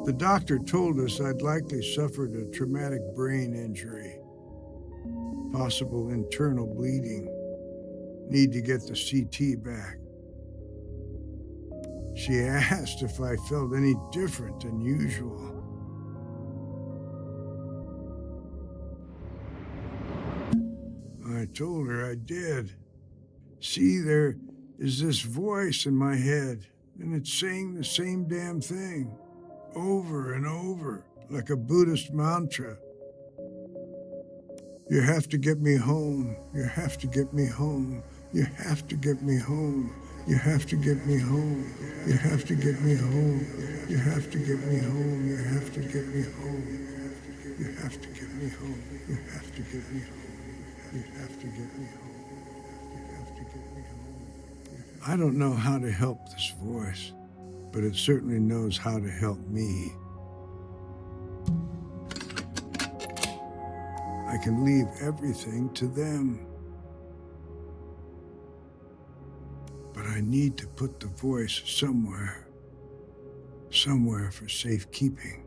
The doctor told us I'd likely suffered a traumatic brain injury, possible internal bleeding, need to get the CT back. She asked if I felt any different than usual. I told her I did. See, there is this voice in my head, and it's saying the same damn thing, over and over, like a Buddhist mantra. You have to get me home. You have to get me home. You have to get me home. You have to get me home. You have to get me home. You have to get me home. You have to get me home. You have to get me home. You have to get me home. You have to get me home. You have to get me home. I don't know how to help this voice, but it certainly knows how to help me. I can leave everything to them. But I need to put the voice somewhere for safekeeping.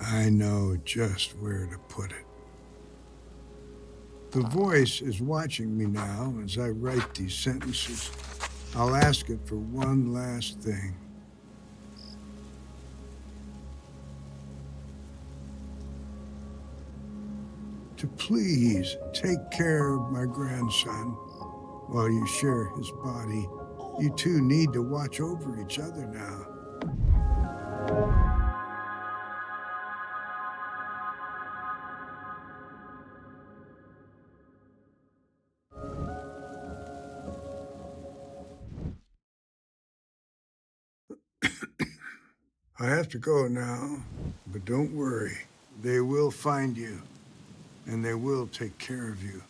I know just where to put it. The voice is watching me now as I write these sentences. I'll ask it for one last thing. To please take care of my grandson while you share his body. You two need to watch over each other now. I have to go now, but don't worry. They will find you, and they will take care of you.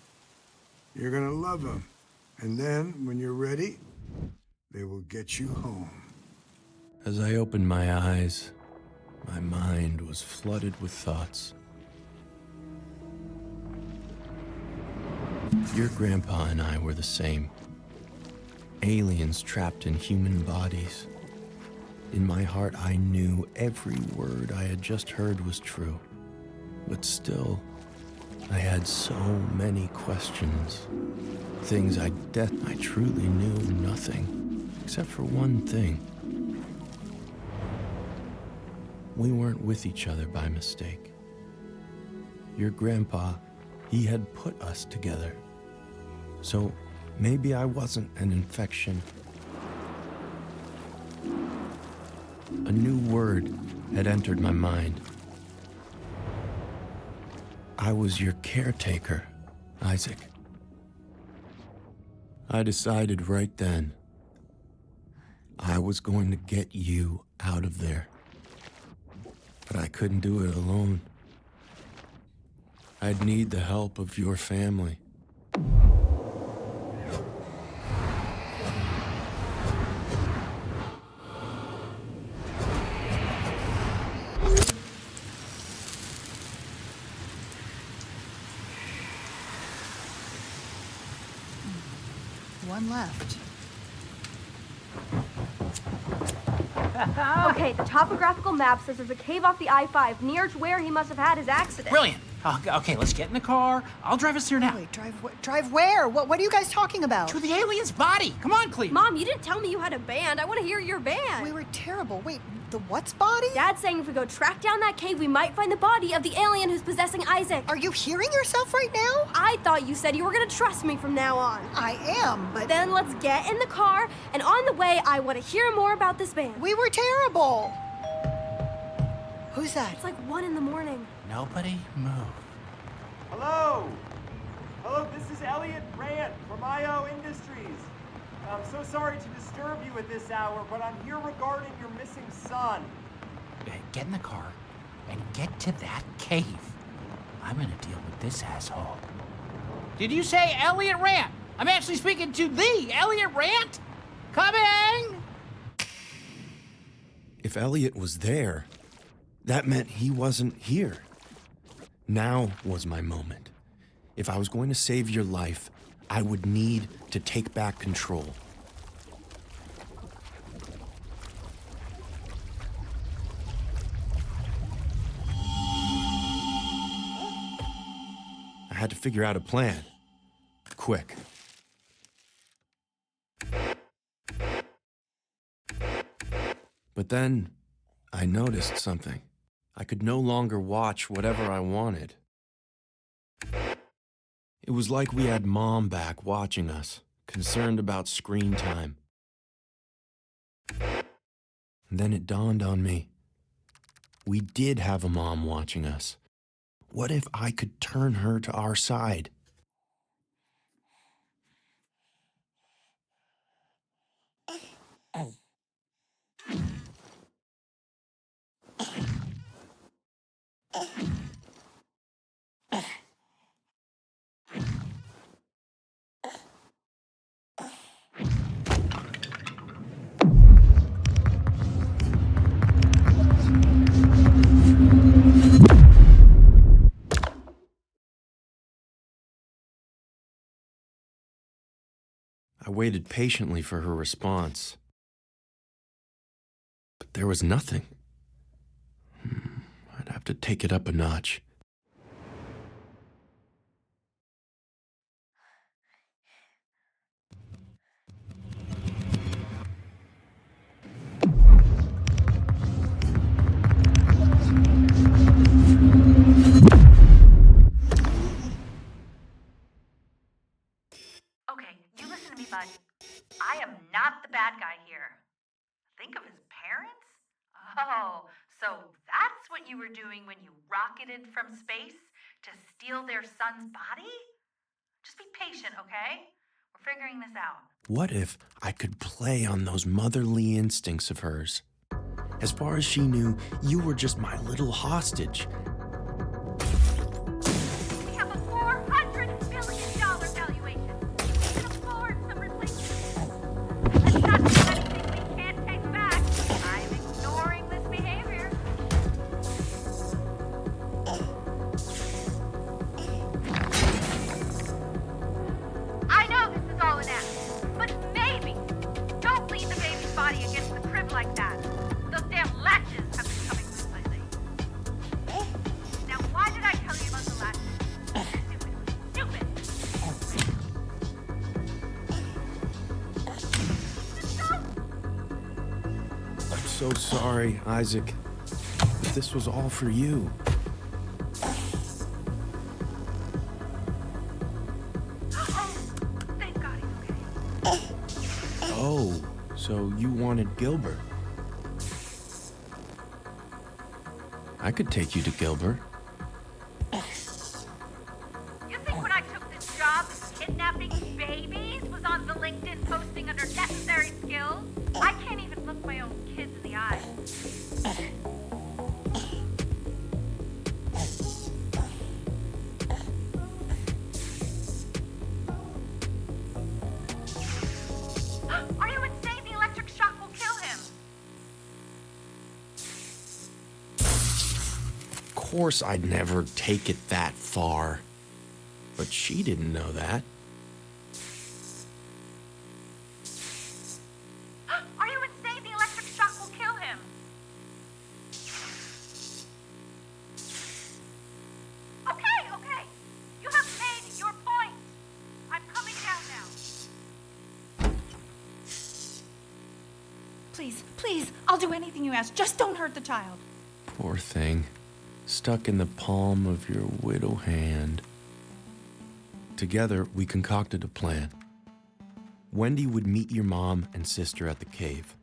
You're gonna love them, and then, when you're ready, they will get you home. As I opened my eyes, My mind was flooded with thoughts. Your grandpa and I were the same. Aliens trapped in human bodies. In my heart, I knew every word I had just heard was true. But still, I had so many questions. Things I truly knew nothing, except for one thing. We weren't with each other by mistake. Your grandpa, he had put us together. So maybe I wasn't an infection. A new word had entered my mind. I was your caretaker, Isaac. I decided right then I was going to get you out of there. But I couldn't do it alone. I'd need the help of your family. One left. Okay, the topographical map says there's a cave off the I-5 near to where he must have had his accident. Brilliant. Okay, let's get in the car. I'll drive us there now. Wait, drive where? What are you guys talking about? To the alien's body. Come on, Cleo. Mom, you didn't tell me you had a band. I want to hear your band. We were terrible. Wait, the what's body? Dad's saying if we go track down that cave, we might find the body of the alien who's possessing Isaac. Are you hearing yourself right now? I thought you said you were going to trust me from now on. I am, but... Then let's get in the car, and on the way, I want to hear more about this band. We were terrible. Who's that? It's like 1 a.m. Nobody move. Hello! Hello, this is Elliot Rand from IO Industries. I'm so sorry to disturb you at this hour, but I'm here regarding your missing son. Get in the car and get to that cave. I'm gonna deal with this asshole. Did you say Elliot Rand? I'm actually speaking to the Elliot Rand. Coming! If Elliot was there, that meant he wasn't here. Now was my moment. If I was going to save your life, I would need to take back control. I had to figure out a plan. Quick. But then, I noticed something. I could no longer watch whatever I wanted. It was like we had Mom back watching us, concerned about screen time. And then it dawned on me. We did have a mom watching us. What if I could turn her to our side? I waited patiently for her response. But there was nothing. I'd have to take it up a notch. Okay, you listen to me, bud. I am not the bad guy here. Think of his parents? Oh, so that's what you were doing when you rocketed from space to steal their son's body? Just be patient, okay? We're figuring this out. What if I could play on those motherly instincts of hers? As far as she knew, you were just my little hostage. We have a $400 billion valuation. We can afford some replacements. Let's not do anything we can't take back. I'm ignoring this behavior. so sorry, Isaac. But this was all for you. Thank God he's okay. Oh, so you wanted Gilbert. I could take you to Gilbert. You think when I took this job, kidnapping babies was on the LinkedIn posting under necessary skills? I can't even look my own kids in the eye. Are you insane? The electric shock will kill him. Of course I'd never take it that far. But she didn't know that. Are you insane? The electric shock will kill him. Okay. You have made your point. I'm coming down now. Please, I'll do anything you ask. Just don't hurt the child. Poor thing. Stuck in the palm of your widow hand. Together, we concocted a plan. Wendy would meet your mom and sister at the cave.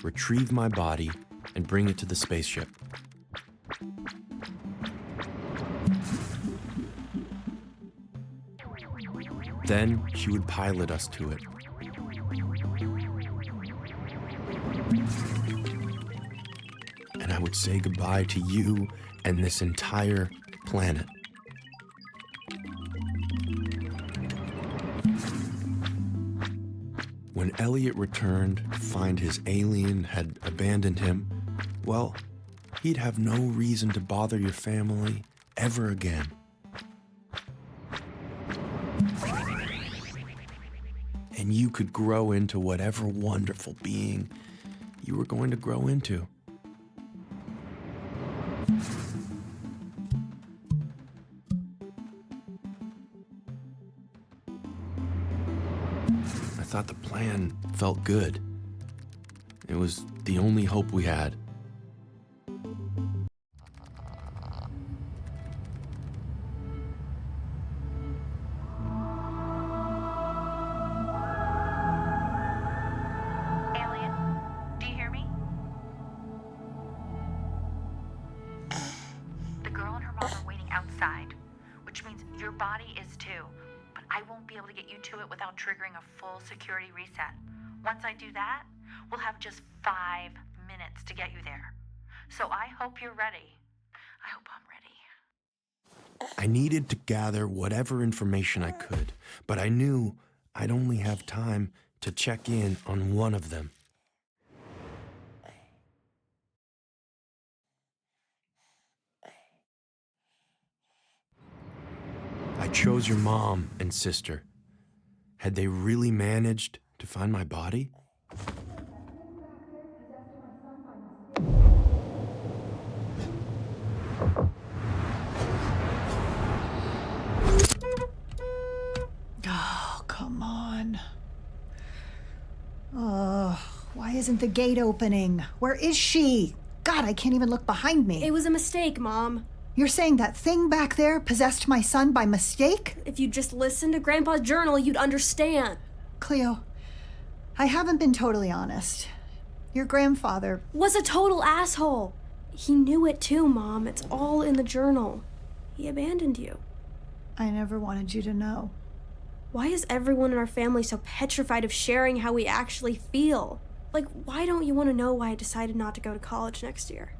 Retrieve my body and bring it to the spaceship. Then she would pilot us to it. And I would say goodbye to you and this entire planet. When Elliot returned to find his alien had abandoned him, well, he'd have no reason to bother your family ever again. And you could grow into whatever wonderful being you were going to grow into. I thought the plan felt good. It was the only hope we had. Alien, do you hear me? The girl and her mom are waiting outside, which means your body is too. But I won't be able to get you to it without triggering a full security reset. Once I do that, we'll have just 5 minutes to get you there. So I hope you're ready. I hope I'm ready. I needed to gather whatever information I could, but I knew I'd only have time to check in on one of them. I chose your mom and sister. Had they really managed to find my body? Oh, come on. Oh, why isn't the gate opening? Where is she? God, I can't even look behind me. It was a mistake, Mom. You're saying that thing back there possessed my son by mistake? If you just listened to Grandpa's journal, you'd understand. Cleo, I haven't been totally honest. Your grandfather was a total asshole. He knew it too, Mom. It's all in the journal. He abandoned you. I never wanted you to know. Why is everyone in our family so petrified of sharing how we actually feel? Like, why don't you want to know why I decided not to go to college next year?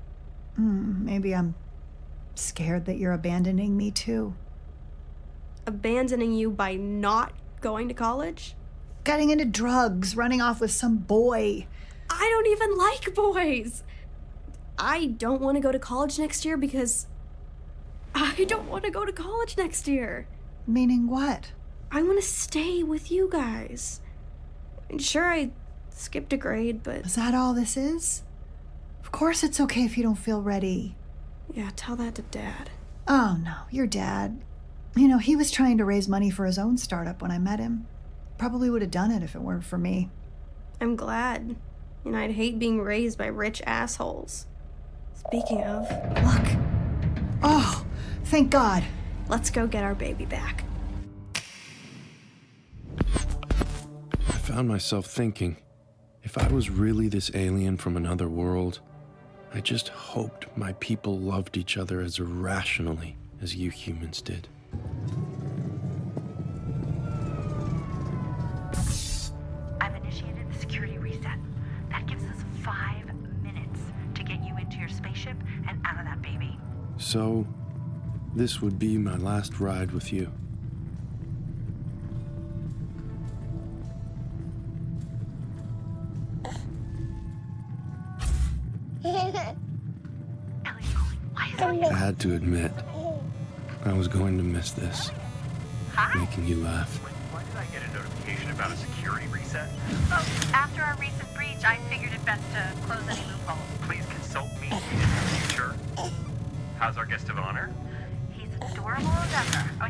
Maybe I'm scared that you're abandoning me too. Abandoning you by not going to college? Getting into drugs, running off with some boy. I don't even like boys. I don't want to go to college next year because I don't want to go to college next year. Meaning what? I want to stay with you guys. Sure, I skipped a grade, but... Is that all this is? Of course it's okay if you don't feel ready. Yeah, tell that to Dad. Oh, no, your dad. You know, he was trying to raise money for his own startup when I met him. Probably would have done it if it weren't for me. I'm glad. And I'd hate being raised by rich assholes. Speaking of... Look. Oh, thank God. Let's go get our baby back. I found myself thinking, if I was really this alien from another world, I just hoped my people loved each other as irrationally as you humans did. I've initiated the security reset. That gives us 5 minutes to get you into your spaceship and out of that baby. So, this would be my last ride with you. I had to admit, I was going to miss this. Making you laugh. Why did I get a notification about a security reset? Well, after our recent breach, I figured it best to close any loopholes. Please consult me in the future. How's our guest of honor? He's adorable as ever. Oh,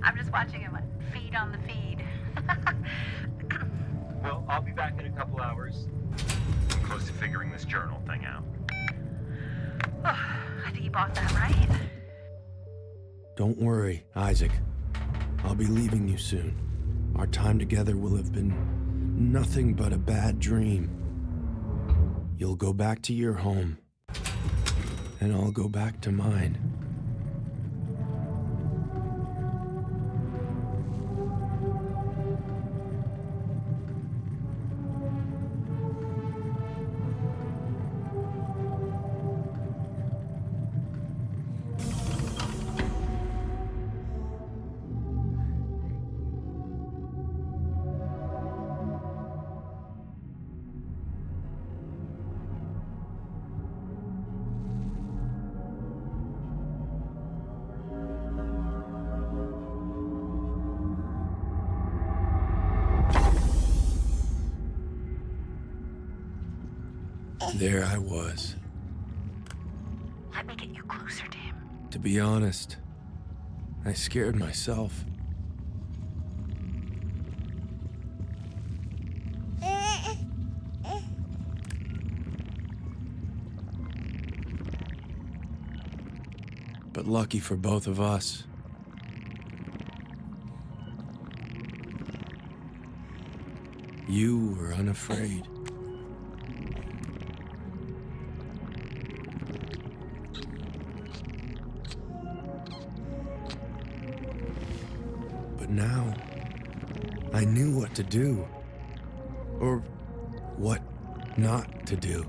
I'm just watching him feed on the feed. Well, I'll be back in a couple hours. I'm close to figuring this journal thing out. I think you bought that, right? Don't worry, Isaac. I'll be leaving you soon. Our time together will have been nothing but a bad dream. You'll go back to your home, and I'll go back to mine. There I was. Let me get you closer to him. To be honest, I scared myself. But lucky for both of us, you were unafraid. But now, I knew what to do, or what not to do.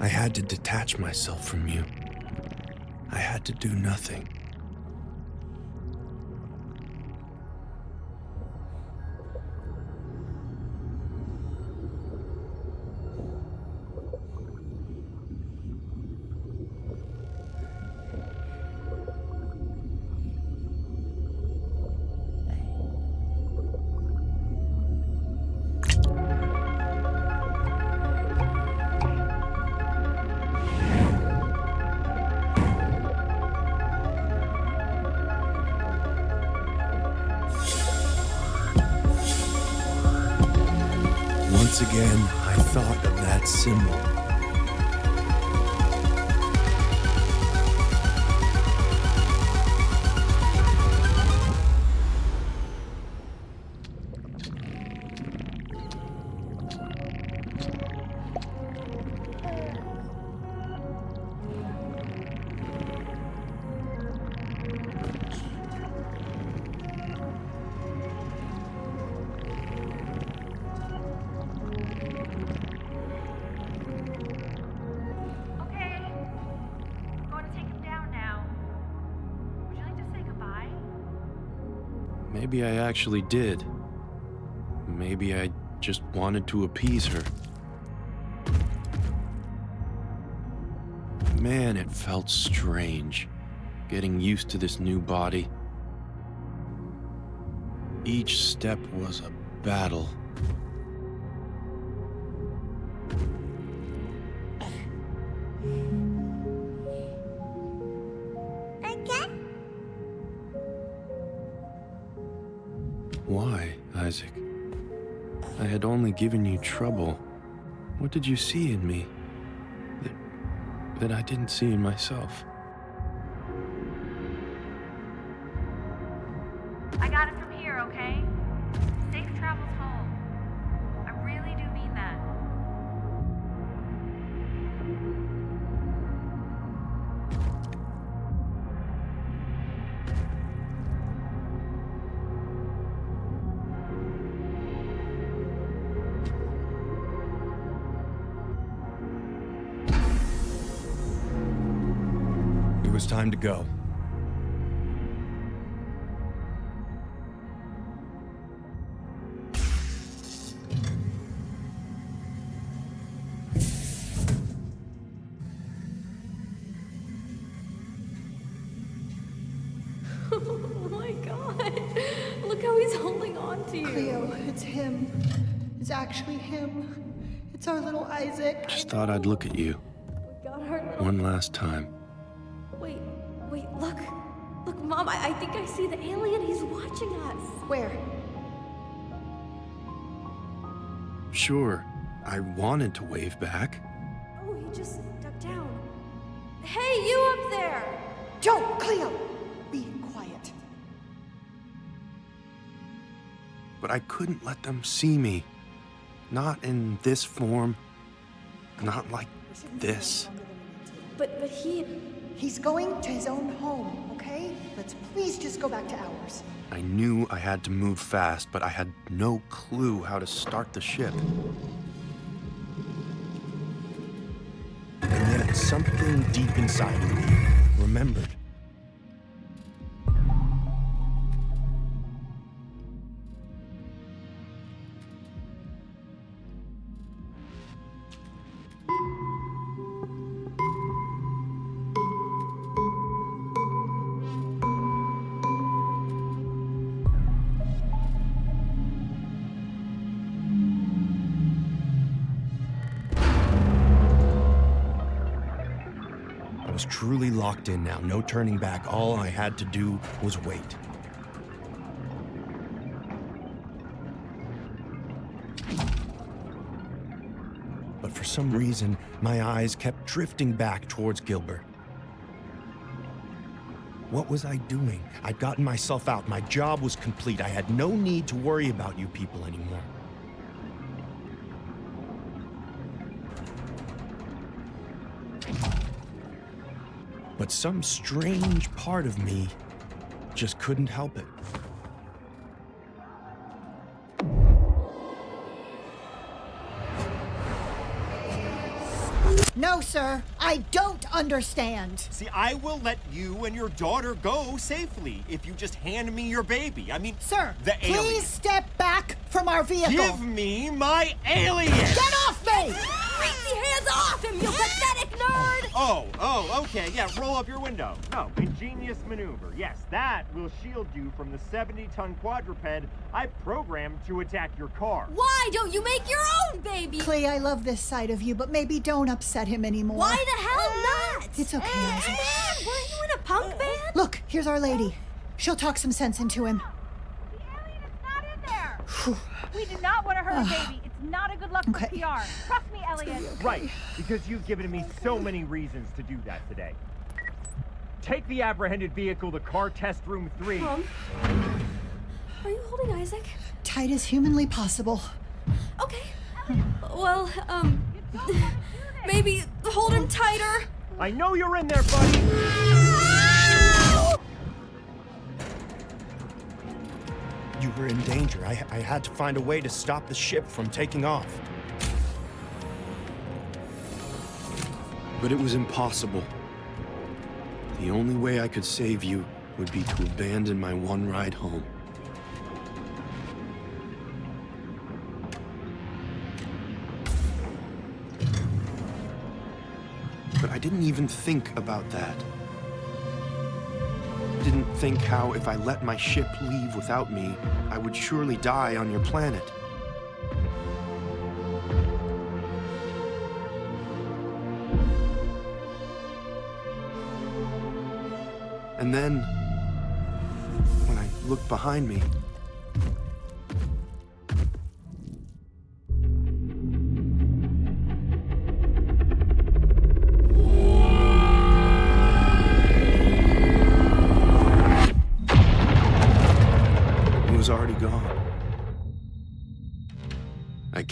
I had to detach myself from you. I had to do nothing. Once again, I thought of that symbol. Maybe I actually did. Maybe I just wanted to appease her. Man, it felt strange, getting used to this new body. Each step was a battle. Why, Isaac? I had only given you trouble. What did you see in me that I didn't see in myself? I got it from here, okay? Safe travels home. I really do mean that. It was time to go. Oh my god. Look how he's holding on to you. Cleo, it's him. It's actually him. It's our little Isaac. Just thought I'd look at you Got our little... one last time. Wait, look. Look, Mom, I think I see the alien. He's watching us. Where? Sure, I wanted to wave back. Oh, he just ducked down. Hey, you up there! Don't, Cleo! Be quiet. But I couldn't let them see me. Not in this form. Not like this. But he's going to his own home, okay? Let's please just go back to ours. I knew I had to move fast, but I had no clue how to start the ship. And yet something deep inside of me remembered. I was truly locked in now, no turning back. All I had to do was wait. But for some reason, my eyes kept drifting back towards Gilbert. What was I doing? I'd gotten myself out. My job was complete. I had no need to worry about you people anymore. But some strange part of me just couldn't help it. No, sir. I don't understand. See, I will let you and your daughter go safely if you just hand me your baby. I mean, sir, the alien. Please step back from our vehicle. Give me my alien! Get off me! Crazy hands off him, you pathetic nerd! Oh, okay, yeah, roll up your window. No, ingenious maneuver. Yes, that will shield you from the 70-ton quadruped I programmed to attack your car. Why don't you make your own baby? Clee, I love this side of you, but maybe don't upset him anymore. Why the hell not? It's okay, Isaac. Man, weren't you in a punk band? Look, here's Our Lady. She'll talk some sense into him. The alien is not in there. We do not want to hurt a baby. It's not a good look for PR. Trust me, Elliot. Right, because you've given me so many reasons to do that today. Take the apprehended vehicle to car test room 3. Mom, are you holding Isaac? Tight as humanly possible. Okay. Well, maybe hold him tighter. I know you're in there, buddy. You were in danger. I had to find a way to stop the ship from taking off. But it was impossible. The only way I could save you would be to abandon my one ride home. But I didn't even think about that. Didn't think how if I let my ship leave without me, I would surely die on your planet. And then, when I looked behind me,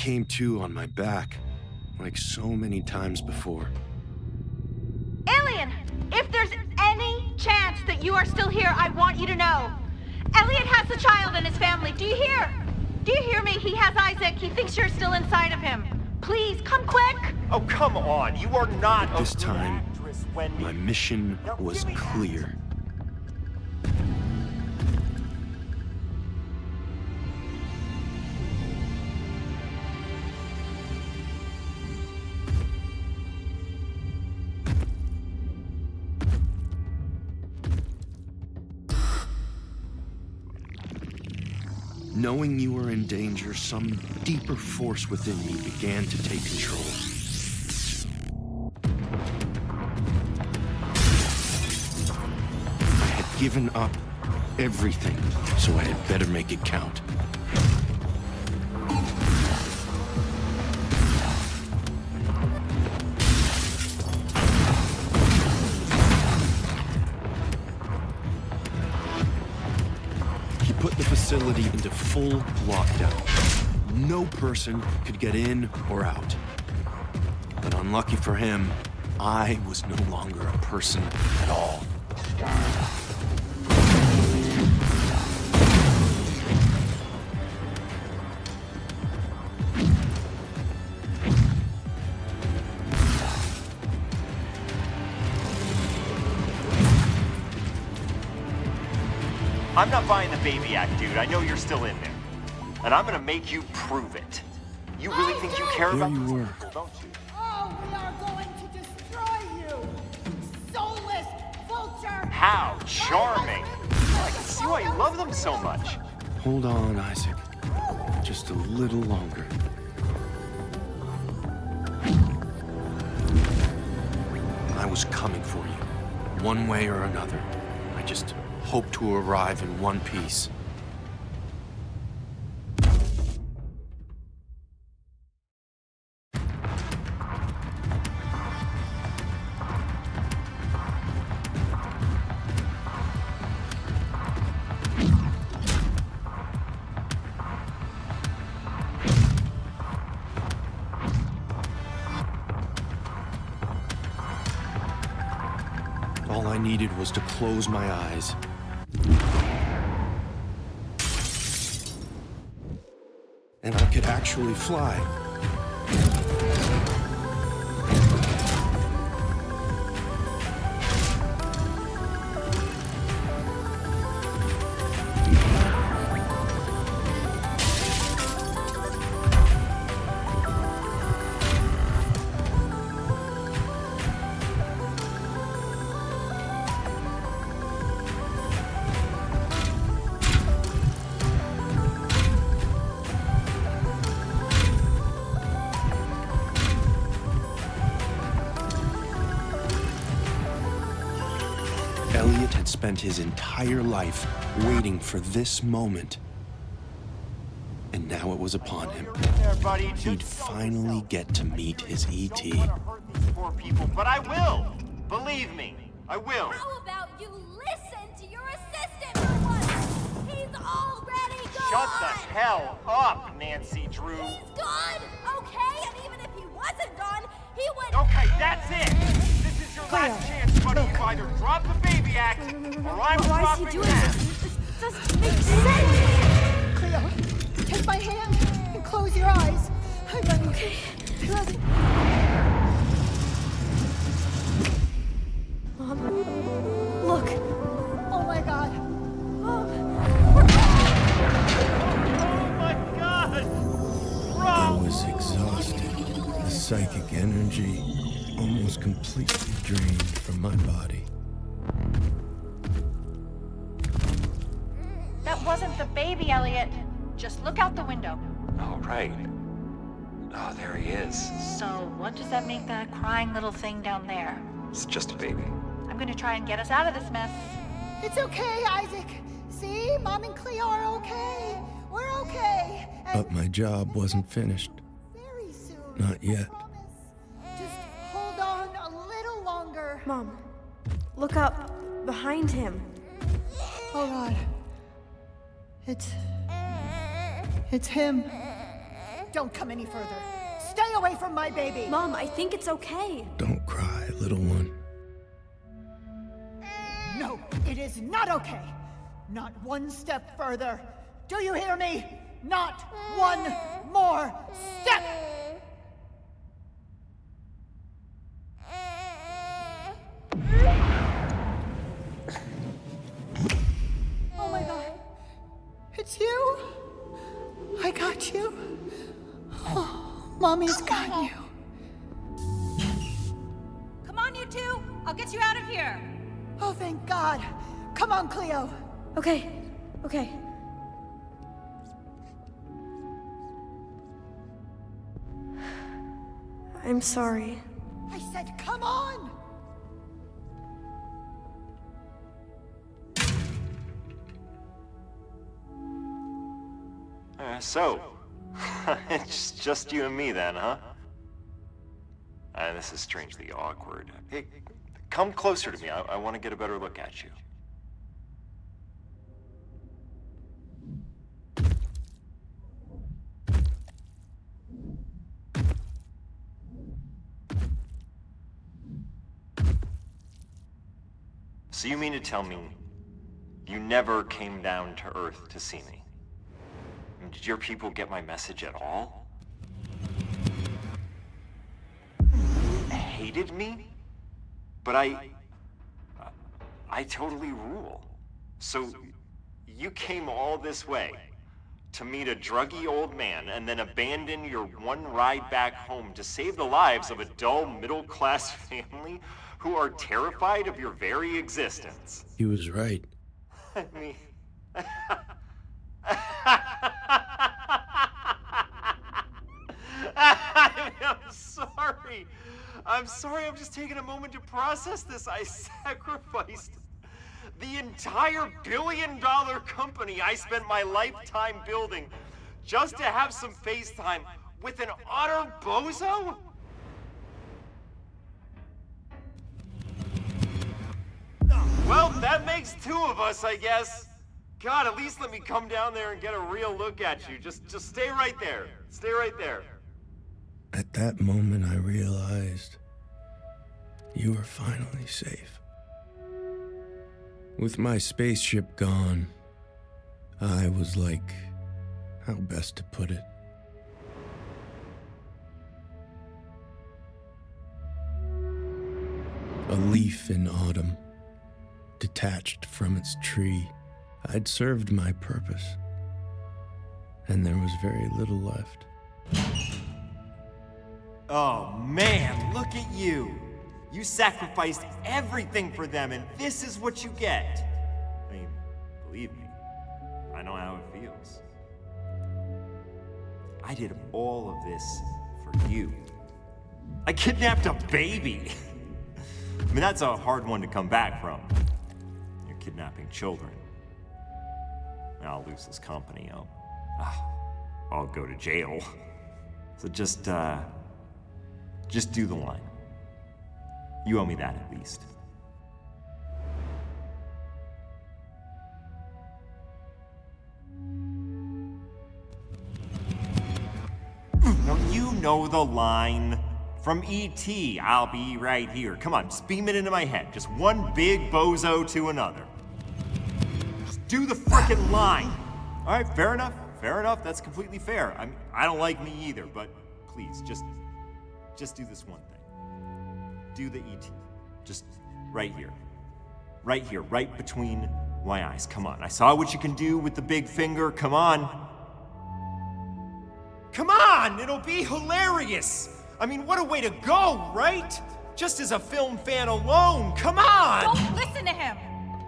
came to on my back, like so many times before. Alien, if there's any chance that you are still here, I want you to know. Elliot has a child and his family. Do you hear? Do you hear me? He has Isaac. He thinks you're still inside of him. Please, come quick. Oh, come on. You are not This time, my mission was clear. Knowing you were in danger, some deeper force within me began to take control. I had given up everything, so I had better make it count. Put the facility into full lockdown. No person could get in or out. But unlucky for him, I was no longer a person at all. I'm not buying the baby act, dude. I know you're still in there. And I'm gonna make you prove it. You really think you care about these people, don't you? Oh, we are going to destroy you! Soulless vulture! How charming! I can see why you love them so much. Hold on, Isaac. Just a little longer. I was coming for you, one way or another. I just hope to arrive in one piece. All I needed was to close my eyes. And I could actually fly. Elliot had spent his entire life waiting for this moment. And now it was upon him. He'd finally get to meet his E.T. Poor people, but I will! Believe me, I will! How about you listen to your assistant for once? He's already gone! Shut the hell up, Nancy Drew! He's gone, okay? And even if he wasn't gone, he would... Okay, that's it! This is your last chance, buddy. You either drop the baby act, or I'm dropping that! This doesn't make sense! Cleo, take my hand and close your eyes. I'm okay. Mom, look. Oh my God. I was exhausted. The psychic energy almost completely drained from my body. That wasn't the baby, Elliot. Just look out the window. Oh, right. Oh, there he is. So, what does that make that crying little thing down there? It's just a baby. I'm gonna try and get us out of this mess. It's okay, Isaac. See, Mom and Cleo are okay. We're okay. But my job wasn't finished. Very soon. Not yet. Just hold on a little longer. Mom, look up behind him. Oh God. It's him. Don't come any further. Stay away from my baby. Mom, I think it's okay. Don't cry, little one. No, it is not okay. Not one step further. Do you hear me? Not one more step! Oh my god. It's you? I got you. Oh, Mommy's got you. Come on, you two. I'll get you out of here. Oh, thank God. Come on, Cleo. Okay, okay. I'm sorry. I said, come on! So, it's just you and me then, huh? This is strangely awkward. Hey, come closer to me. I want to get a better look at you. So you mean to tell me you never came down to Earth to see me? Did your people get my message at all? Hated me? But I totally rule. So you came all this way to meet a druggy old man and then abandon your one ride back home to save the lives of a dull middle-class family who are terrified of your very existence. He was right. I mean... I'm sorry, I'm just taking a moment to process this. I sacrificed the entire billion-dollar company I spent my lifetime building just to have some FaceTime with an utter bozo? Well, that makes two of us, I guess. God, at least let me come down there and get a real look at you. Just stay right there. Stay right there. At that moment, I realized you were finally safe. With my spaceship gone, I was like, how best to put it? A leaf in autumn, detached from its tree. I'd served my purpose, and there was very little left. Oh man, look at you. You sacrificed everything for them, and this is what you get. I mean, believe me, I know how it feels. I did all of this for you. I kidnapped a baby. I mean, that's a hard one to come back from. You're kidnapping children. I'll lose this company. I'll go to jail. So just do the line. You owe me that at least. Don't you know the line? From E.T., I'll be right here. Come on, just beam it into my head. Just one big bozo to another. Just do the frickin' line. All right, fair enough. Fair enough, that's completely fair. I mean, I don't like me either, but please, just do this one thing. Do the E.T. Just right here. Right here, right between my eyes. Come on, I saw what you can do with the big finger. Come on. Come on, it'll be hilarious. I mean, what a way to go, right? Just as a film fan alone, come on! Don't listen to him.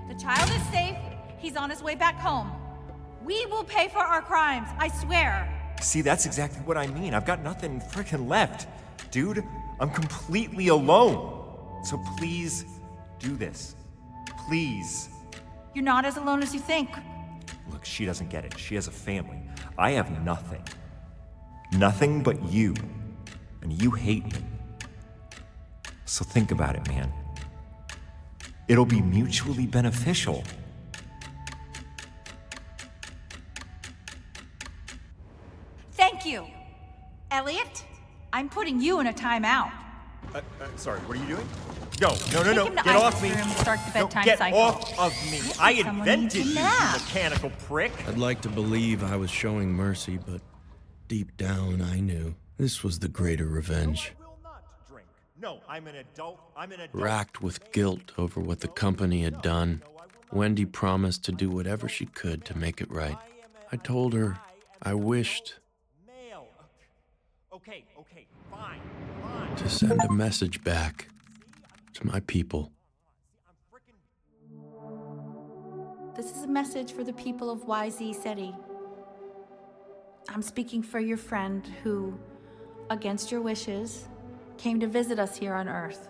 The child is safe. He's on his way back home. We will pay for our crimes, I swear. See, that's exactly what I mean. I've got nothing frickin' left. Dude, I'm completely alone. So please, do this. Please. You're not as alone as you think. Look, she doesn't get it. She has a family. I have nothing. Nothing but you. And you hate me. So think about it, man. It'll be mutually beneficial. Thank you. Elliot, I'm putting you in a timeout. Sorry, what are you doing? No, Take him to get off Isaac's me! room and start the No, bedtime get cycle. off of me! I Someone invented needs a you, you nap. mechanical prick! I'd like to believe I was showing mercy, but deep down I knew this was the greater revenge. No, I'm an adult. Racked with guilt over what the company had done, Wendy promised to do whatever she could to make it right. I told her I wished Okay, fine. to send a message back to my people. This is a message for the people of YZ City. I'm speaking for your friend who, against your wishes, came to visit us here on Earth.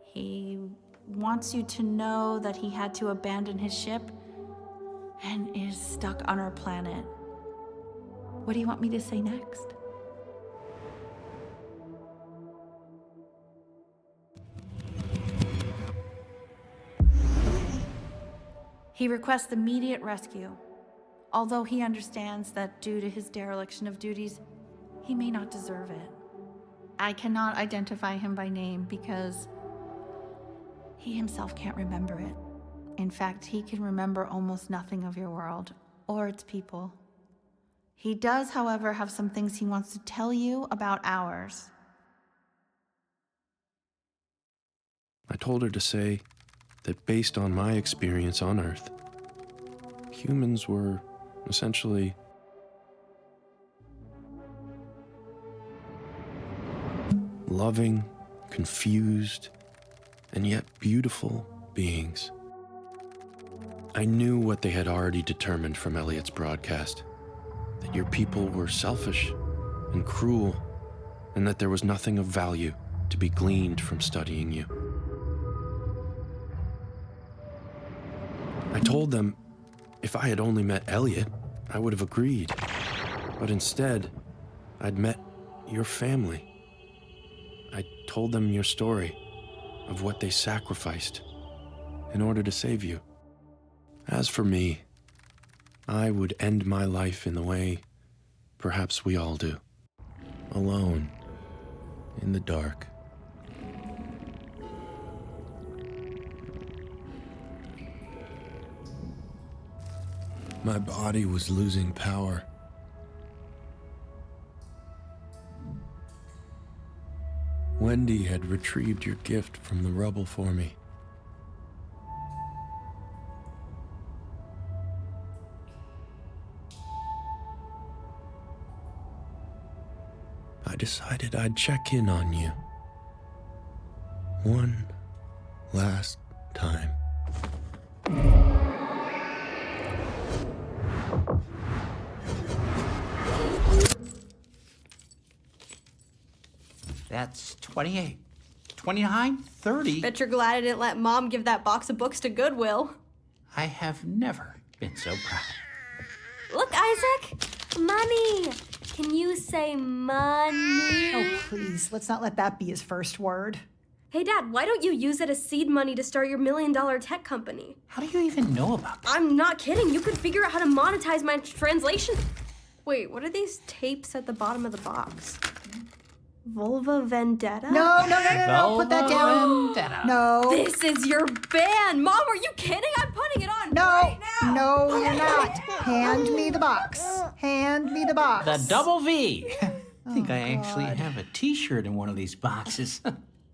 He wants you to know that he had to abandon his ship and is stuck on our planet. What do you want me to say next? He requests immediate rescue, although he understands that due to his dereliction of duties, he may not deserve it. I cannot identify him by name because he himself can't remember it. In fact, he can remember almost nothing of your world or its people. He does, however, have some things he wants to tell you about ours. I told her to say that based on my experience on Earth, humans were essentially loving, confused, and yet beautiful beings. I knew what they had already determined from Elliot's broadcast, that your people were selfish and cruel, and that there was nothing of value to be gleaned from studying you. I told them if I had only met Elliot, I would have agreed. But instead, I'd met your family. I told them your story of what they sacrificed in order to save you. As for me, I would end my life in the way perhaps we all do. Alone, in the dark. My body was losing power. Wendy had retrieved your gift from the rubble for me. I decided I'd check in on you. One last time. That's 28, 29, 30. Bet you're glad I didn't let Mom give that box of books to Goodwill. I have never been so proud. Look, Isaac! Money! Can you say money? Oh, please, let's not let that be his first word. Hey, Dad, why don't you use it as seed money to start your $1 million tech company? How do you even know about that? I'm not kidding. You could figure out how to monetize my translation. Wait, what are these tapes at the bottom of the box? Vulva Vendetta? No, put that down. Vendetta. No. This is your band! Mom, are you kidding? I'm putting it on right now! No, you're not. Hand me the box. Hand me the box. The double V. I think I actually have a t-shirt in one of these boxes.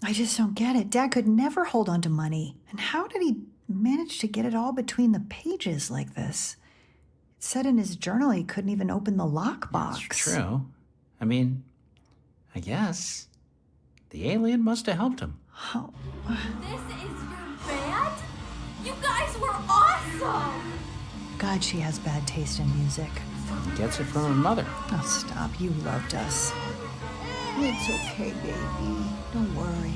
I just don't get it. Dad could never hold on to money. And how did he manage to get it all between the pages like this? It said in his journal he couldn't even open the lockbox. That's true. I mean, I guess the alien must have helped him. Oh. This is your band? You guys were awesome! God, she has bad taste in music. Gets it from her mother. Oh, stop. You loved us. It's okay, baby. Don't worry.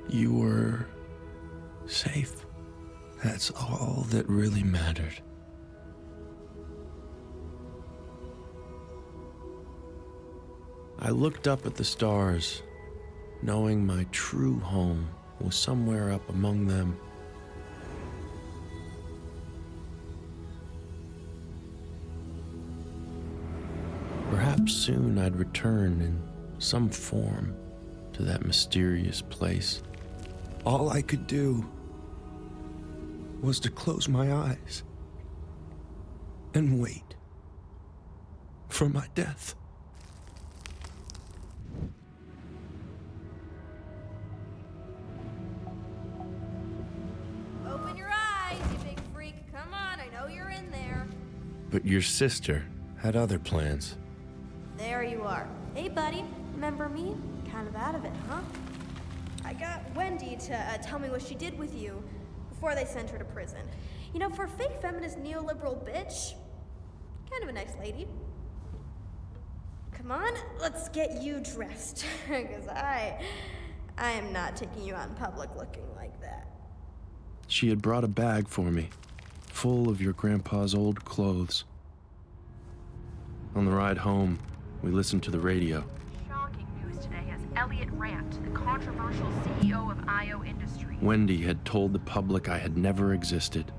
You were safe. That's all that really mattered. I looked up at the stars, knowing my true home was somewhere up among them. soon I'd return in some form to that mysterious place. All I could do was to close my eyes and wait for my death. Open your eyes, you big freak. Come on, I know you're in there. But your sister had other plans. There you are. Hey, buddy. Remember me? Kind of out of it, huh? I got Wendy to tell me what she did with you before they sent her to prison. You know, for a fake feminist neoliberal bitch, kind of a nice lady. Come on, let's get you dressed, because I am not taking you out in public looking like that. She had brought a bag for me, full of your grandpa's old clothes. On the ride home, we listened to the radio. Shocking news today as Elliot Rant, the controversial CEO of IO Industries. Wendy had told the public I had never existed,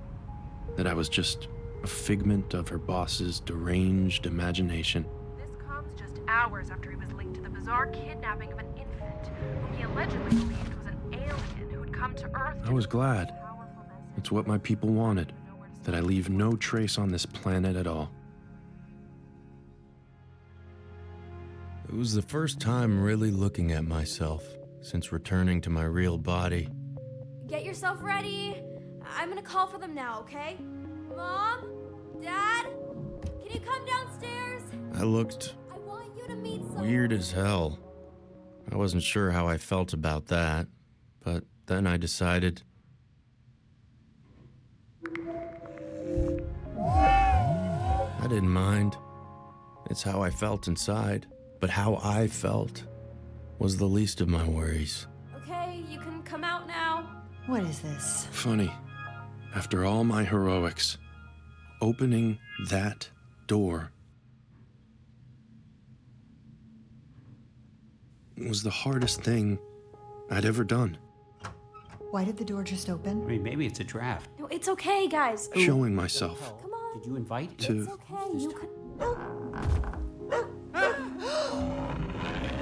that I was just a figment of her boss's deranged imagination. This comes just hours after he was linked to the bizarre kidnapping of an infant, whom he allegedly believed was an alien who had come to Earth. I was glad. It's what my people wanted, that I leave no trace on this planet at all. It was the first time really looking at myself since returning to my real body. Get yourself ready. I'm gonna call for them now, okay? Mom? Dad? Can you come downstairs? I looked I want you to meet someone. weird as hell. I wasn't sure how I felt about that, but then I decided I didn't mind. It's how I felt inside. But how I felt was the least of my worries. Okay, you can come out now. What is this? Funny, after all my heroics, opening that door was the hardest thing I'd ever done. Why did the door just open? I mean, maybe it's a draft. No, it's okay, guys. Showing myself Come on. Did you invite to It's okay, you can...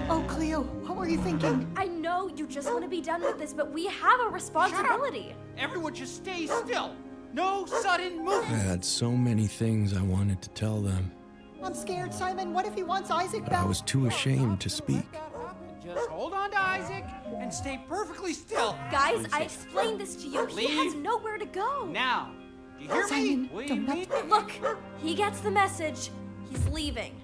Oh, Cleo, what were you thinking? I know you just want to be done with this, but we have a responsibility. Shut up. Everyone just stay still. No sudden I movement. had so many things I wanted to tell them. I'm scared, Simon. What if he wants Isaac back? I was too ashamed to speak. Just hold on to Isaac and stay perfectly still. Guys, I explained this to you. He has Leave. nowhere to go. Now, do you hear Simon, me? Will you don't leave? Look, he gets the message. He's leaving.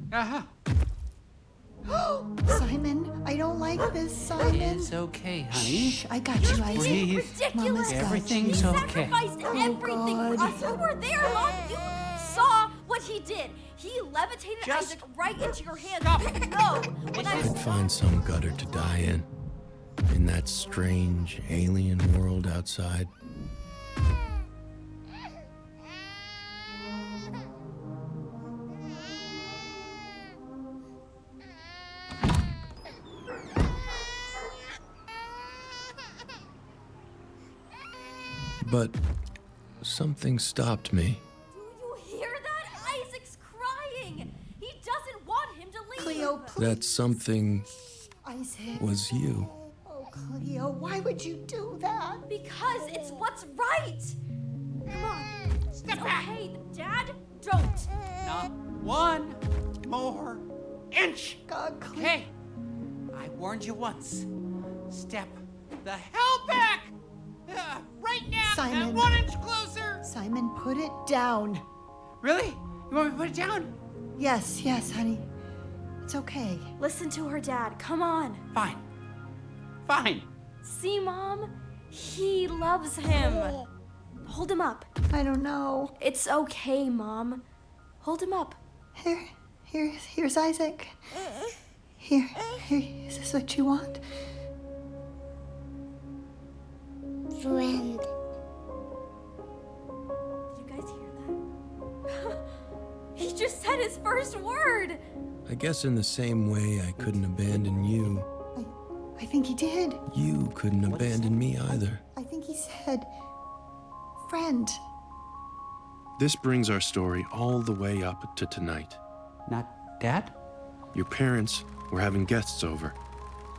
Uh-huh. Simon, I don't like this, Simon. It's okay, honey. Shh, I got you, Isaac. Breathe. Ridiculous. Mama's got Everything's you. He okay. sacrificed everything for God. us. You were there, Mom. You saw what he did. He levitated Just Isaac right into your hands. stop. No, when I I'd find some gutter to die in that strange alien world outside. But something stopped me. Do you hear that? Isaac's crying. He doesn't want him to leave. Cleo, please. That something Isaac. was you. Oh, Cleo, why would you do that? Because it's what's right. Come on. Step back. Okay, Dad, don't. Not one more inch. God, Cleo. Okay. I warned you once. Step the hell back. Right now. Simon. And 1 inch closer. Simon, put it down. Really? You want me to put it down? Yes, yes, honey. It's okay. Listen to her, Dad. Come on. Fine. Fine. See, Mom? He loves him. Hold him up. I don't know. It's okay, Mom. Hold him up. Here's Isaac. Here, is this what you want? Friend. Did you guys hear that? He just said his first word. I guess in the same way I couldn't abandon you, I think he did. you couldn't abandon me either. I think he said, friend. This brings our story all the way up to tonight. Not Dad? Your parents were having guests over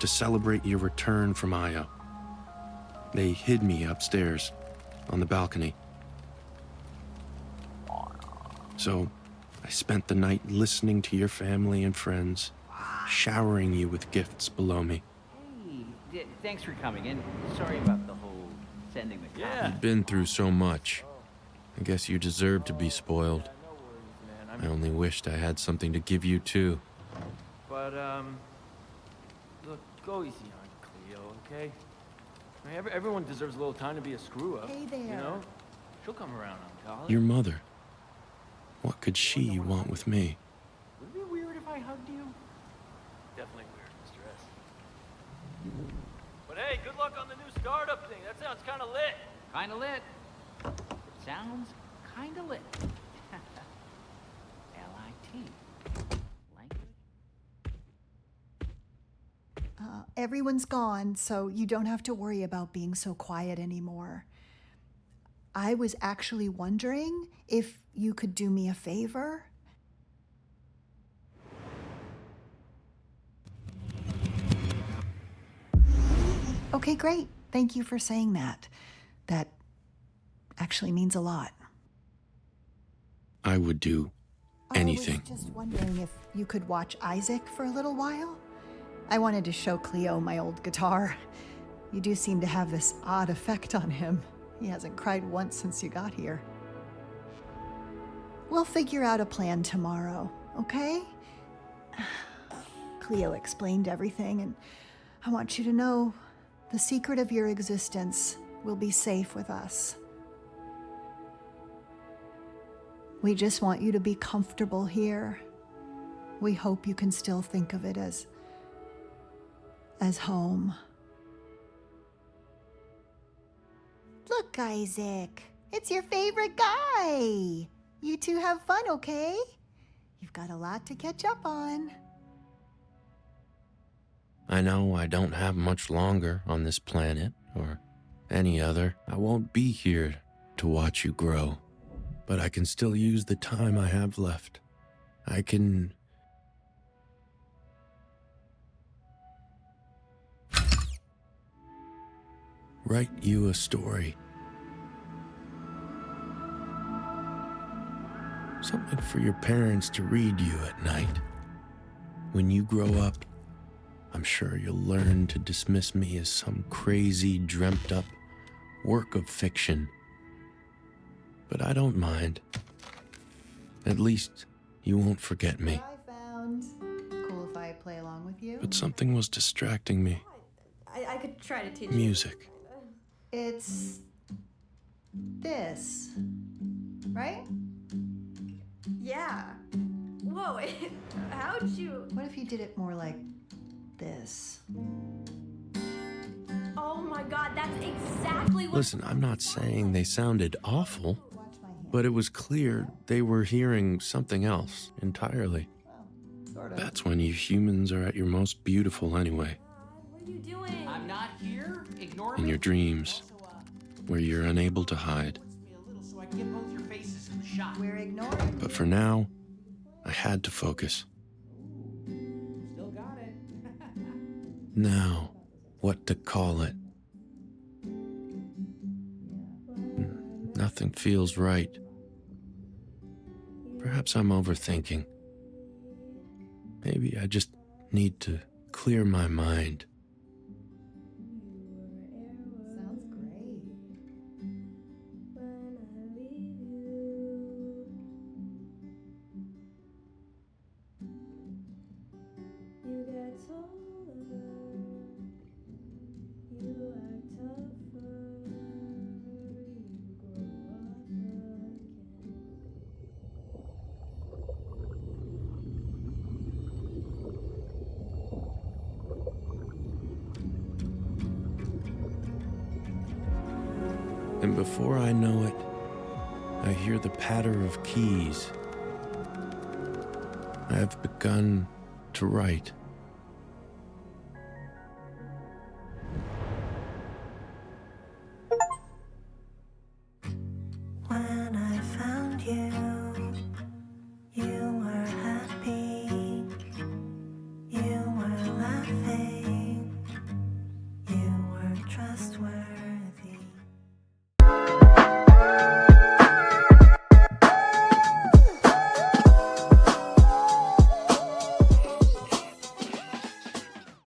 to celebrate your return from Io. They hid me upstairs on the balcony. So I spent the night listening to your family and friends, showering you with gifts below me. Hey, thanks for coming in. Sorry about the whole sending the cop. You've been through so much. I guess you deserve to be spoiled. I only wished I had something to give you too. But, look, go easy on Cleo, okay? I mean, everyone deserves a little time to be a screw-up. Hey there. You know? She'll come around on college. Your mother. What could she want with me? Would it be weird if I hugged you? Definitely weird, Mr. S. But hey, good luck on the new startup thing. That sounds kind of lit. Kinda lit. Sounds kinda lit. L-I-T. Everyone's gone, so you don't have to worry about being so quiet anymore. I was actually wondering if you could do me a favor. Okay, great. Thank you for saying that. That actually means a lot. I would do anything. I was just wondering if you could watch Isaac for a little while. I wanted to show Cleo my old guitar. You do seem to have this odd effect on him. He hasn't cried once since you got here. We'll figure out a plan tomorrow, okay? Cleo explained everything, and I want you to know the secret of your existence will be safe with us. We just want you to be comfortable here. We hope you can still think of it as home. Look, Isaac, it's your favorite guy. You two have fun, okay? You've got a lot to catch up on. I know I don't have much longer on this planet or any other. I won't be here to watch you grow, but I can still use the time I have left. I can write you a story. Something for your parents to read you at night. When you grow up, I'm sure you'll learn to dismiss me as some crazy, dreamt-up work of fiction. But I don't mind. At least you won't forget me. I found. Cool if I play along with you? But something was distracting me. I could try to teach Music. It's this, right? Yeah. Whoa, how'd you... What if you did it more like this? Oh my god, that's exactly what... Listen, I'm not saying they sounded awful, but it was clear they were hearing something else entirely. Sort of. That's when you humans are at your most beautiful anyway. What are you doing? I'm not here. Ignore In me. your dreams, where you're unable to hide. So I can get both your faces in the shot. We're ignoring. But for now, I had to focus. Still got it. Now, what to call it? Nothing feels right. Perhaps I'm overthinking. Maybe I just need to clear my mind. Sounds great. And before I know it, I hear the patter of keys. I have begun to write.